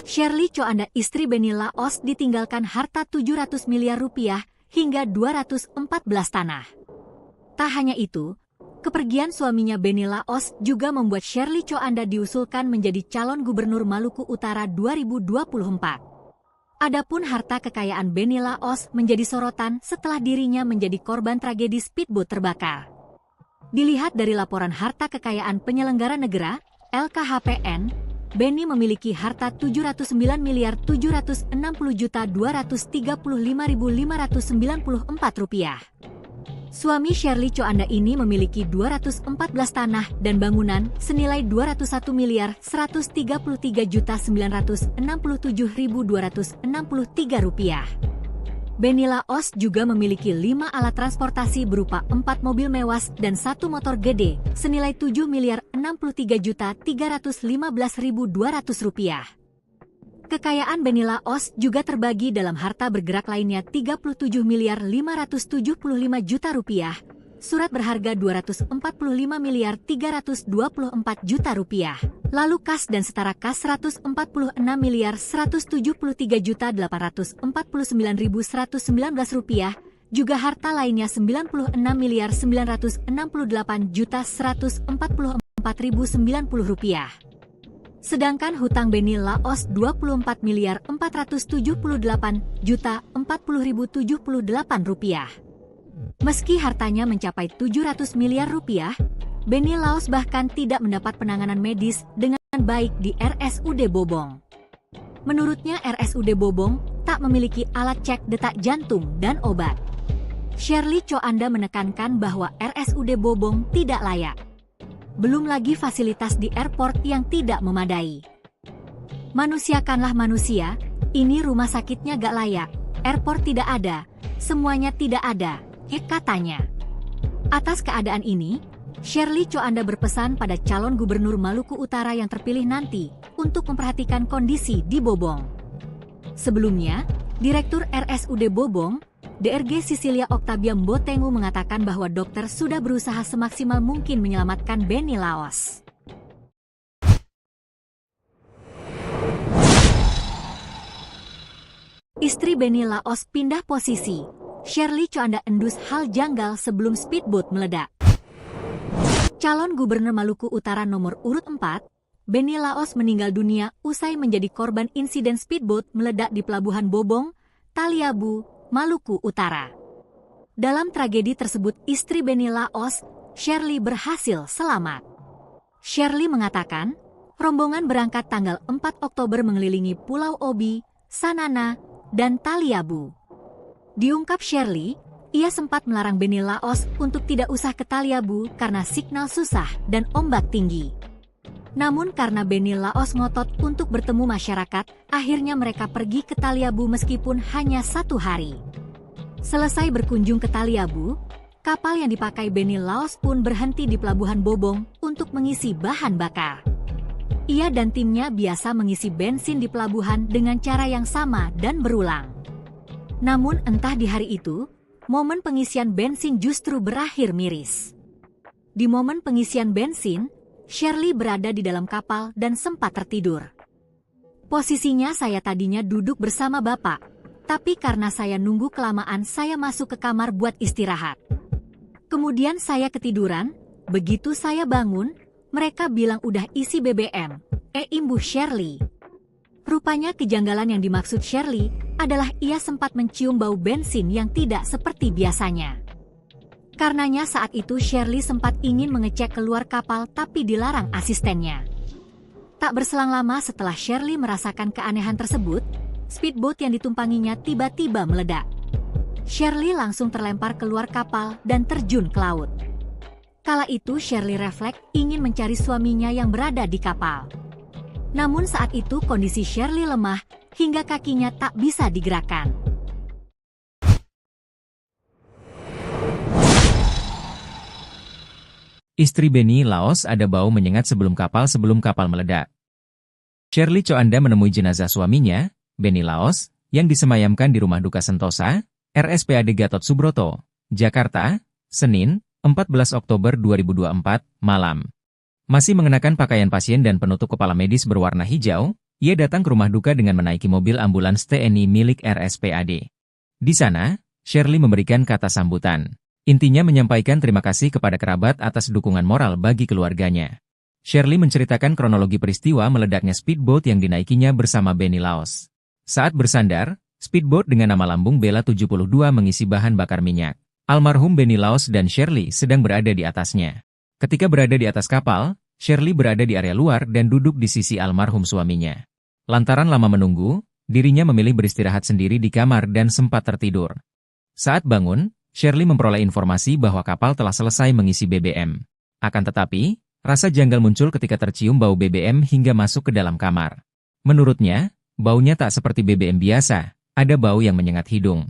Shirley Choanda, istri Benny Laos, ditinggalkan harta 700 miliar rupiah hingga 214 tanah. Tak hanya itu, kepergian suaminya Benny Laos juga membuat Shirley Choanda diusulkan menjadi calon gubernur Maluku Utara 2024. Adapun harta kekayaan Benny Laos menjadi sorotan setelah dirinya menjadi korban tragedi speedboat terbakar. Dilihat dari laporan harta kekayaan penyelenggara negara, LKHPN, Benny memiliki harta 709 miliar 760 juta 235.594 rupiah. Suami Shirley Choanda ini memiliki 214 tanah dan bangunan senilai 201 miliar 133 juta 967.263 rupiah. Benny Laos juga memiliki 5 alat transportasi berupa 4 mobil mewah dan 1 motor gede senilai 7 miliar 63 juta 315.200 rupiah. Kekayaan Benny Laos juga terbagi dalam harta bergerak lainnya 37 miliar 575 juta rupiah, surat berharga 245 miliar 324 juta rupiah, lalu kas dan setara kas 146 miliar 173 juta 849.119 rupiah, juga harta lainnya 96 miliar 968 juta 144.090 rupiah. Sedangkan hutang Benny Laos 24 miliar 478 juta 40.078 rupiah. Meski hartanya mencapai 700 miliar rupiah, Benny Laos bahkan tidak mendapat penanganan medis dengan baik di RSUD Bobong. Menurutnya RSUD Bobong tak memiliki alat cek detak jantung dan obat. Shirley Choanda menekankan bahwa RSUD Bobong tidak layak. Belum lagi fasilitas di airport yang tidak memadai. Manusiakanlah manusia, ini rumah sakitnya gak layak, airport tidak ada, semuanya tidak ada, katanya. Atas keadaan ini, Shirley Choanda berpesan pada calon gubernur Maluku Utara yang terpilih nanti untuk memperhatikan kondisi di Bobong. Sebelumnya, Direktur RSUD Bobong, DRG Sisilia Octavia Mbotengu mengatakan bahwa dokter sudah berusaha semaksimal mungkin menyelamatkan Benny Laos. Istri Benny Laos pindah posisi. Shirley Choanda endus hal janggal sebelum speedboat meledak. Calon Gubernur Maluku Utara nomor urut 4, Benny Laos meninggal dunia usai menjadi korban insiden speedboat meledak di Pelabuhan Bobong, Taliabu, Maluku Utara. Dalam tragedi tersebut, istri Benny Laos, Shirley, berhasil selamat. Shirley mengatakan, rombongan berangkat tanggal 4 Oktober mengelilingi Pulau Obi, Sanana, dan Taliabu. Diungkap Shirley, ia sempat melarang Benny Laos untuk tidak usah ke Taliabu karena signal susah dan ombak tinggi. Namun karena Benny Laos ngotot untuk bertemu masyarakat, akhirnya mereka pergi ke Taliabu meskipun hanya 1 hari. Selesai berkunjung ke Taliabu, kapal yang dipakai Benny Laos pun berhenti di Pelabuhan Bobong untuk mengisi bahan bakar. Ia dan timnya biasa mengisi bensin di pelabuhan dengan cara yang sama dan berulang. Namun entah di hari itu, momen pengisian bensin justru berakhir miris. Di momen pengisian bensin, Shirley berada di dalam kapal dan sempat tertidur. Posisinya saya tadinya duduk bersama Bapak, tapi karena saya nunggu kelamaan saya masuk ke kamar buat istirahat. Kemudian saya ketiduran, begitu saya bangun, mereka bilang udah isi BBM, imbuh Shirley. Rupanya kejanggalan yang dimaksud Shirley adalah ia sempat mencium bau bensin yang tidak seperti biasanya. Karenanya saat itu Shirley sempat ingin mengecek keluar kapal tapi dilarang asistennya. Tak berselang lama setelah Shirley merasakan keanehan tersebut, speedboat yang ditumpanginya tiba-tiba meledak. Shirley langsung terlempar keluar kapal dan terjun ke laut. Kala itu Shirley refleks ingin mencari suaminya yang berada di kapal. Namun saat itu kondisi Shirley lemah hingga kakinya tak bisa digerakkan. Istri Benny Laos ada bau menyengat sebelum kapal meledak. Shirley Choanda menemui jenazah suaminya, Benny Laos, yang disemayamkan di Rumah Duka Sentosa, RSPAD Gatot Subroto, Jakarta, Senin, 14 Oktober 2024, malam. Masih mengenakan pakaian pasien dan penutup kepala medis berwarna hijau, ia datang ke rumah duka dengan menaiki mobil ambulans TNI milik RSPAD. Di sana, Shirley memberikan kata sambutan. Intinya menyampaikan terima kasih kepada kerabat atas dukungan moral bagi keluarganya. Shirley menceritakan kronologi peristiwa meledaknya speedboat yang dinaikinya bersama Benny Laos. Saat bersandar, speedboat dengan nama lambung Bella 72 mengisi bahan bakar minyak. Almarhum Benny Laos dan Shirley sedang berada di atasnya. Ketika berada di atas kapal, Shirley berada di area luar dan duduk di sisi almarhum suaminya. Lantaran lama menunggu, dirinya memilih beristirahat sendiri di kamar dan sempat tertidur. Saat bangun, Shirley memperoleh informasi bahwa kapal telah selesai mengisi BBM. Akan tetapi, rasa janggal muncul ketika tercium bau BBM hingga masuk ke dalam kamar. Menurutnya, baunya tak seperti BBM biasa, ada bau yang menyengat hidung.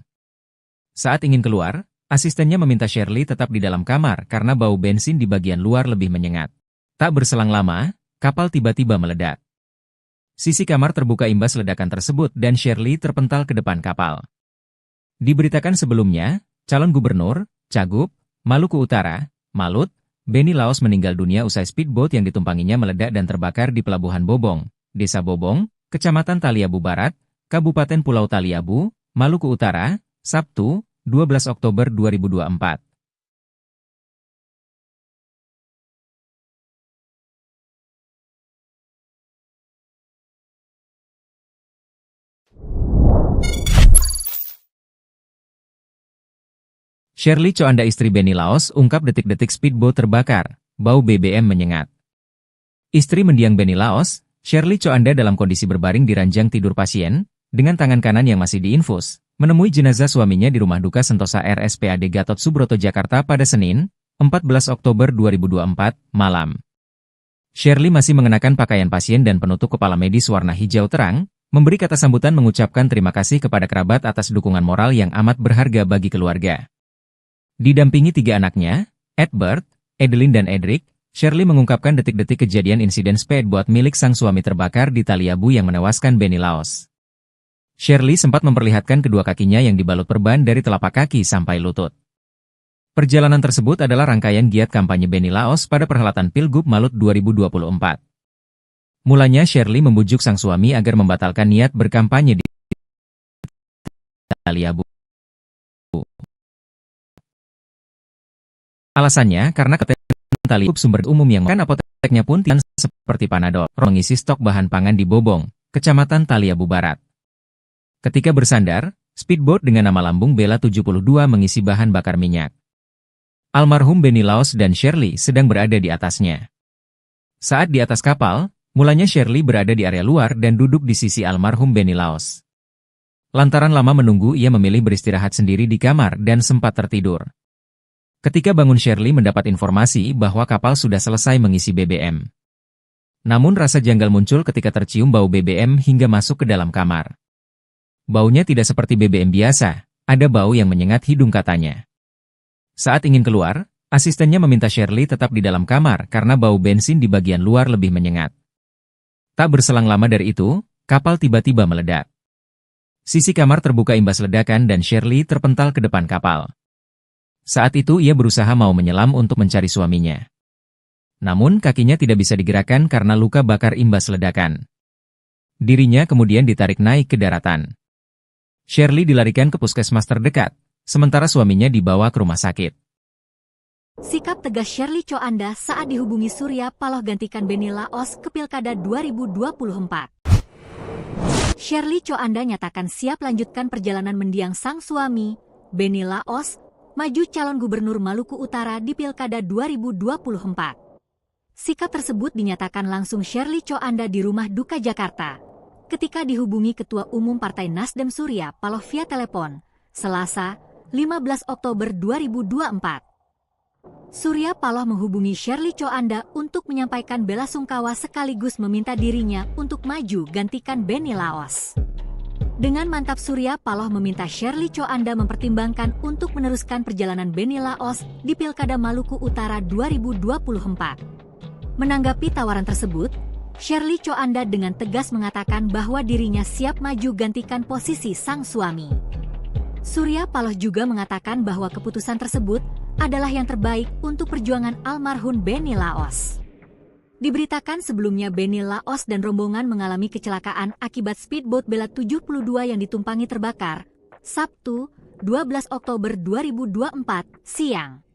Saat ingin keluar, asistennya meminta Shirley tetap di dalam kamar karena bau bensin di bagian luar lebih menyengat. Tak berselang lama, kapal tiba-tiba meledak. Sisi kamar terbuka imbas ledakan tersebut dan Shirley terpental ke depan kapal. Diberitakan sebelumnya, calon gubernur, Cagup, Maluku Utara, Malut, Benny Laos meninggal dunia usai speedboat yang ditumpanginya meledak dan terbakar di Pelabuhan Bobong, Desa Bobong, Kecamatan Taliabu Barat, Kabupaten Pulau Taliabu, Maluku Utara, Sabtu, 12 Oktober 2024. Shirley Choanda istri Benny Laos ungkap detik-detik speedboat terbakar, bau BBM menyengat. Istri mendiang Benny Laos, Shirley Choanda dalam kondisi berbaring di ranjang tidur pasien, dengan tangan kanan yang masih diinfus, menemui jenazah suaminya di Rumah Duka Sentosa RSPAD Gatot Subroto Jakarta pada Senin, 14 Oktober 2024, malam. Shirley masih mengenakan pakaian pasien dan penutup kepala medis warna hijau terang, memberi kata sambutan mengucapkan terima kasih kepada kerabat atas dukungan moral yang amat berharga bagi keluarga. Didampingi 3 anaknya, Edward, Edeline dan Edric, Shirley mengungkapkan detik-detik kejadian insiden speedboat milik sang suami terbakar di Taliabu yang menewaskan Benny Laos. Shirley sempat memperlihatkan kedua kakinya yang dibalut perban dari telapak kaki sampai lutut. Perjalanan tersebut adalah rangkaian giat kampanye Benny Laos pada perhelatan Pilgub Malut 2024. Mulanya Shirley membujuk sang suami agar membatalkan niat berkampanye di Taliabu. Alasannya karena Taliabu sumber umum yang makan apoteknya pun tidak seperti Panadol, mengisi stok bahan pangan di Bobong, Kecamatan Taliabu Barat. Ketika bersandar, speedboat dengan nama lambung Bella 72 mengisi bahan bakar minyak. Almarhum Benny Laos dan Shirley sedang berada di atasnya. Saat di atas kapal, mulanya Shirley berada di area luar dan duduk di sisi almarhum Benny Laos. Lantaran lama menunggu, ia memilih beristirahat sendiri di kamar dan sempat tertidur. Ketika bangun Shirley mendapat informasi bahwa kapal sudah selesai mengisi BBM. Namun rasa janggal muncul ketika tercium bau BBM hingga masuk ke dalam kamar. Baunya tidak seperti BBM biasa, ada bau yang menyengat hidung katanya. Saat ingin keluar, asistennya meminta Shirley tetap di dalam kamar karena bau bensin di bagian luar lebih menyengat. Tak berselang lama dari itu, kapal tiba-tiba meledak. Sisi kamar terbuka imbas ledakan dan Shirley terpental ke depan kapal. Saat itu ia berusaha mau menyelam untuk mencari suaminya. Namun kakinya tidak bisa digerakkan karena luka bakar imbas ledakan. Dirinya kemudian ditarik naik ke daratan. Shirley dilarikan ke puskesmas terdekat, sementara suaminya dibawa ke rumah sakit. Sikap tegas Shirley Coanda saat dihubungi Surya Paloh gantikan Benny Laos ke Pilkada 2024. Shirley Coanda nyatakan siap lanjutkan perjalanan mendiang sang suami, Benny Laos, maju calon gubernur Maluku Utara di Pilkada 2024. Sikap tersebut dinyatakan langsung Shirley Coanda di Rumah Duka Jakarta, ketika dihubungi Ketua Umum Partai Nasdem Surya Paloh via telepon, Selasa, 15 Oktober 2024. Surya Paloh menghubungi Shirley Coanda untuk menyampaikan belasungkawa sekaligus meminta dirinya untuk maju gantikan Benny Laos. Dengan mantap Surya Paloh meminta Shirley Coanda mempertimbangkan untuk meneruskan perjalanan Benny Laos di Pilkada Maluku Utara 2024. Menanggapi tawaran tersebut, Shirley Coanda dengan tegas mengatakan bahwa dirinya siap maju gantikan posisi sang suami. Surya Paloh juga mengatakan bahwa keputusan tersebut adalah yang terbaik untuk perjuangan almarhum Benny Laos. Diberitakan sebelumnya Benny Laos dan rombongan mengalami kecelakaan akibat speedboat Bella 72 yang ditumpangi terbakar, Sabtu, 12 Oktober 2024, siang.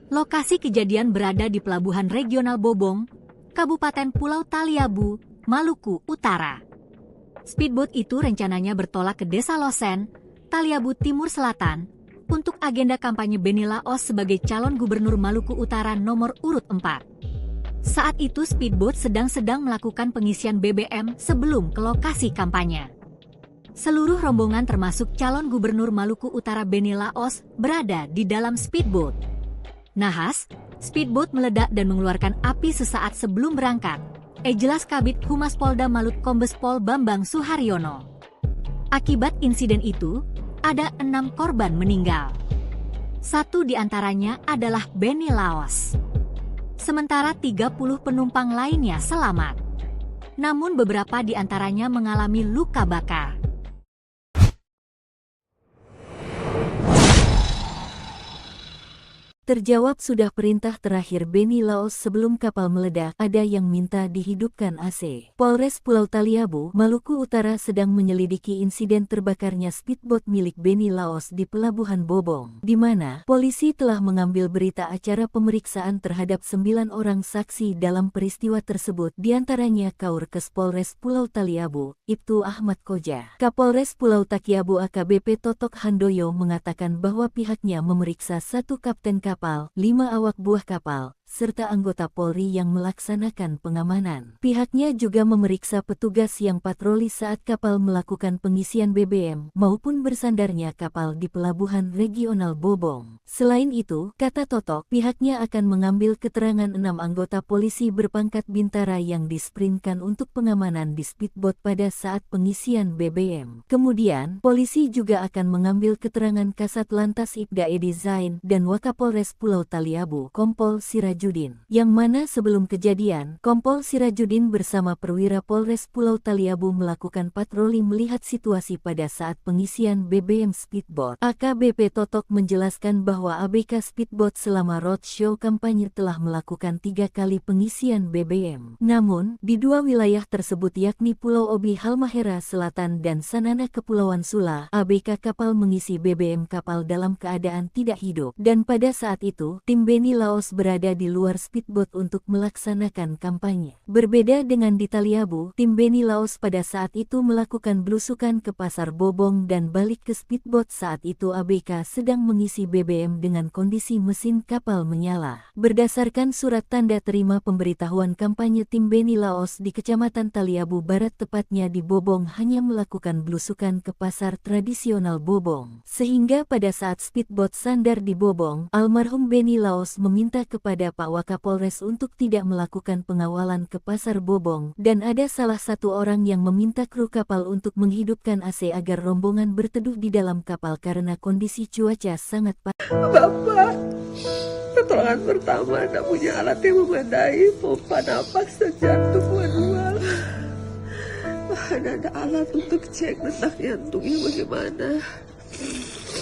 Lokasi kejadian berada di Pelabuhan Regional Bobong, Kabupaten Pulau Taliabu, Maluku Utara. Speedboat itu rencananya bertolak ke Desa Losen, Taliabu Timur Selatan, untuk agenda kampanye Benny Laos sebagai calon gubernur Maluku Utara nomor urut 4. Saat itu speedboat sedang melakukan pengisian BBM sebelum ke lokasi kampanye. Seluruh rombongan termasuk calon gubernur Maluku Utara Benny Laos berada di dalam speedboat. Nahas, speedboat meledak dan mengeluarkan api sesaat sebelum berangkat, jelas Kabid Humas Polda Malut Kombes Pol Bambang Suharyono. Akibat insiden itu, ada 6 korban meninggal. 1 diantaranya adalah Benny Laos. Sementara 30 penumpang lainnya selamat. Namun beberapa diantaranya mengalami luka bakar. Terjawab sudah perintah terakhir Benny Laos sebelum kapal meledak, ada yang minta dihidupkan AC. Polres Pulau Taliabu, Maluku Utara sedang menyelidiki insiden terbakarnya speedboat milik Benny Laos di Pelabuhan Bobong, di mana polisi telah mengambil berita acara pemeriksaan terhadap 9 orang saksi dalam peristiwa tersebut, diantaranya Kaurkes Polres Pulau Taliabu, Ibtu Ahmad Koja. Kapolres Pulau Taliabu AKBP Totok Handoyo mengatakan bahwa pihaknya memeriksa 1 kapten kapal, 5 awak buah kapal, serta anggota Polri yang melaksanakan pengamanan. Pihaknya juga memeriksa petugas yang patroli saat kapal melakukan pengisian BBM maupun bersandarnya kapal di Pelabuhan Regional Bobong. Selain itu, kata Totok, pihaknya akan mengambil keterangan 6 anggota polisi berpangkat bintara yang disprintkan untuk pengamanan di speedboat pada saat pengisian BBM. Kemudian, polisi juga akan mengambil keterangan Kasat Lantas Ibda Edi Zain dan Wakapolres Pulau Taliabu, Kompol Sirajudin, yang mana sebelum kejadian, Kompol Sirajudin bersama perwira Polres Pulau Taliabu melakukan patroli melihat situasi pada saat pengisian BBM speedboat. AKBP Totok menjelaskan bahwa ABK speedboat selama roadshow kampanye telah melakukan 3 kali pengisian BBM. Namun, di 2 wilayah tersebut yakni Pulau Obi Halmahera Selatan dan Sanana Kepulauan Sula, ABK kapal mengisi BBM kapal dalam keadaan tidak hidup, dan pada saat itu, tim Benny Laos berada di luar speedboat untuk melaksanakan kampanye. Berbeda dengan di Taliabu, tim Benny Laos pada saat itu melakukan belusukan ke Pasar Bobong dan balik ke speedboat. Saat itu ABK sedang mengisi BBM dengan kondisi mesin kapal menyala. Berdasarkan surat tanda terima pemberitahuan kampanye, tim Benny Laos di Kecamatan Taliabu Barat tepatnya di Bobong hanya melakukan belusukan ke pasar tradisional Bobong. Sehingga pada saat speedboat sandar di Bobong, almarhum Benny Laos meminta kepada Pak Wakapolres untuk tidak melakukan pengawalan ke Pasar Bobong, dan ada salah satu orang yang meminta kru kapal untuk menghidupkan AC agar rombongan berteduh di dalam kapal karena kondisi cuaca sangat panas. Bapak, pertolongan pertama tidak punya alat yang memadai, pompa napas dan jantung manual. Mana ada alat untuk cek detak jantungnya bagaimana.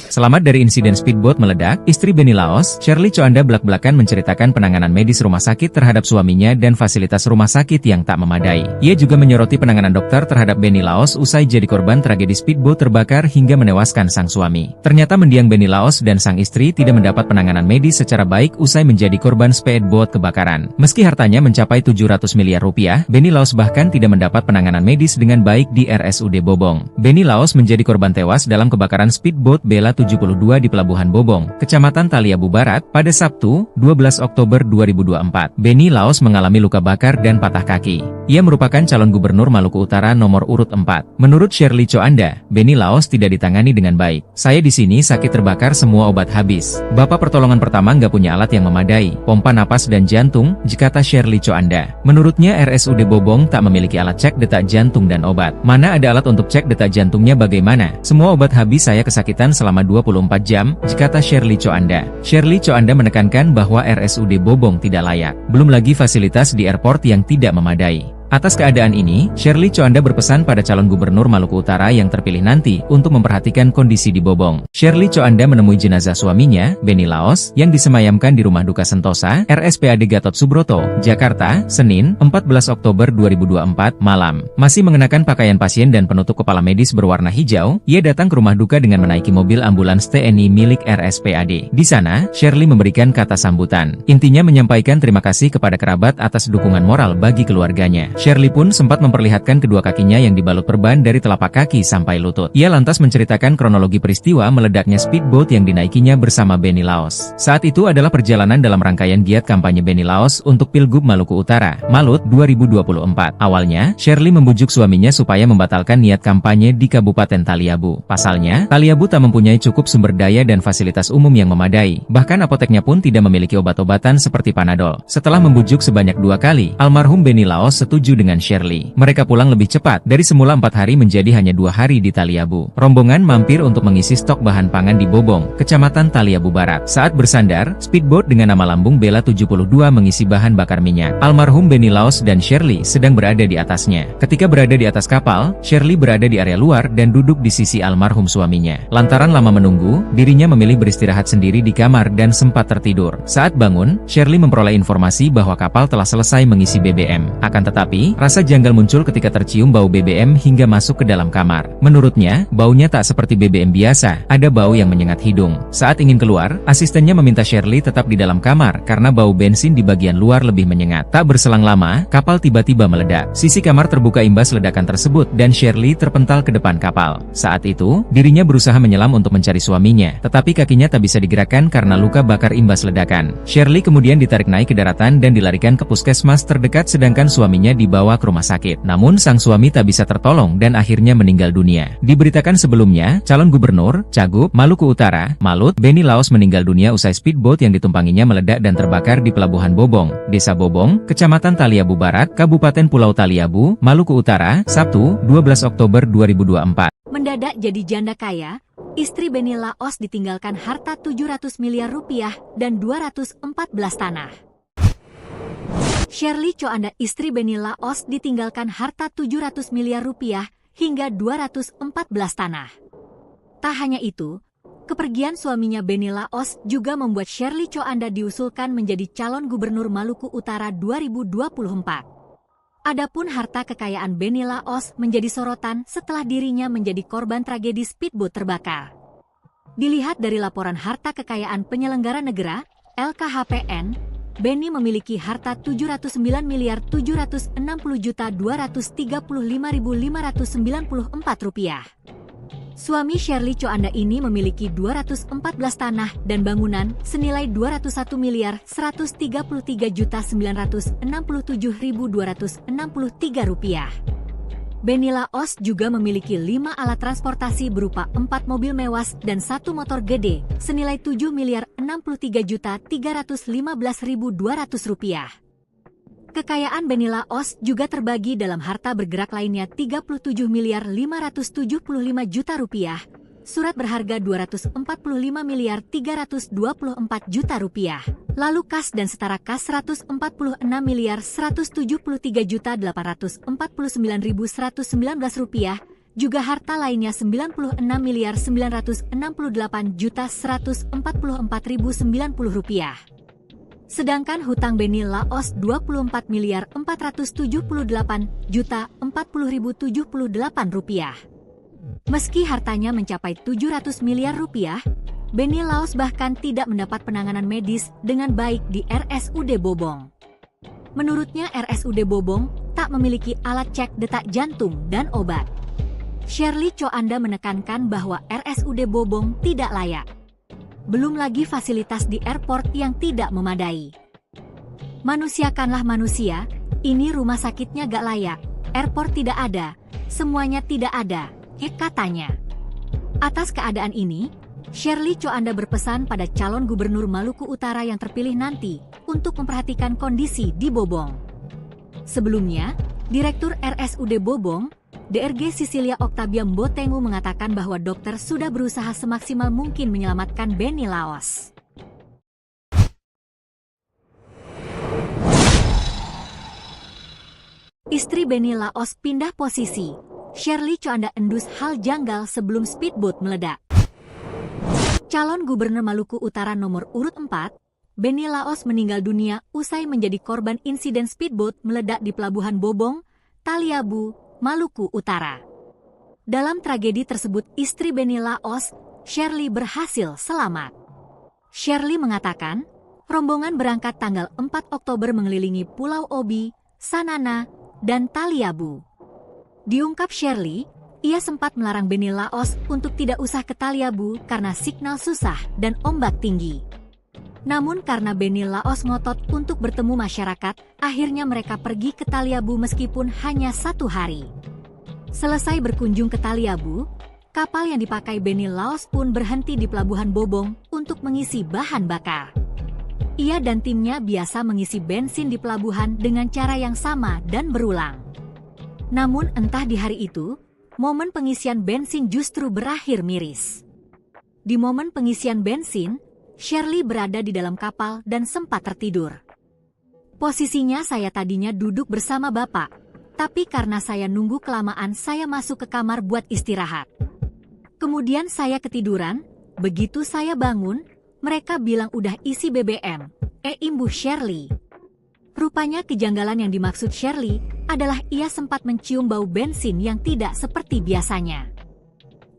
Selamat dari insiden speedboat meledak, istri Benny Laos, Shirley Choanda belak-belakan menceritakan penanganan medis rumah sakit terhadap suaminya dan fasilitas rumah sakit yang tak memadai. Ia juga menyoroti penanganan dokter terhadap Benny Laos usai jadi korban tragedi speedboat terbakar hingga menewaskan sang suami. Ternyata mendiang Benny Laos dan sang istri tidak mendapat penanganan medis secara baik usai menjadi korban speedboat kebakaran. Meski hartanya mencapai 700 miliar rupiah, Benny Laos bahkan tidak mendapat penanganan medis dengan baik di RSUD Bobong. Benny Laos menjadi korban tewas dalam kebakaran speedboat Bella 72 di Pelabuhan Bobong, Kecamatan Taliabu Barat, pada Sabtu, 12 Oktober 2024. Benny Laos mengalami luka bakar dan patah kaki. Ia merupakan calon gubernur Maluku Utara nomor urut 4. Menurut Shirley Choanda, Benny Laos tidak ditangani dengan baik. Saya di sini sakit terbakar semua obat habis. Bapak pertolongan pertama nggak punya alat yang memadai, pompa napas dan jantung, kata Shirley Choanda. Menurutnya RSUD Bobong tak memiliki alat cek detak jantung dan obat. Mana ada alat untuk cek detak jantungnya bagaimana? Semua obat habis, saya kesakitan selama 24 jam, kata Shirley Choanda. Shirley Choanda menekankan bahwa RSUD Bobong tidak layak. Belum lagi fasilitas di airport yang tidak memadai. Atas keadaan ini, Shirley Choanda berpesan pada calon gubernur Maluku Utara yang terpilih nanti untuk memperhatikan kondisi di Bobong. Shirley Choanda menemui jenazah suaminya, Benny Laos, yang disemayamkan di Rumah Duka Sentosa, RSPAD Gatot Subroto, Jakarta, Senin, 14 Oktober 2024, malam. Masih mengenakan pakaian pasien dan penutup kepala medis berwarna hijau, ia datang ke rumah duka dengan menaiki mobil ambulans TNI milik RSPAD. Di sana, Shirley memberikan kata sambutan. Intinya menyampaikan terima kasih kepada kerabat atas dukungan moral bagi keluarganya. Shirley pun sempat memperlihatkan kedua kakinya yang dibalut perban dari telapak kaki sampai lutut. Ia lantas menceritakan kronologi peristiwa meledaknya speedboat yang dinaikinya bersama Benny Laos. Saat itu adalah perjalanan dalam rangkaian giat kampanye Benny Laos untuk Pilgub Maluku Utara, Malut 2024. Awalnya, Shirley membujuk suaminya supaya membatalkan niat kampanye di Kabupaten Taliabu. Pasalnya, Taliabu tak mempunyai cukup sumber daya dan fasilitas umum yang memadai. Bahkan apoteknya pun tidak memiliki obat-obatan seperti Panadol. Setelah membujuk sebanyak 2 kali, almarhum Benny Laos setuju dengan Shirley. Mereka pulang lebih cepat, dari semula 4 hari menjadi hanya 2 hari di Taliabu. Rombongan mampir untuk mengisi stok bahan pangan di Bobong, Kecamatan Taliabu Barat. Saat bersandar, speedboat dengan nama lambung Bella 72 mengisi bahan bakar minyak. Almarhum Benny Laos dan Shirley sedang berada di atasnya. Ketika berada di atas kapal, Shirley berada di area luar dan duduk di sisi almarhum suaminya. Lantaran lama menunggu, dirinya memilih beristirahat sendiri di kamar dan sempat tertidur. Saat bangun, Shirley memperoleh informasi bahwa kapal telah selesai mengisi BBM. Akan tetapi, rasa janggal muncul ketika tercium bau BBM hingga masuk ke dalam kamar. Menurutnya, baunya tak seperti BBM biasa, ada bau yang menyengat hidung. Saat ingin keluar, asistennya meminta Shirley tetap di dalam kamar karena bau bensin di bagian luar lebih menyengat. Tak berselang lama, kapal tiba-tiba meledak. Sisi kamar terbuka imbas ledakan tersebut dan Shirley terpental ke depan kapal. Saat itu, dirinya berusaha menyelam untuk mencari suaminya, tetapi kakinya tak bisa digerakkan karena luka bakar imbas ledakan. Shirley kemudian ditarik naik ke daratan dan dilarikan ke puskesmas terdekat sedangkan suaminya dibawa ke rumah sakit. Namun sang suami tak bisa tertolong dan akhirnya meninggal dunia. Diberitakan sebelumnya, calon gubernur, Cagup, Maluku Utara, Malut, Benny Laos meninggal dunia usai speedboat yang ditumpanginya meledak dan terbakar di Pelabuhan Bobong, Desa Bobong, Kecamatan Taliabu Barat, Kabupaten Pulau Taliabu, Maluku Utara, Sabtu, 12 Oktober 2024. Mendadak jadi janda kaya, istri Benny Laos ditinggalkan harta 700 miliar rupiah dan 214 tanah. Shirley Choanda, istri Benny Laos, ditinggalkan harta 700 miliar rupiah hingga 214 tanah. Tak hanya itu, kepergian suaminya Benny Laos juga membuat Shirley Choanda diusulkan menjadi calon gubernur Maluku Utara 2024. Adapun harta kekayaan Benny Laos menjadi sorotan setelah dirinya menjadi korban tragedi speedboat terbakar. Dilihat dari laporan harta kekayaan penyelenggara negara, LKHPN, Benny memiliki harta 709 miliar 760 juta 235.594 rupiah. Suami Shirley Choanda ini memiliki 214 tanah dan bangunan senilai 201 miliar 133 juta 967.263 rupiah. Benny Laos juga memiliki 5 alat transportasi berupa 4 mobil mewah dan 1 motor gede, senilai 7 miliar 63 juta 315.200 rupiah. Kekayaan Benny Laos juga terbagi dalam harta bergerak lainnya 37 miliar 575 juta rupiah, surat berharga 245 miliar 324 juta rupiah. Lalu kas dan setara kas 146 miliar 173 juta 849.119 rupiah, juga harta lainnya 96 miliar 968 juta 144.090 rupiah. Sedangkan hutang Beni Laos 24 miliar 478 juta 40.078 rupiah. Meski hartanya mencapai 700 miliar rupiah, Beni Laos bahkan tidak mendapat penanganan medis dengan baik di RSUD Bobong. Menurutnya RSUD Bobong tak memiliki alat cek detak jantung dan obat. Shirley Coanda menekankan bahwa RSUD Bobong tidak layak. Belum lagi fasilitas di airport yang tidak memadai. Manusiakanlah manusia, ini rumah sakitnya gak layak, airport tidak ada, semuanya tidak ada, katanya. Atas keadaan ini, Shirley Coanda berpesan pada calon gubernur Maluku Utara yang terpilih nanti untuk memperhatikan kondisi di Bobong. Sebelumnya, Direktur RSUD Bobong, DRG Sisilia Octavia Mbotengu mengatakan bahwa dokter sudah berusaha semaksimal mungkin menyelamatkan Beni Laos. Istri Beni Laos pindah posisi. Shirley Coanda endus hal janggal sebelum speedboat meledak. Calon Gubernur Maluku Utara nomor urut 4, Beni Laos meninggal dunia usai menjadi korban insiden speedboat meledak di Pelabuhan Bobong, Taliabu, Maluku Utara. Dalam tragedi tersebut istri Beni Laos, Shirley berhasil selamat. Shirley mengatakan, rombongan berangkat tanggal 4 Oktober mengelilingi Pulau Obi, Sanana, dan Taliabu. Diungkap Shirley, ia sempat melarang Beni Laos untuk tidak usah ke Taliabu karena signal susah dan ombak tinggi. Namun karena Beni Laos ngotot untuk bertemu masyarakat, akhirnya mereka pergi ke Taliabu meskipun hanya 1 hari. Selesai berkunjung ke Taliabu, kapal yang dipakai Beni Laos pun berhenti di Pelabuhan Bobong untuk mengisi bahan bakar. Ia dan timnya biasa mengisi bensin di pelabuhan dengan cara yang sama dan berulang. Namun entah di hari itu, momen pengisian bensin justru berakhir miris. Di momen pengisian bensin, Shirley berada di dalam kapal dan sempat tertidur. Posisinya saya tadinya duduk bersama Bapak, tapi karena saya nunggu kelamaan saya masuk ke kamar buat istirahat. Kemudian saya ketiduran, begitu saya bangun, mereka bilang udah isi BBM, imbuh Shirley. Rupanya kejanggalan yang dimaksud Shirley adalah ia sempat mencium bau bensin yang tidak seperti biasanya.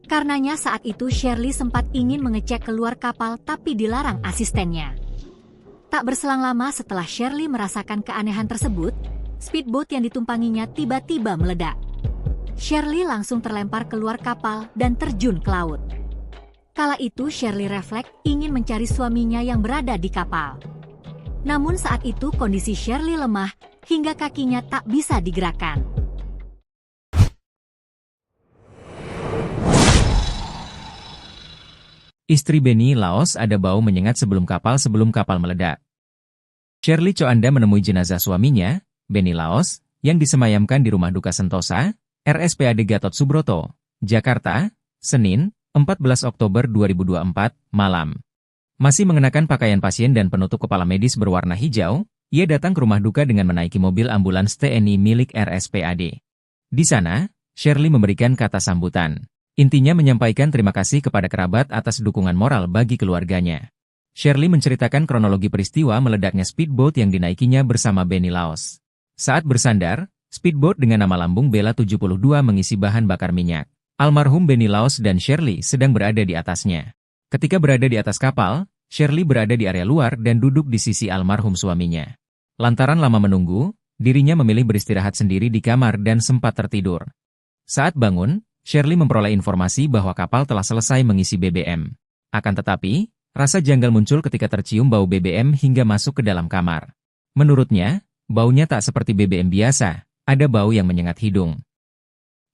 Karenanya saat itu Shirley sempat ingin mengecek keluar kapal tapi dilarang asistennya. Tak berselang lama setelah Shirley merasakan keanehan tersebut, speedboat yang ditumpanginya tiba-tiba meledak. Shirley langsung terlempar keluar kapal dan terjun ke laut. Kala itu Shirley refleks ingin mencari suaminya yang berada di kapal. Namun saat itu kondisi Shirley lemah hingga kakinya tak bisa digerakkan. Istri Beni Laos ada bau menyengat sebelum kapal meledak. Shirley Coanda menemui jenazah suaminya, Beni Laos, yang disemayamkan di Rumah Duka Sentosa, RSPAD Gatot Subroto, Jakarta, Senin, 14 Oktober 2024, malam. Masih mengenakan pakaian pasien dan penutup kepala medis berwarna hijau, ia datang ke rumah duka dengan menaiki mobil ambulans TNI milik RSPAD. Di sana, Shirley memberikan kata sambutan. Intinya menyampaikan terima kasih kepada kerabat atas dukungan moral bagi keluarganya. Shirley menceritakan kronologi peristiwa meledaknya speedboat yang dinaikinya bersama Beni Laos. Saat bersandar, speedboat dengan nama lambung Bella 72 mengisi bahan bakar minyak. Almarhum Beni Laos dan Shirley sedang berada di atasnya. Ketika berada di atas kapal, Shirley berada di area luar dan duduk di sisi almarhum suaminya. Lantaran lama menunggu, dirinya memilih beristirahat sendiri di kamar dan sempat tertidur. Saat bangun, Shirley memperoleh informasi bahwa kapal telah selesai mengisi BBM. Akan tetapi, rasa janggal muncul ketika tercium bau BBM hingga masuk ke dalam kamar. Menurutnya, baunya tak seperti BBM biasa, ada bau yang menyengat hidung.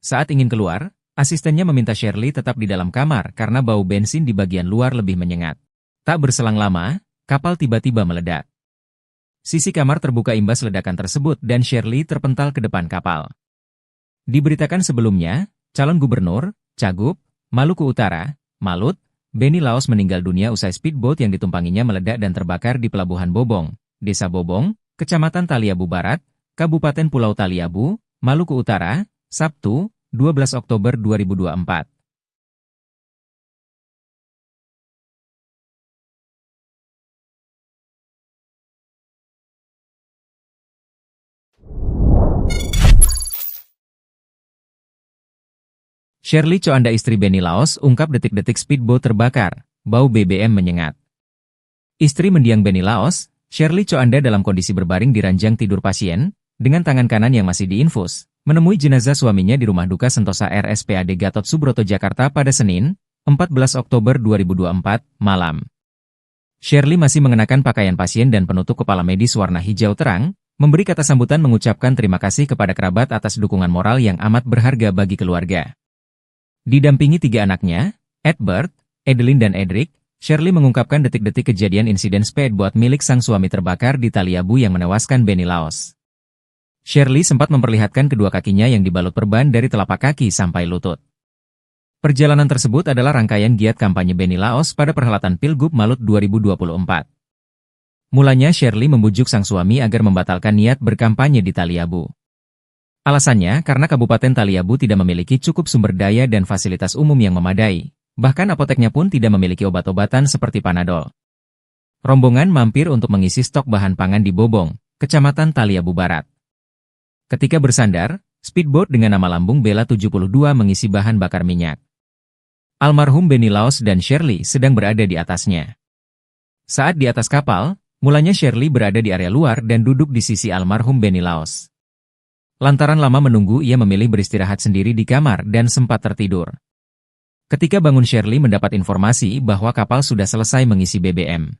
Saat ingin keluar, asistennya meminta Shirley tetap di dalam kamar karena bau bensin di bagian luar lebih menyengat. Tak berselang lama, kapal tiba-tiba meledak. Sisi kamar terbuka imbas ledakan tersebut dan Shirley terpental ke depan kapal. Diberitakan sebelumnya, calon gubernur, Cagup, Maluku Utara, Malut, Benny Laos meninggal dunia usai speedboat yang ditumpanginya meledak dan terbakar di Pelabuhan Bobong, Desa Bobong, Kecamatan Taliabu Barat, Kabupaten Pulau Taliabu, Maluku Utara, Sabtu, 12 Oktober 2024. Shirley Choanda istri Benny Laos ungkap detik-detik speedboat terbakar, bau BBM menyengat. Istri mendiang Benny Laos, Shirley Choanda dalam kondisi berbaring di ranjang tidur pasien, dengan tangan kanan yang masih diinfus, menemui jenazah suaminya di Rumah Duka Sentosa RSPAD Gatot Subroto Jakarta pada Senin, 14 Oktober 2024, malam. Shirley masih mengenakan pakaian pasien dan penutup kepala medis warna hijau terang, memberi kata sambutan mengucapkan terima kasih kepada kerabat atas dukungan moral yang amat berharga bagi keluarga. Didampingi 3 anaknya, Edward, Edeline dan Edric, Shirley mengungkapkan detik-detik kejadian insiden speedboat milik sang suami terbakar di Taliabu yang menewaskan Benny Laos. Shirley sempat memperlihatkan kedua kakinya yang dibalut perban dari telapak kaki sampai lutut. Perjalanan tersebut adalah rangkaian giat kampanye Benny Laos pada perhelatan Pilgub Malut 2024. Mulanya Shirley membujuk sang suami agar membatalkan niat berkampanye di Taliabu. Alasannya karena Kabupaten Taliabu tidak memiliki cukup sumber daya dan fasilitas umum yang memadai, bahkan apoteknya pun tidak memiliki obat-obatan seperti Panadol. Rombongan mampir untuk mengisi stok bahan pangan di Bobong, Kecamatan Taliabu Barat. Ketika bersandar, speedboat dengan nama lambung Bella 72 mengisi bahan bakar minyak. Almarhum Benny Laos dan Shirley sedang berada di atasnya. Saat di atas kapal, mulanya Shirley berada di area luar dan duduk di sisi almarhum Benny Laos. Lantaran lama menunggu, ia memilih beristirahat sendiri di kamar dan sempat tertidur. Ketika bangun, Shirley mendapat informasi bahwa kapal sudah selesai mengisi BBM.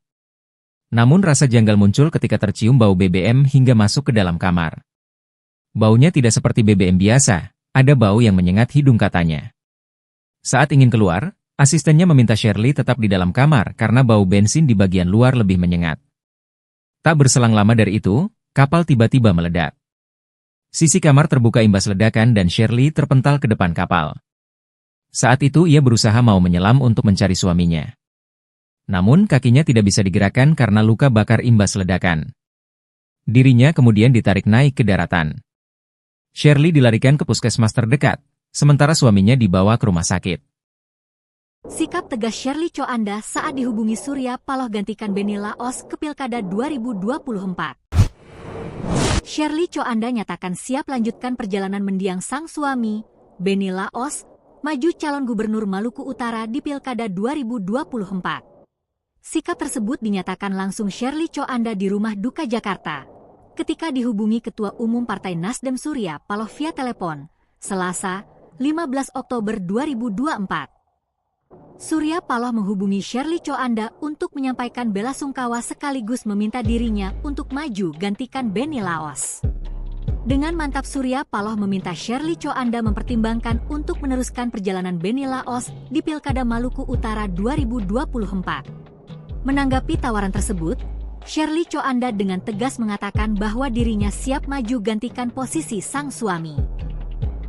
Namun rasa janggal muncul ketika tercium bau BBM hingga masuk ke dalam kamar. Baunya tidak seperti BBM biasa, ada bau yang menyengat hidung katanya. Saat ingin keluar, asistennya meminta Shirley tetap di dalam kamar karena bau bensin di bagian luar lebih menyengat. Tak berselang lama dari itu, kapal tiba-tiba meledak. Sisi kamar terbuka imbas ledakan dan Shirley terpental ke depan kapal. Saat itu ia berusaha mau menyelam untuk mencari suaminya. Namun kakinya tidak bisa digerakkan karena luka bakar imbas ledakan. Dirinya kemudian ditarik naik ke daratan. Shirley dilarikan ke puskesmas terdekat, sementara suaminya dibawa ke rumah sakit. Sikap tegas Shirley Choanda saat dihubungi Surya Paloh gantikan Benny Laos ke Pilkada 2024. Shirley Choanda nyatakan siap lanjutkan perjalanan mendiang sang suami, Benny Laos, maju calon gubernur Maluku Utara di Pilkada 2024. Sikap tersebut dinyatakan langsung Shirley Choanda di Rumah Duka Jakarta, ketika dihubungi Ketua Umum Partai Nasdem Surya Paloh via telepon, Selasa, 15 Oktober 2024. Surya Paloh menghubungi Shirley Choanda untuk menyampaikan belasungkawa sekaligus meminta dirinya untuk maju gantikan Benny Laos. Dengan mantap Surya Paloh meminta Shirley Choanda mempertimbangkan untuk meneruskan perjalanan Benny Laos di Pilkada Maluku Utara 2024. Menanggapi tawaran tersebut, Shirley Choanda dengan tegas mengatakan bahwa dirinya siap maju gantikan posisi sang suami.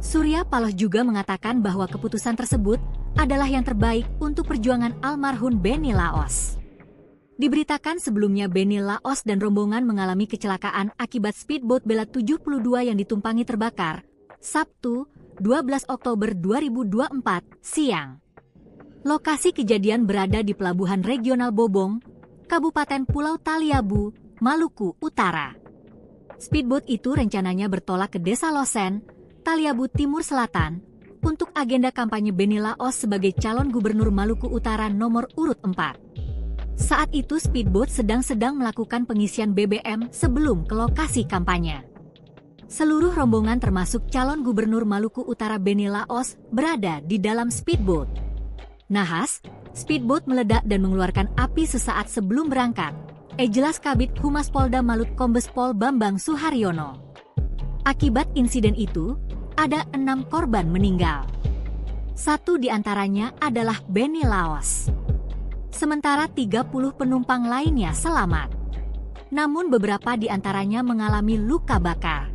Surya Paloh juga mengatakan bahwa keputusan tersebut adalah yang terbaik untuk perjuangan almarhum Benny Laos. Diberitakan sebelumnya Benny Laos dan rombongan mengalami kecelakaan akibat speedboat Bella 72 yang ditumpangi terbakar, Sabtu, 12 Oktober 2024, siang. Lokasi kejadian berada di Pelabuhan Regional Bobong, Kabupaten Pulau Taliabu, Maluku Utara. Speedboat itu rencananya bertolak ke Desa Losen, Taliabu Timur Selatan, untuk agenda kampanye Benny Laos sebagai calon gubernur Maluku Utara nomor urut 4. Saat itu speedboat sedang melakukan pengisian BBM sebelum ke lokasi kampanye. Seluruh rombongan termasuk calon gubernur Maluku Utara Benny Laos berada di dalam speedboat. Nahas, speedboat meledak dan mengeluarkan api sesaat sebelum berangkat, jelas Kabid Humas Polda Malut Kombes Pol Bambang Suharyono. Akibat insiden itu, ada 6 korban meninggal. 1 di antaranya adalah Benny Laos. Sementara 30 penumpang lainnya selamat. Namun beberapa di antaranya mengalami luka bakar.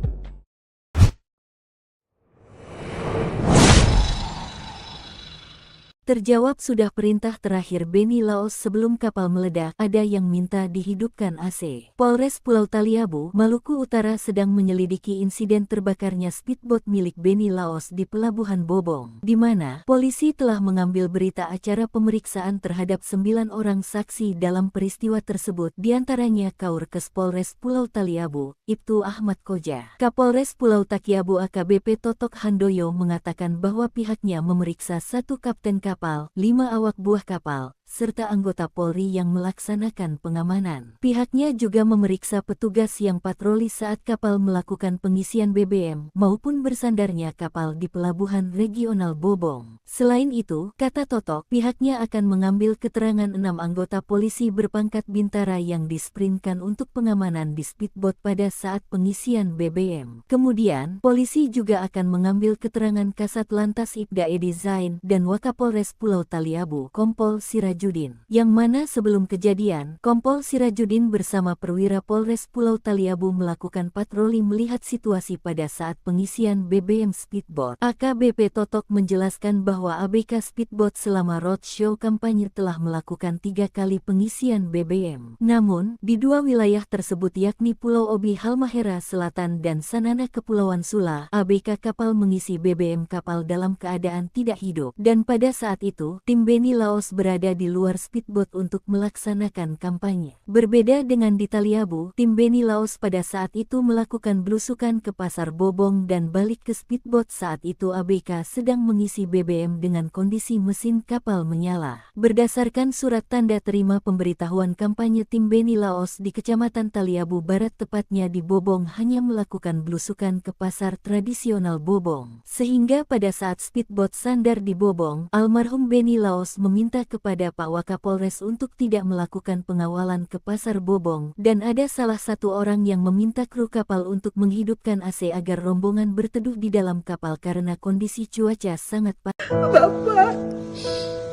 Terjawab sudah perintah terakhir Beni Laos sebelum kapal meledak, ada yang minta dihidupkan AC. Polres Pulau Taliabu, Maluku Utara sedang menyelidiki insiden terbakarnya speedboat milik Beni Laos di Pelabuhan Bobong, di mana polisi telah mengambil berita acara pemeriksaan terhadap 9 orang saksi dalam peristiwa tersebut, diantaranya Kaurkes Polres Pulau Taliabu, Ibtu Ahmad Koja. Kapolres Pulau Taliabu AKBP Totok Handoyo mengatakan bahwa pihaknya memeriksa 1 kapten kapal, 5 awak buah kapal, serta anggota Polri yang melaksanakan pengamanan. Pihaknya juga memeriksa petugas yang patroli saat kapal melakukan pengisian BBM maupun bersandarnya kapal di Pelabuhan Regional Bobong. Selain itu, kata Totok, pihaknya akan mengambil keterangan 6 anggota polisi berpangkat bintara yang disprintkan untuk pengamanan di speedboat pada saat pengisian BBM. Kemudian, polisi juga akan mengambil keterangan Kasat Lantas Ibda Edi Zain dan Wakapolres Pulau Taliabu, Kompol Sirajudin, yang mana sebelum kejadian, Kompol Sirajudin bersama perwira Polres Pulau Taliabu melakukan patroli melihat situasi pada saat pengisian BBM speedboat. AKBP Totok menjelaskan bahwa ABK speedboat selama roadshow kampanye telah melakukan 3 kali pengisian BBM. Namun, di 2 wilayah tersebut yakni Pulau Obi Halmahera Selatan dan Sanana Kepulauan Sula, ABK kapal mengisi BBM kapal dalam keadaan tidak hidup, dan pada saat itu, tim Beni Laos berada di luar speedboat untuk melaksanakan kampanye. Berbeda dengan di Taliabu, tim Beni Laos pada saat itu melakukan belusukan ke Pasar Bobong dan balik ke speedboat saat itu ABK sedang mengisi BBM dengan kondisi mesin kapal menyala. Berdasarkan surat tanda terima pemberitahuan kampanye, tim Beni Laos di Kecamatan Taliabu Barat tepatnya di Bobong hanya melakukan belusukan ke pasar tradisional Bobong. Sehingga pada saat speedboat sandar di Bobong, almarhum Beni Laos meminta kepada Pak Wakapolres untuk tidak melakukan pengawalan ke pasar Bobong, dan ada salah satu orang yang meminta kru kapal untuk menghidupkan AC agar rombongan berteduh di dalam kapal karena kondisi cuaca sangat panas. Bapak,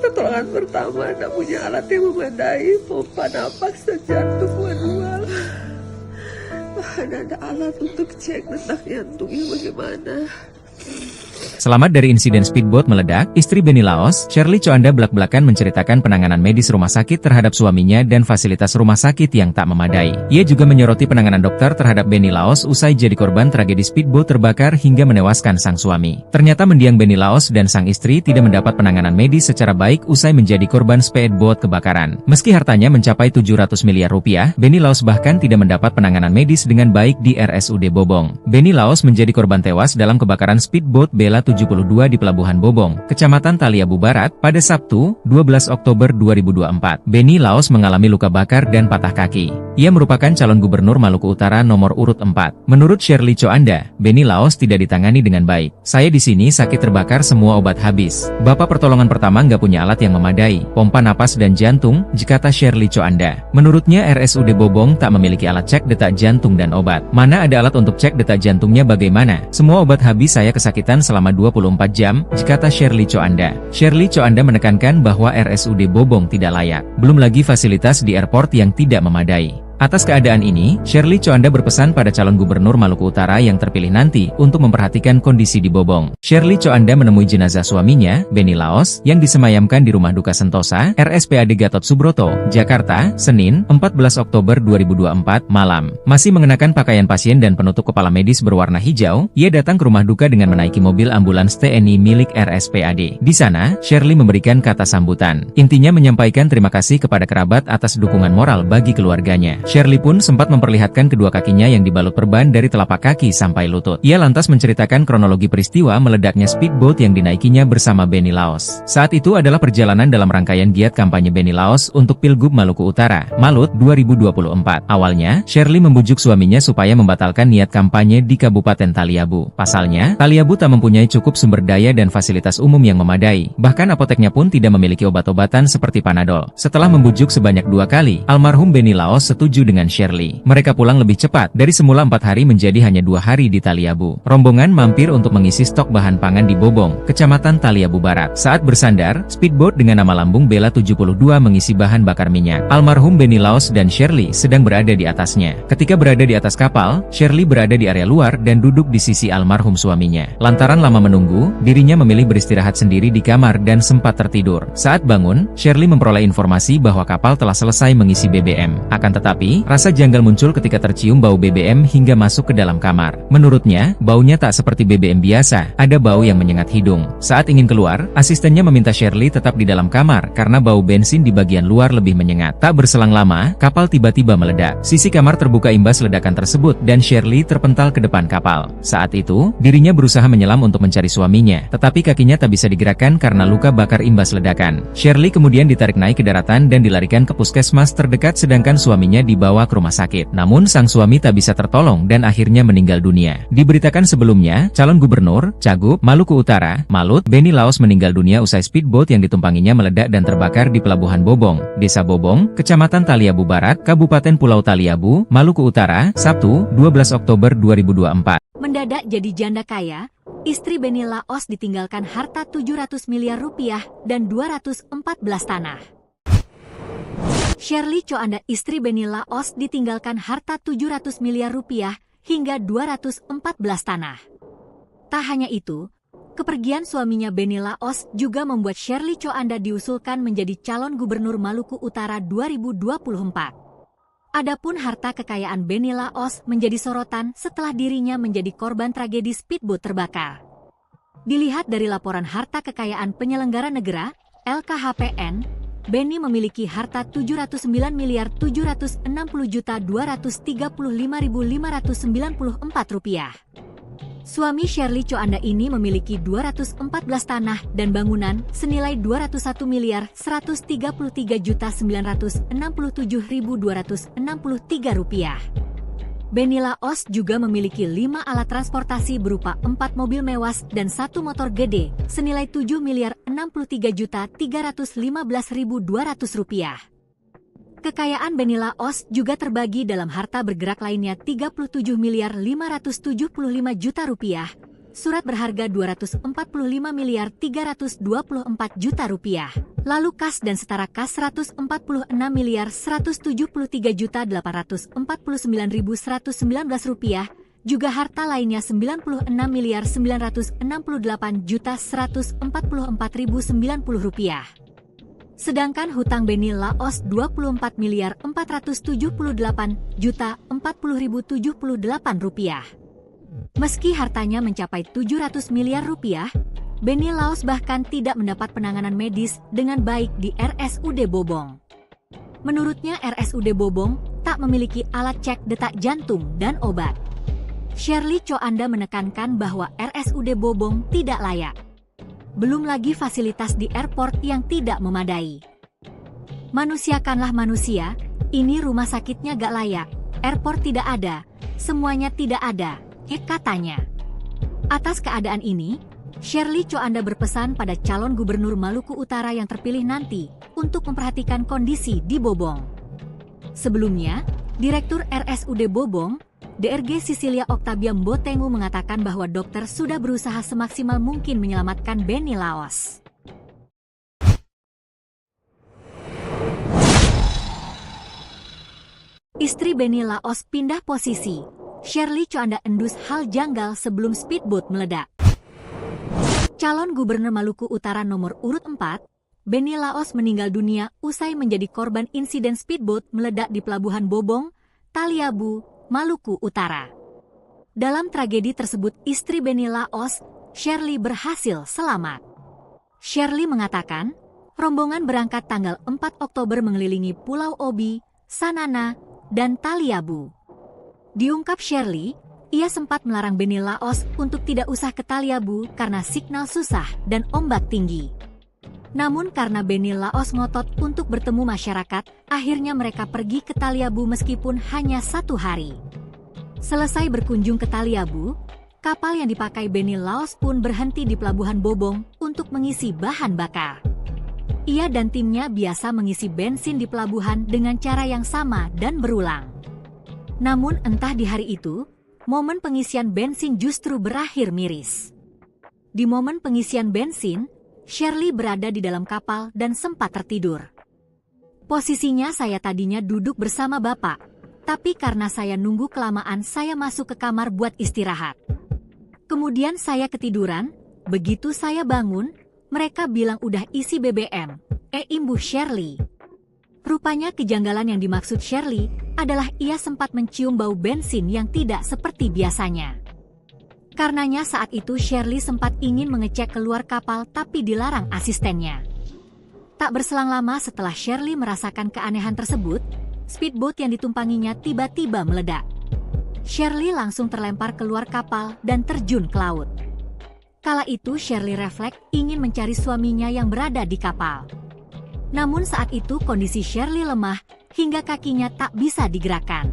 pertolongan pertama tidak punya alat yang memadai, pompa napas dan jantung manual. Mana ada alat untuk cek detak jantungnya bagaimana. Selamat dari insiden speedboat meledak, istri Beni Laos, Shirley Coanda belak-belakan menceritakan penanganan medis rumah sakit terhadap suaminya dan fasilitas rumah sakit yang tak memadai. Ia juga menyoroti penanganan dokter terhadap Beni Laos usai jadi korban tragedi speedboat terbakar hingga menewaskan sang suami. Ternyata mendiang Beni Laos dan sang istri tidak mendapat penanganan medis secara baik usai menjadi korban speedboat kebakaran. Meski hartanya mencapai 700 miliar rupiah, Beni Laos bahkan tidak mendapat penanganan medis dengan baik di RSUD Bobong. Beni Laos menjadi korban tewas dalam kebakaran speedboat Bella 72 di Pelabuhan Bobong, Kecamatan Taliabu Barat, pada Sabtu, 12 Oktober 2024. Beni Laos mengalami luka bakar dan patah kaki. Ia merupakan calon gubernur Maluku Utara nomor urut 4. Menurut Shirley Coanda, Beni Laos tidak ditangani dengan baik. Saya di sini sakit terbakar, semua obat habis. Bapak pertolongan pertama nggak punya alat yang memadai, pompa napas dan jantung, kata Shirley Coanda. Menurutnya RSUD Bobong tak memiliki alat cek detak jantung dan obat. Mana ada alat untuk cek detak jantungnya bagaimana? Semua obat habis, saya kesakitan selama 24 jam, kata Shirley Coanda. Shirley Coanda menekankan bahwa RSUD Bobong tidak layak. Belum lagi fasilitas di airport yang tidak memadai. Atas keadaan ini, Shirley Coanda berpesan pada calon gubernur Maluku Utara yang terpilih nanti untuk memperhatikan kondisi di Bobong. Shirley Coanda menemui jenazah suaminya, Beni Laos, yang disemayamkan di Rumah Duka Sentosa, RSPAD Gatot Subroto, Jakarta, Senin, 14 Oktober 2024, malam. Masih mengenakan pakaian pasien dan penutup kepala medis berwarna hijau, ia datang ke rumah duka dengan menaiki mobil ambulans TNI milik RSPAD. Di sana, Shirley memberikan kata sambutan. Intinya menyampaikan terima kasih kepada kerabat atas dukungan moral bagi keluarganya. Shirley pun sempat memperlihatkan kedua kakinya yang dibalut perban dari telapak kaki sampai lutut. Ia lantas menceritakan kronologi peristiwa meledaknya speedboat yang dinaikinya bersama Beni Laos. Saat itu adalah perjalanan dalam rangkaian giat kampanye Beni Laos untuk Pilgub Maluku Utara, Malut 2024. Awalnya, Shirley membujuk suaminya supaya membatalkan niat kampanye di Kabupaten Taliabu. Pasalnya, Taliabu tak mempunyai cukup sumber daya dan fasilitas umum yang memadai. Bahkan apoteknya pun tidak memiliki obat-obatan seperti Panadol. Setelah membujuk sebanyak 2 kali, almarhum Beni Laos setuju setuju dengan Shirley. Mereka pulang lebih cepat, dari semula 4 hari menjadi hanya 2 hari di Taliabu. Rombongan mampir untuk mengisi stok bahan pangan di Bobong, Kecamatan Taliabu Barat. Saat bersandar, speedboat dengan nama lambung Bella 72 mengisi bahan bakar minyak. Almarhum Benny Laos dan Shirley sedang berada di atasnya. Ketika berada di atas kapal, Shirley berada di area luar dan duduk di sisi almarhum suaminya. Lantaran lama menunggu, dirinya memilih beristirahat sendiri di kamar dan sempat tertidur. Saat bangun, Shirley memperoleh informasi bahwa kapal telah selesai mengisi BBM. Akan tetapi, rasa janggal muncul ketika tercium bau BBM hingga masuk ke dalam kamar. Menurutnya, baunya tak seperti BBM biasa, ada bau yang menyengat hidung. Saat ingin keluar, asistennya meminta Shirley tetap di dalam kamar karena bau bensin di bagian luar lebih menyengat. Tak berselang lama, kapal tiba-tiba meledak. Sisi kamar terbuka imbas ledakan tersebut dan Shirley terpental ke depan kapal. Saat itu, dirinya berusaha menyelam untuk mencari suaminya, tetapi kakinya tak bisa digerakkan karena luka bakar imbas ledakan. Shirley kemudian ditarik naik ke daratan dan dilarikan ke puskesmas terdekat sedangkan suaminya dibawa ke rumah sakit. Namun sang suami tak bisa tertolong dan akhirnya meninggal dunia. Diberitakan sebelumnya, calon gubernur, Cagup, Maluku Utara, Malut, Benny Laos meninggal dunia usai speedboat yang ditumpanginya meledak dan terbakar di Pelabuhan Bobong, Desa Bobong, Kecamatan Taliabu Barat, Kabupaten Pulau Taliabu, Maluku Utara, Sabtu, 12 Oktober 2024. Mendadak jadi janda kaya, istri Benny Laos ditinggalkan harta 700 miliar rupiah dan 214 tanah. Shirley Choanda, istri Benny Laos, ditinggalkan harta 700 miliar rupiah hingga 214 tanah. Tak hanya itu, kepergian suaminya Benny Laos juga membuat Shirley Choanda diusulkan menjadi calon gubernur Maluku Utara 2024. Adapun harta kekayaan Benny Laos menjadi sorotan setelah dirinya menjadi korban tragedi speedboat terbakar. Dilihat dari laporan harta kekayaan penyelenggara negara, LKHPN, Benny memiliki harta 709 miliar 760 juta 235.594 rupiah. Suami Shirley Choanda ini memiliki 214 tanah dan bangunan senilai 201 miliar 133 juta 967.263 rupiah. Benny Laos juga memiliki 5 alat transportasi berupa 4 mobil mewah dan 1 motor gede senilai 7 miliar 63 juta 315.200 rupiah. Kekayaan Benny Laos juga terbagi dalam harta bergerak lainnya 37 miliar 575 juta rupiah, surat berharga 245 miliar 324 juta rupiah, lalu kas dan setara kas 146 miliar 173 juta 849.119 rupiah, juga harta lainnya 96 miliar 968 juta 144.090 rupiah. Sedangkan hutang Benny Laos 24 miliar 478 juta 40.078 rupiah. Meski hartanya mencapai 700 miliar rupiah, Benny Laos bahkan tidak mendapat penanganan medis dengan baik di RSUD Bobong. Menurutnya RSUD Bobong tak memiliki alat cek detak jantung dan obat. Shirley Choanda menekankan bahwa RSUD Bobong tidak layak. Belum lagi fasilitas di airport yang tidak memadai. Manusiakanlah manusia, ini rumah sakitnya gak layak, airport tidak ada, semuanya tidak ada, katanya. Atas keadaan ini, Shirley Choanda berpesan pada calon gubernur Maluku Utara yang terpilih nanti untuk memperhatikan kondisi di Bobong. Sebelumnya, Direktur RSUD Bobong, DRG Sisilia Octavia Mbotengu mengatakan bahwa dokter sudah berusaha semaksimal mungkin menyelamatkan Benny Laos. Istri Benny Laos pindah posisi. Shirley Choanda endus hal janggal sebelum speedboat meledak. Calon Gubernur Maluku Utara nomor urut 4, Benny Laos meninggal dunia usai menjadi korban insiden speedboat meledak di Pelabuhan Bobong, Taliabu, Maluku Utara. Dalam tragedi tersebut istri Benny Laos, Shirley, berhasil selamat. Shirley mengatakan, rombongan berangkat tanggal 4 Oktober mengelilingi Pulau Obi, Sanana, dan Taliabu. Diungkap Shirley, ia sempat melarang Benny Laos untuk tidak usah ke Taliabu karena signal susah dan ombak tinggi. Namun karena Benny Laos ngotot untuk bertemu masyarakat, akhirnya mereka pergi ke Taliabu meskipun hanya 1 hari. Selesai berkunjung ke Taliabu, kapal yang dipakai Benny Laos pun berhenti di Pelabuhan Bobong untuk mengisi bahan bakar. Ia dan timnya biasa mengisi bensin di pelabuhan dengan cara yang sama dan berulang. Namun entah di hari itu, momen pengisian bensin justru berakhir miris. Di momen pengisian bensin, Shirley berada di dalam kapal dan sempat tertidur. Posisinya saya tadinya duduk bersama Bapak, tapi karena saya nunggu kelamaan saya masuk ke kamar buat istirahat. Kemudian saya ketiduran, begitu saya bangun, mereka bilang udah isi BBM, imbuh Shirley. Rupanya kejanggalan yang dimaksud Shirley adalah ia sempat mencium bau bensin yang tidak seperti biasanya. Karenanya saat itu Shirley sempat ingin mengecek keluar kapal tapi dilarang asistennya. Tak berselang lama setelah Shirley merasakan keanehan tersebut, speedboat yang ditumpanginya tiba-tiba meledak. Shirley langsung terlempar keluar kapal dan terjun ke laut. Kala itu Shirley refleks ingin mencari suaminya yang berada di kapal. Namun saat itu kondisi Shirley lemah hingga kakinya tak bisa digerakkan.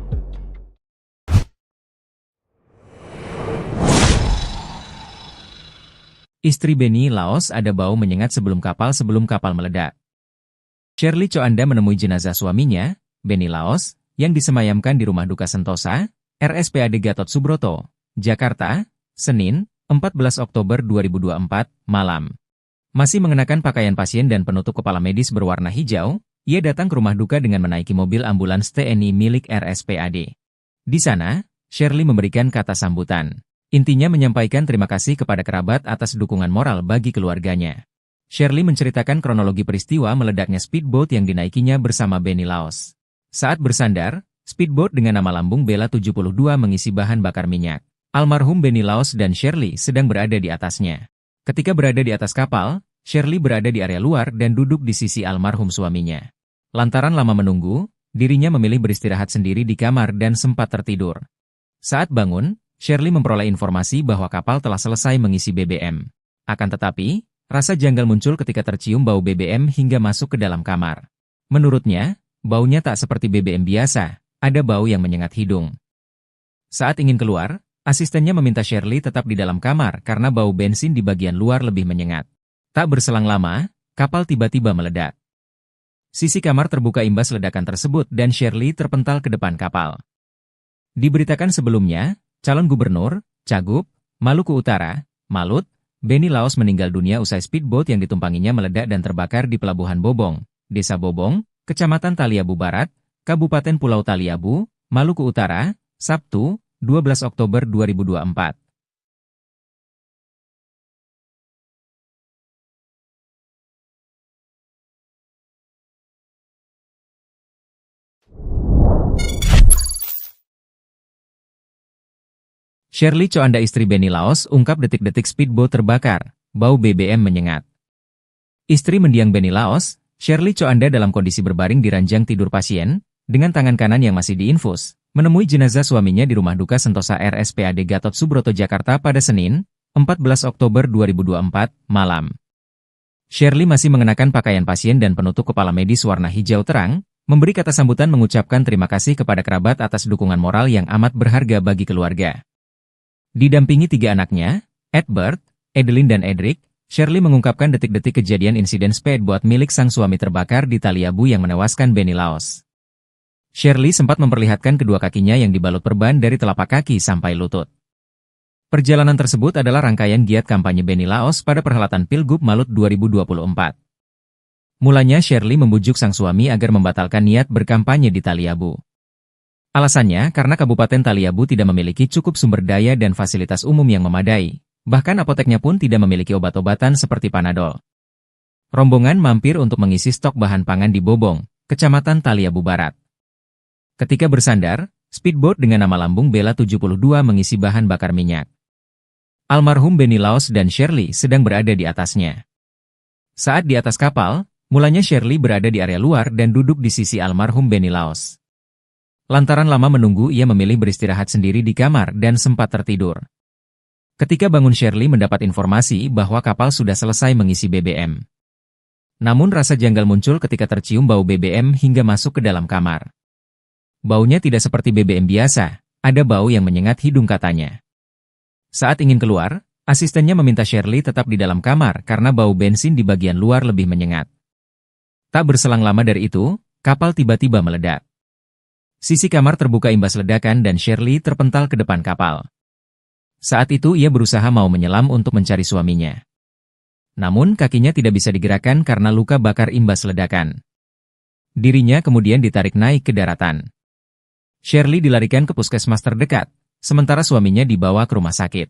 Istri Benny Laos ada bau menyengat sebelum kapal meledak. Shirley Coanda menemui jenazah suaminya, Benny Laos, yang disemayamkan di Rumah Duka Sentosa, RSPAD Gatot Subroto, Jakarta, Senin, 14 Oktober 2024, malam. Masih mengenakan pakaian pasien dan penutup kepala medis berwarna hijau, ia datang ke rumah duka dengan menaiki mobil ambulans TNI milik RSPAD. Di sana, Shirley memberikan kata sambutan. Intinya menyampaikan terima kasih kepada kerabat atas dukungan moral bagi keluarganya. Shirley menceritakan kronologi peristiwa meledaknya speedboat yang dinaikinya bersama Benny Laos. Saat bersandar, speedboat dengan nama lambung Bella 72 mengisi bahan bakar minyak. Almarhum Benny Laos dan Shirley sedang berada di atasnya. Ketika berada di atas kapal, Shirley berada di area luar dan duduk di sisi almarhum suaminya. Lantaran lama menunggu, dirinya memilih beristirahat sendiri di kamar dan sempat tertidur. Saat bangun, Shirley memperoleh informasi bahwa kapal telah selesai mengisi BBM. Akan tetapi, rasa janggal muncul ketika tercium bau BBM hingga masuk ke dalam kamar. Menurutnya, baunya tak seperti BBM biasa, ada bau yang menyengat hidung. Saat ingin keluar, asistennya meminta Shirley tetap di dalam kamar karena bau bensin di bagian luar lebih menyengat. Tak berselang lama, kapal tiba-tiba meledak. Sisi kamar terbuka imbas ledakan tersebut dan Shirley terpental ke depan kapal. Diberitakan sebelumnya, calon gubernur, Cagup, Maluku Utara, Malut, Benny Laos meninggal dunia usai speedboat yang ditumpanginya meledak dan terbakar di Pelabuhan Bobong, Desa Bobong, Kecamatan Taliabu Barat, Kabupaten Pulau Taliabu, Maluku Utara, Sabtu, 12 Oktober 2024. Shirley Coanda istri Benny Laos ungkap detik-detik speedboat terbakar, bau BBM menyengat. Istri mendiang Benny Laos, Shirley Coanda dalam kondisi berbaring di ranjang tidur pasien, dengan tangan kanan yang masih diinfus, menemui jenazah suaminya di Rumah Duka Sentosa RSPAD Gatot Subroto Jakarta pada Senin, 14 Oktober 2024, malam. Shirley masih mengenakan pakaian pasien dan penutup kepala medis warna hijau terang, memberi kata sambutan mengucapkan terima kasih kepada kerabat atas dukungan moral yang amat berharga bagi keluarga. Didampingi 3 anaknya, Edward, Edeline dan Edric, Shirley mengungkapkan detik-detik kejadian insiden speedboat milik sang suami terbakar di Taliabu yang menewaskan Benny Laos. Shirley sempat memperlihatkan kedua kakinya yang dibalut perban dari telapak kaki sampai lutut. Perjalanan tersebut adalah rangkaian giat kampanye Benny Laos pada perhelatan Pilgub Malut 2024. Mulanya Shirley membujuk sang suami agar membatalkan niat berkampanye di Taliabu. Alasannya karena Kabupaten Taliabu tidak memiliki cukup sumber daya dan fasilitas umum yang memadai, bahkan apoteknya pun tidak memiliki obat-obatan seperti Panadol. Rombongan mampir untuk mengisi stok bahan pangan di Bobong, Kecamatan Taliabu Barat. Ketika bersandar, speedboat dengan nama lambung Bella 72 mengisi bahan bakar minyak. Almarhum Benny Laos dan Shirley sedang berada di atasnya. Saat di atas kapal, mulanya Shirley berada di area luar dan duduk di sisi almarhum Benny Laos. Lantaran lama menunggu ia memilih beristirahat sendiri di kamar dan sempat tertidur. Ketika bangun Shirley mendapat informasi bahwa kapal sudah selesai mengisi BBM. Namun rasa janggal muncul ketika tercium bau BBM hingga masuk ke dalam kamar. Baunya tidak seperti BBM biasa, ada bau yang menyengat hidung katanya. Saat ingin keluar, asistennya meminta Shirley tetap di dalam kamar karena bau bensin di bagian luar lebih menyengat. Tak berselang lama dari itu, kapal tiba-tiba meledak. Sisi kamar terbuka imbas ledakan dan Shirley terpental ke depan kapal. Saat itu ia berusaha mau menyelam untuk mencari suaminya. Namun kakinya tidak bisa digerakkan karena luka bakar imbas ledakan. Dirinya kemudian ditarik naik ke daratan. Shirley dilarikan ke puskesmas terdekat, sementara suaminya dibawa ke rumah sakit.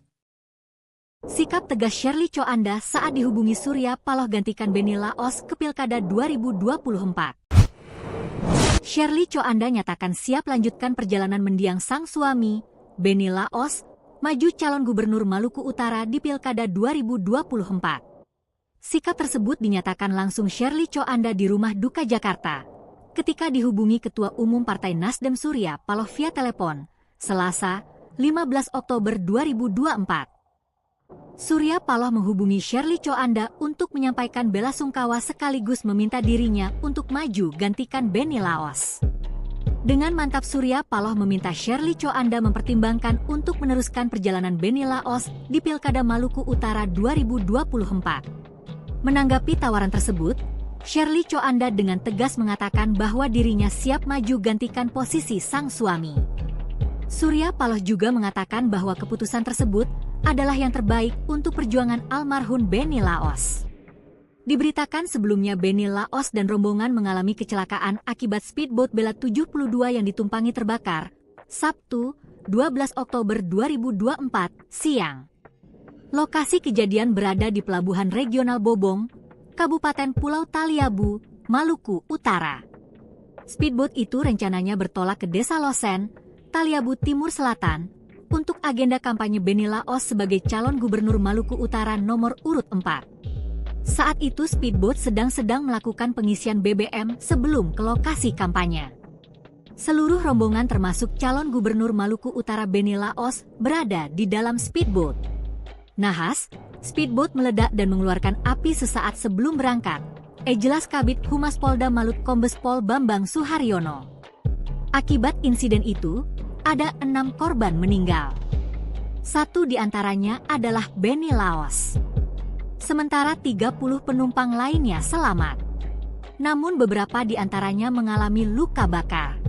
Sikap tegas Shirley Coanda saat dihubungi Surya Paloh gantikan Benny Laos ke Pilkada 2024. Shirley Coanda nyatakan siap lanjutkan perjalanan mendiang sang suami, Benny Laos, maju calon gubernur Maluku Utara di Pilkada 2024. Sikap tersebut dinyatakan langsung Shirley Coanda di rumah duka Jakarta, ketika dihubungi Ketua Umum Partai Nasdem Surya Paloh via telepon, Selasa, 15 Oktober 2024. Surya Paloh menghubungi Shirley Coanda untuk menyampaikan bela sungkawa sekaligus meminta dirinya untuk maju gantikan Benny Laos. Dengan mantap Surya Paloh meminta Shirley Coanda mempertimbangkan untuk meneruskan perjalanan Benny Laos di Pilkada Maluku Utara 2024. Menanggapi tawaran tersebut, Shirley Coanda dengan tegas mengatakan bahwa dirinya siap maju gantikan posisi sang suami. Surya Paloh juga mengatakan bahwa keputusan tersebut adalah yang terbaik untuk perjuangan almarhum Benny Laos. Diberitakan sebelumnya Benny Laos dan rombongan mengalami kecelakaan akibat speedboat Bella 72 yang ditumpangi terbakar, Sabtu, 12 Oktober 2024, siang. Lokasi kejadian berada di Pelabuhan Regional Bobong, Kabupaten Pulau Taliabu, Maluku Utara. Speedboat itu rencananya bertolak ke Desa Losen, Taliabu Timur Selatan, untuk agenda kampanye Benny Laos sebagai calon gubernur Maluku Utara nomor urut 4. Saat itu speedboat sedang melakukan pengisian BBM sebelum ke lokasi kampanye. Seluruh rombongan termasuk calon gubernur Maluku Utara Benny Laos berada di dalam speedboat. Nahas, speedboat meledak dan mengeluarkan api sesaat sebelum berangkat, jelas Kabid Humas Polda Malut Kombes Pol Bambang Suharyono. Akibat insiden itu, ada 6 korban meninggal. 1 diantaranya adalah Benny Laos. Sementara 30 penumpang lainnya selamat. Namun beberapa diantaranya mengalami luka bakar.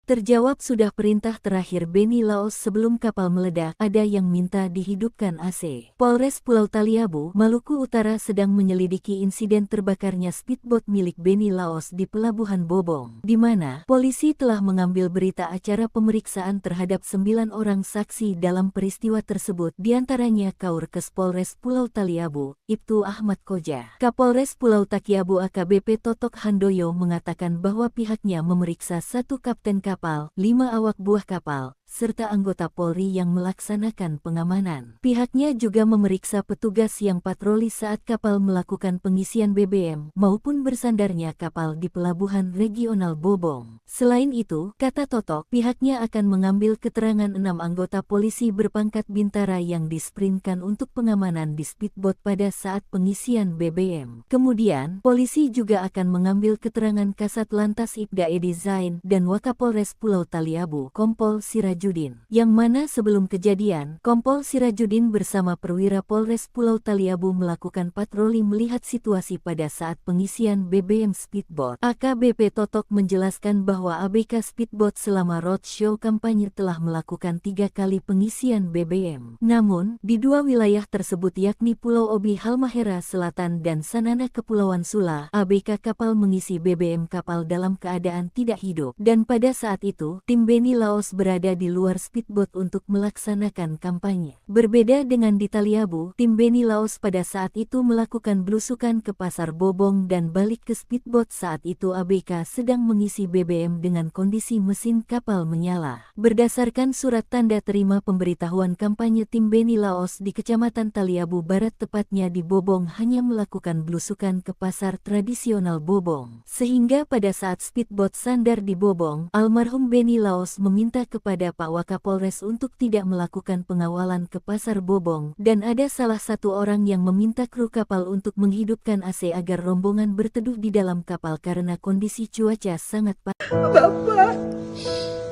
Terjawab sudah perintah terakhir Benny Laos sebelum kapal meledak, ada yang minta dihidupkan AC. Polres Pulau Taliabu, Maluku Utara sedang menyelidiki insiden terbakarnya speedboat milik Benny Laos di Pelabuhan Bobong, di mana polisi telah mengambil berita acara pemeriksaan terhadap 9 orang saksi dalam peristiwa tersebut, diantaranya Kaurkes Polres Pulau Taliabu, Ibtu Ahmad Koja. Kapolres Pulau Taliabu AKBP Totok Handoyo mengatakan bahwa pihaknya memeriksa 1 kapten kapal, 5 awak buah kapal, serta anggota Polri yang melaksanakan pengamanan. Pihaknya juga memeriksa petugas yang patroli saat kapal melakukan pengisian BBM maupun bersandarnya kapal di Pelabuhan Regional Bobong. Selain itu, kata Totok, pihaknya akan mengambil keterangan 6 anggota polisi berpangkat bintara yang disprintkan untuk pengamanan di speedboat pada saat pengisian BBM. Kemudian, polisi juga akan mengambil keterangan Kasat Lantas Ibda Edi Zain dan Wakapolres Pulau Taliabu, Kompol Sirajudin, yang mana sebelum kejadian, Kompol Sirajudin bersama perwira Polres Pulau Taliabu melakukan patroli melihat situasi pada saat pengisian BBM speedboat. AKBP Totok menjelaskan bahwa ABK speedboat selama roadshow kampanye telah melakukan 3 kali pengisian BBM. Namun, di 2 wilayah tersebut yakni Pulau Obi Halmahera Selatan dan Sanana Kepulauan Sula, ABK kapal mengisi BBM kapal dalam keadaan tidak hidup, dan pada saat itu, tim Benny Laos berada di luar speedboat untuk melaksanakan kampanye. Berbeda dengan di Taliabu, tim Benny Laos pada saat itu melakukan belusukan ke Pasar Bobong dan balik ke speedboat saat itu ABK sedang mengisi BBM dengan kondisi mesin kapal menyala. Berdasarkan surat tanda terima pemberitahuan kampanye tim Benny Laos di Kecamatan Taliabu Barat tepatnya di Bobong hanya melakukan belusukan ke pasar tradisional Bobong. Sehingga pada saat speedboat sandar di Bobong, almarhum Benny Laos meminta kepada Pak Wakapolres untuk tidak melakukan pengawalan ke Pasar Bobong, dan ada salah satu orang yang meminta kru kapal untuk menghidupkan AC agar rombongan berteduh di dalam kapal karena kondisi cuaca sangat panas. Bapak,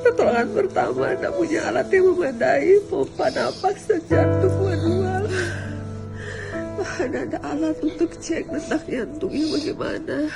pertolongan pertama tidak punya alat yang memadai, pompa napas dan jantung manual. Mana ada alat untuk cek detak jantungnya bagaimana.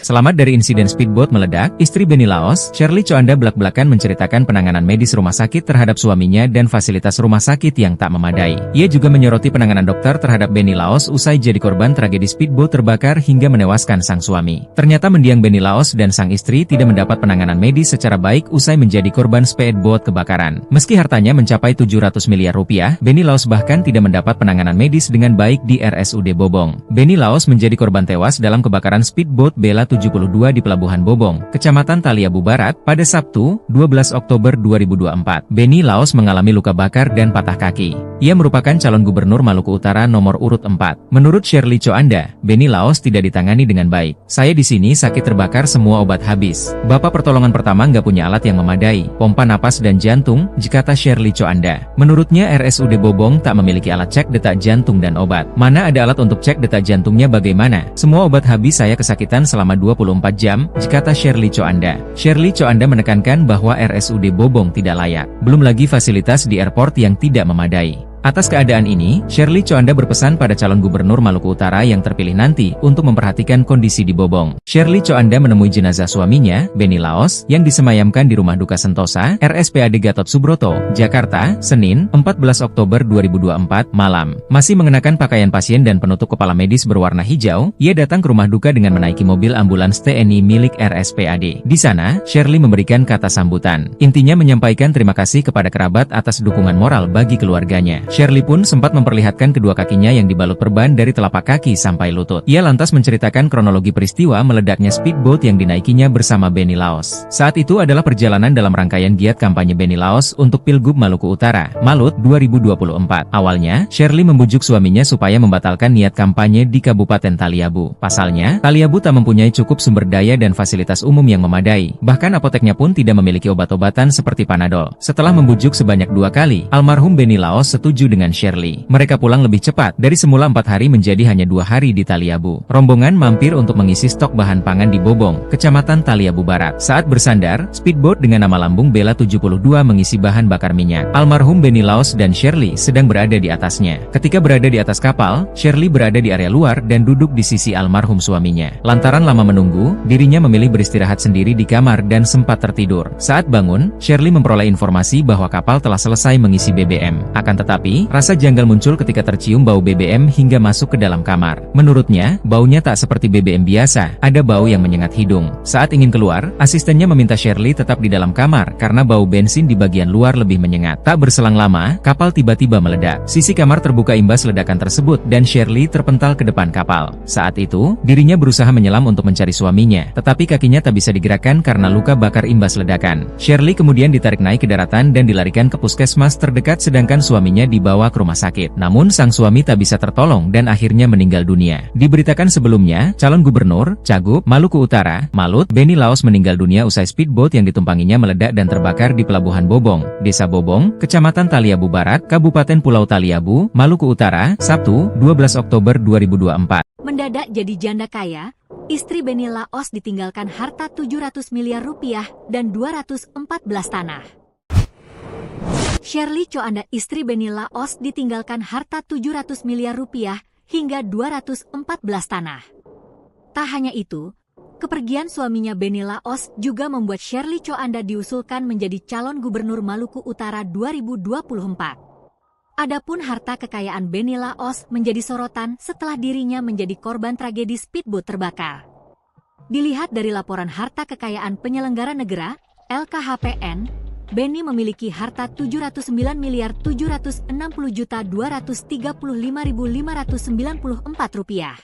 Selamat dari insiden speedboat meledak, istri Benny Laos, Shirley Choanda belak-belakan menceritakan penanganan medis rumah sakit terhadap suaminya dan fasilitas rumah sakit yang tak memadai. Ia juga menyoroti penanganan dokter terhadap Benny Laos usai jadi korban tragedi speedboat terbakar hingga menewaskan sang suami. Ternyata mendiang Benny Laos dan sang istri tidak mendapat penanganan medis secara baik usai menjadi korban speedboat kebakaran. Meski hartanya mencapai 700 miliar rupiah, Benny Laos bahkan tidak mendapat penanganan medis dengan baik di RSUD Bobong. Benny Laos menjadi korban tewas dalam kebakaran speedboat Bella 72 di Pelabuhan Bobong, Kecamatan Taliabu Barat, pada Sabtu, 12 Oktober 2024. Benny Laos mengalami luka bakar dan patah kaki. Ia merupakan calon gubernur Maluku Utara nomor urut 4. Menurut Shirley Choanda, Benny Laos tidak ditangani dengan baik. Saya di sini sakit terbakar semua obat habis. Bapak pertolongan pertama nggak punya alat yang memadai, pompa napas dan jantung, kata Shirley Choanda. Menurutnya RSUD Bobong tak memiliki alat cek detak jantung dan obat. Mana ada alat untuk cek detak jantungnya bagaimana? Semua obat habis, saya kesakitan selama 24 jam, kata Shirley Choanda. Shirley Choanda menekankan bahwa RSUD Bobong tidak layak. Belum lagi fasilitas di airport yang tidak memadai. Atas keadaan ini, Shirley Choanda berpesan pada calon gubernur Maluku Utara yang terpilih nanti untuk memperhatikan kondisi di Bobong. Shirley Choanda menemui jenazah suaminya, Benny Laos, yang disemayamkan di Rumah Duka Sentosa, RSPAD Gatot Subroto, Jakarta, Senin, 14 Oktober 2024, malam. Masih mengenakan pakaian pasien dan penutup kepala medis berwarna hijau, ia datang ke rumah duka dengan menaiki mobil ambulans TNI milik RSPAD. Di sana, Shirley memberikan kata sambutan. Intinya menyampaikan terima kasih kepada kerabat atas dukungan moral bagi keluarganya. Shirley pun sempat memperlihatkan kedua kakinya yang dibalut perban dari telapak kaki sampai lutut. Ia lantas menceritakan kronologi peristiwa meledaknya speedboat yang dinaikinya bersama Benny Laos. Saat itu adalah perjalanan dalam rangkaian giat kampanye Benny Laos untuk Pilgub Maluku Utara, Malut 2024. Awalnya, Shirley membujuk suaminya supaya membatalkan niat kampanye di Kabupaten Taliabu. Pasalnya, Taliabu tak mempunyai cukup sumber daya dan fasilitas umum yang memadai. Bahkan apoteknya pun tidak memiliki obat-obatan seperti Panadol. Setelah membujuk sebanyak 2 kali, almarhum Benny Laos setuju dengan Shirley. Mereka pulang lebih cepat, dari semula 4 hari menjadi hanya 2 hari di Taliabu. Rombongan mampir untuk mengisi stok bahan pangan di Bobong, Kecamatan Taliabu Barat. Saat bersandar, speedboat dengan nama lambung Bella 72 mengisi bahan bakar minyak. Almarhum Benny Laos dan Shirley sedang berada di atasnya. Ketika berada di atas kapal, Shirley berada di area luar dan duduk di sisi almarhum suaminya. Lantaran lama menunggu, dirinya memilih beristirahat sendiri di kamar dan sempat tertidur. Saat bangun, Shirley memperoleh informasi bahwa kapal telah selesai mengisi BBM. Akan tetapi, rasa janggal muncul ketika tercium bau BBM hingga masuk ke dalam kamar. Menurutnya, baunya tak seperti BBM biasa, ada bau yang menyengat hidung. Saat ingin keluar, asistennya meminta Shirley tetap di dalam kamar karena bau bensin di bagian luar lebih menyengat. Tak berselang lama, kapal tiba-tiba meledak. Sisi kamar terbuka imbas ledakan tersebut dan Shirley terpental ke depan kapal. Saat itu, dirinya berusaha menyelam untuk mencari suaminya, tetapi kakinya tak bisa digerakkan karena luka bakar imbas ledakan. Shirley kemudian ditarik naik ke daratan dan dilarikan ke puskesmas terdekat sedangkan suaminya dibawa ke rumah sakit. Namun sang suami tak bisa tertolong dan akhirnya meninggal dunia. Diberitakan sebelumnya, calon gubernur, Cagup, Maluku Utara, Malut, Benny Laos meninggal dunia usai speedboat yang ditumpanginya meledak dan terbakar di Pelabuhan Bobong, Desa Bobong, Kecamatan Taliabu Barat, Kabupaten Pulau Taliabu, Maluku Utara, Sabtu, 12 Oktober 2024. Mendadak jadi janda kaya, istri Benny Laos ditinggalkan harta 700 miliar rupiah dan 214 tanah. Shirley Choanda, istri Benny Laos, ditinggalkan harta 700 miliar rupiah hingga 214 tanah. Tak hanya itu, kepergian suaminya Benny Laos juga membuat Shirley Choanda diusulkan menjadi calon gubernur Maluku Utara 2024. Adapun harta kekayaan Benny Laos menjadi sorotan setelah dirinya menjadi korban tragedi speedboat terbakar. Dilihat dari laporan harta kekayaan penyelenggara negara, LKHPN, Benny memiliki harta 709.260.235.594 rupiah.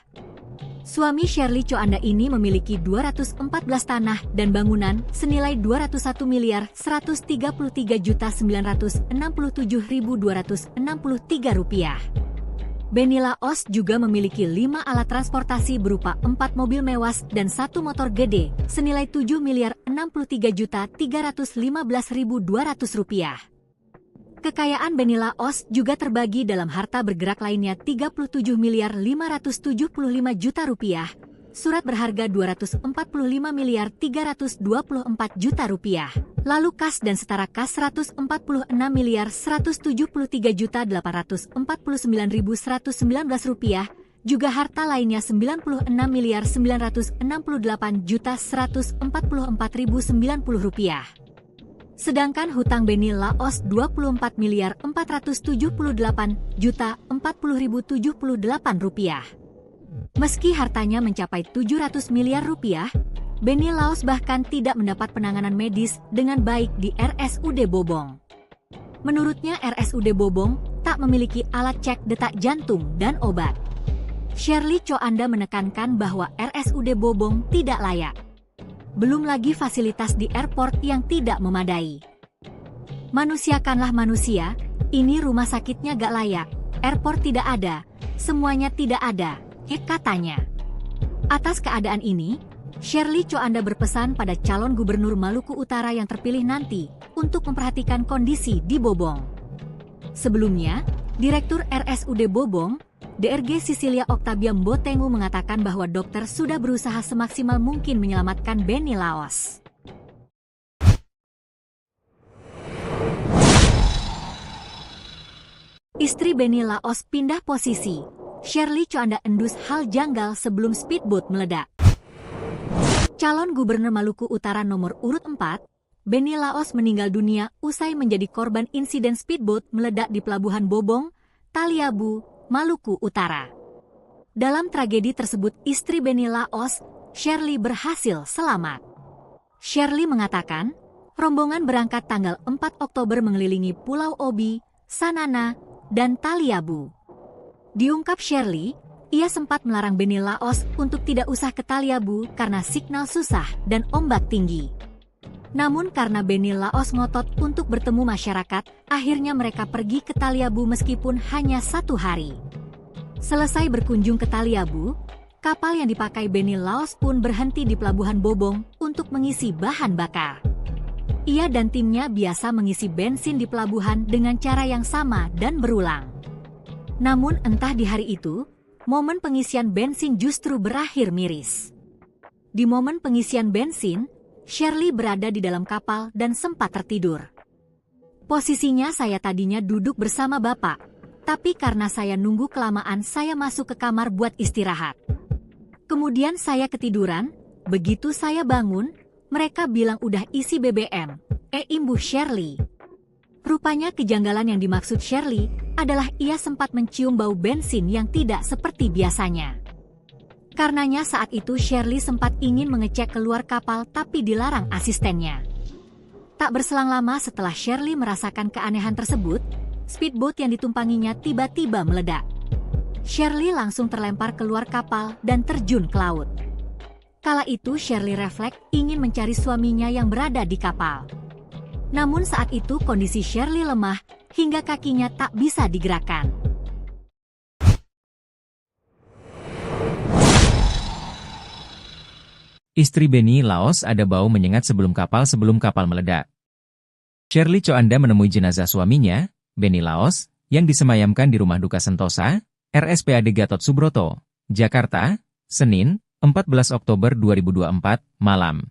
Suami Shirley Choanda ini memiliki 214 tanah dan bangunan senilai 201.133.967.263 rupiah. Benny Laos juga memiliki 5 alat transportasi berupa 4 mobil mewah dan 1 motor gede senilai 7.063.315.200 rupiah. Kekayaan Benny Laos juga terbagi dalam harta bergerak lainnya 37.575.000.000 rupiah, surat berharga 245 miliar 324 juta rupiah. Lalu kas dan setara kas 146 miliar 173 juta 849.119 rupiah, juga harta lainnya 96 miliar 968 juta 144.090 rupiah. Sedangkan hutang Benny Laos 24 miliar 478 juta 40.078 rupiah. Meski hartanya mencapai 700 miliar rupiah, Benny Laos bahkan tidak mendapat penanganan medis dengan baik di RSUD Bobong. Menurutnya RSUD Bobong tak memiliki alat cek detak jantung dan obat. Shirley Coanda menekankan bahwa RSUD Bobong tidak layak. Belum lagi fasilitas di airport yang tidak memadai. Manusiakanlah manusia, ini rumah sakitnya gak layak, airport tidak ada, semuanya tidak ada, katanya. Atas keadaan ini, Shirley Coanda berpesan pada calon gubernur Maluku Utara yang terpilih nanti untuk memperhatikan kondisi di Bobong. Sebelumnya, Direktur RSUD Bobong, DRG Sisilia Octavia Mbotengu mengatakan bahwa dokter sudah berusaha semaksimal mungkin menyelamatkan Benny Laos. Istri Benny Laos pindah posisi. Shirley Coanda endus hal janggal sebelum speedboat meledak. Calon Gubernur Maluku Utara nomor urut 4, Benny Laos meninggal dunia usai menjadi korban insiden speedboat meledak di Pelabuhan Bobong, Taliabu, Maluku Utara. Dalam tragedi tersebut istri Benny Laos, Shirley berhasil selamat. Shirley mengatakan, rombongan berangkat tanggal 4 Oktober mengelilingi Pulau Obi, Sanana, dan Taliabu. Diungkap Shirley, ia sempat melarang Benny Laos untuk tidak usah ke Taliabu karena signal susah dan ombak tinggi. Namun karena Benny Laos ngotot untuk bertemu masyarakat, akhirnya mereka pergi ke Taliabu meskipun hanya 1 hari. Selesai berkunjung ke Taliabu, kapal yang dipakai Benny Laos pun berhenti di Pelabuhan Bobong untuk mengisi bahan bakar. Ia dan timnya biasa mengisi bensin di pelabuhan dengan cara yang sama dan berulang. Namun entah di hari itu, momen pengisian bensin justru berakhir miris. Di momen pengisian bensin, Shirley berada di dalam kapal dan sempat tertidur. Posisinya saya tadinya duduk bersama Bapak, tapi karena saya nunggu kelamaan saya masuk ke kamar buat istirahat. Kemudian saya ketiduran, begitu saya bangun, mereka bilang udah isi BBM, imbuh Shirley. Rupanya kejanggalan yang dimaksud Shirley adalah ia sempat mencium bau bensin yang tidak seperti biasanya. Karenanya saat itu Shirley sempat ingin mengecek keluar kapal tapi dilarang asistennya. Tak berselang lama setelah Shirley merasakan keanehan tersebut, speedboat yang ditumpanginya tiba-tiba meledak. Shirley langsung terlempar keluar kapal dan terjun ke laut. Kala itu Shirley refleks ingin mencari suaminya yang berada di kapal. Namun saat itu kondisi Shirley lemah hingga kakinya tak bisa digerakkan. Istri Benny Laos ada bau menyengat sebelum kapal meledak. Shirley Coanda menemui jenazah suaminya, Benny Laos, yang disemayamkan di Rumah Duka Sentosa, RSPAD Gatot Subroto, Jakarta, Senin, 14 Oktober 2024, malam.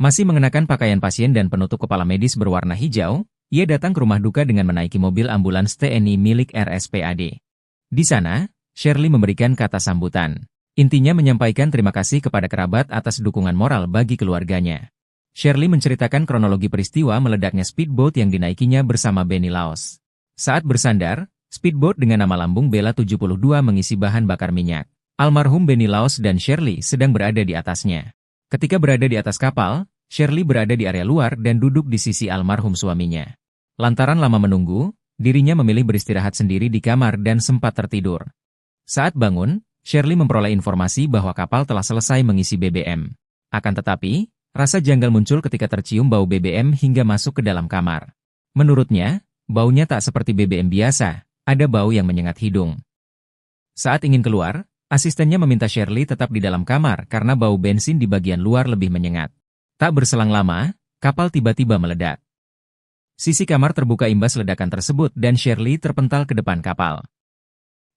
Masih mengenakan pakaian pasien dan penutup kepala medis berwarna hijau, ia datang ke rumah duka dengan menaiki mobil ambulans TNI milik RSPAD. Di sana, Shirley memberikan kata sambutan. Intinya menyampaikan terima kasih kepada kerabat atas dukungan moral bagi keluarganya. Shirley menceritakan kronologi peristiwa meledaknya speedboat yang dinaikinya bersama Benny Laos. Saat bersandar, speedboat dengan nama lambung Bella 72 mengisi bahan bakar minyak. Almarhum Benny Laos dan Shirley sedang berada di atasnya. Ketika berada di atas kapal, Shirley berada di area luar dan duduk di sisi almarhum suaminya. Lantaran lama menunggu, dirinya memilih beristirahat sendiri di kamar dan sempat tertidur. Saat bangun, Shirley memperoleh informasi bahwa kapal telah selesai mengisi BBM. Akan tetapi, rasa janggal muncul ketika tercium bau BBM hingga masuk ke dalam kamar. Menurutnya, baunya tak seperti BBM biasa, ada bau yang menyengat hidung. Saat ingin keluar, asistennya meminta Shirley tetap di dalam kamar karena bau bensin di bagian luar lebih menyengat. Tak berselang lama, kapal tiba-tiba meledak. Sisi kamar terbuka imbas ledakan tersebut dan Shirley terpental ke depan kapal.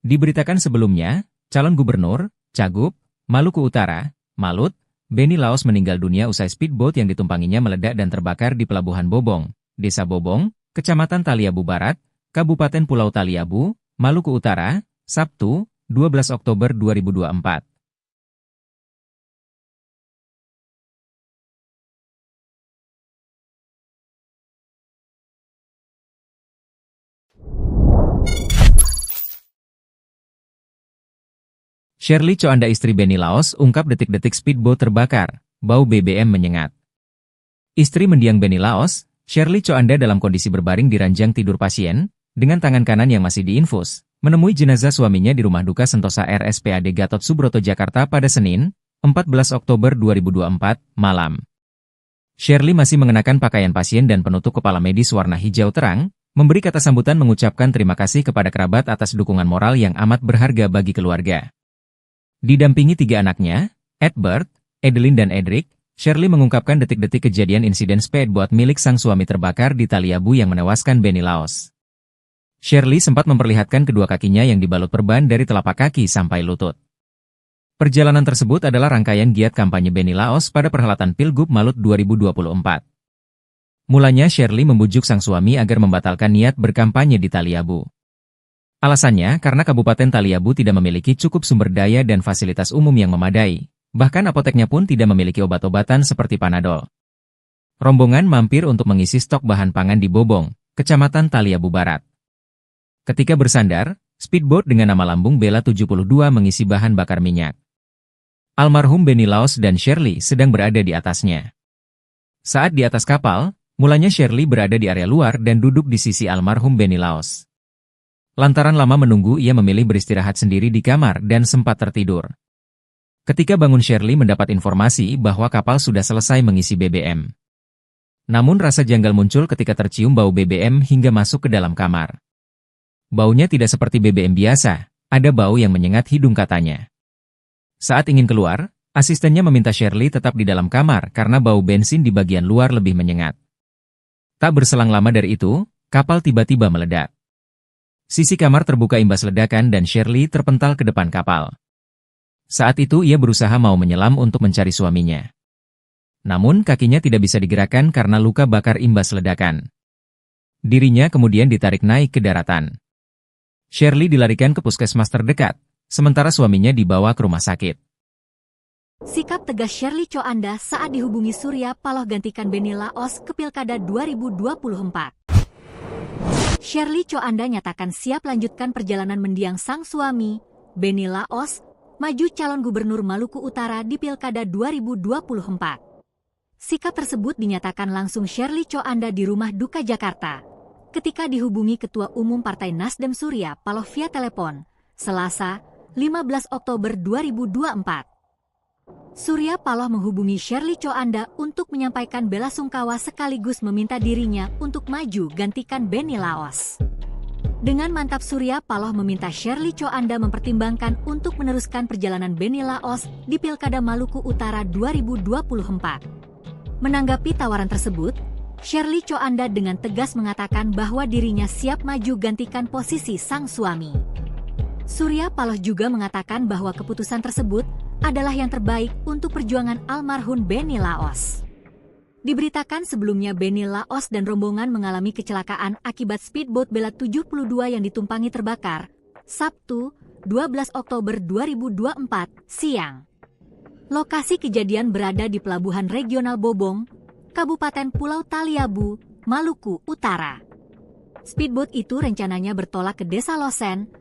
Diberitakan sebelumnya, calon gubernur, Cagup, Maluku Utara, Malut, Beni Laos meninggal dunia usai speedboat yang ditumpanginya meledak dan terbakar di Pelabuhan Bobong, Desa Bobong, Kecamatan Taliabu Barat, Kabupaten Pulau Taliabu, Maluku Utara, Sabtu, 12 Oktober 2024. Shirley Choanda istri Beni Laos ungkap detik-detik speedboat terbakar, bau BBM menyengat. Istri mendiang Beni Laos, Shirley Choanda dalam kondisi berbaring di ranjang tidur pasien, dengan tangan kanan yang masih diinfus, menemui jenazah suaminya di Rumah Duka Sentosa RSPAD Gatot Subroto Jakarta pada Senin, 14 Oktober 2024, malam. Shirley masih mengenakan pakaian pasien dan penutup kepala medis warna hijau terang, memberi kata sambutan mengucapkan terima kasih kepada kerabat atas dukungan moral yang amat berharga bagi keluarga. Didampingi 3 anaknya, Edward, Edeline dan Edric, Shirley mengungkapkan detik-detik kejadian insiden speedboat milik sang suami terbakar di Taliabu yang menewaskan Beni Laos. Shirley sempat memperlihatkan kedua kakinya yang dibalut perban dari telapak kaki sampai lutut. Perjalanan tersebut adalah rangkaian giat kampanye Beni Laos pada perhelatan Pilgub Malut 2024. Mulanya Shirley membujuk sang suami agar membatalkan niat berkampanye di Taliabu. Alasannya karena Kabupaten Taliabu tidak memiliki cukup sumber daya dan fasilitas umum yang memadai, bahkan apoteknya pun tidak memiliki obat-obatan seperti Panadol. Rombongan mampir untuk mengisi stok bahan pangan di Bobong, Kecamatan Taliabu Barat. Ketika bersandar, speedboat dengan nama lambung Bella 72 mengisi bahan bakar minyak. Almarhum Beni Laos dan Shirley sedang berada di atasnya. Saat di atas kapal, mulanya Shirley berada di area luar dan duduk di sisi almarhum Beni Laos. Lantaran lama menunggu, ia memilih beristirahat sendiri di kamar dan sempat tertidur. Ketika bangun, Shirley mendapat informasi bahwa kapal sudah selesai mengisi BBM. Namun rasa janggal muncul ketika tercium bau BBM hingga masuk ke dalam kamar. Baunya tidak seperti BBM biasa, ada bau yang menyengat hidung katanya. Saat ingin keluar, asistennya meminta Shirley tetap di dalam kamar karena bau bensin di bagian luar lebih menyengat. Tak berselang lama dari itu, kapal tiba-tiba meledak. Sisi kamar terbuka imbas ledakan dan Shirley terpental ke depan kapal. Saat itu ia berusaha mau menyelam untuk mencari suaminya. Namun kakinya tidak bisa digerakkan karena luka bakar imbas ledakan. Dirinya kemudian ditarik naik ke daratan. Shirley dilarikan ke puskesmas terdekat, sementara suaminya dibawa ke rumah sakit. Sikap tegas Shirley Choanda saat dihubungi Surya Paloh gantikan Beni Laos ke Pilkada 2024. Shirley Choanda nyatakan siap lanjutkan perjalanan mendiang sang suami, Beni Laos, maju calon gubernur Maluku Utara di Pilkada 2024. Sikap tersebut dinyatakan langsung Shirley Choanda di Rumah Duka Jakarta, ketika dihubungi Ketua Umum Partai Nasdem Surya Paloh via telepon, Selasa, 15 Oktober 2024. Surya Paloh menghubungi Shirley Choanda untuk menyampaikan belasungkawa sekaligus meminta dirinya untuk maju gantikan Beni Laos. Dengan mantap Surya Paloh meminta Shirley Choanda mempertimbangkan untuk meneruskan perjalanan Beni Laos di Pilkada Maluku Utara 2024. Menanggapi tawaran tersebut, Shirley Choanda dengan tegas mengatakan bahwa dirinya siap maju gantikan posisi sang suami. Surya Paloh juga mengatakan bahwa keputusan tersebut adalah yang terbaik untuk perjuangan almarhum Beni Laos. Diberitakan sebelumnya Beni Laos dan rombongan mengalami kecelakaan akibat speedboat Bella 72 yang ditumpangi terbakar, Sabtu, 12 Oktober 2024, siang. Lokasi kejadian berada di Pelabuhan Regional Bobong, Kabupaten Pulau Taliabu, Maluku Utara. Speedboat itu rencananya bertolak ke Desa Losen,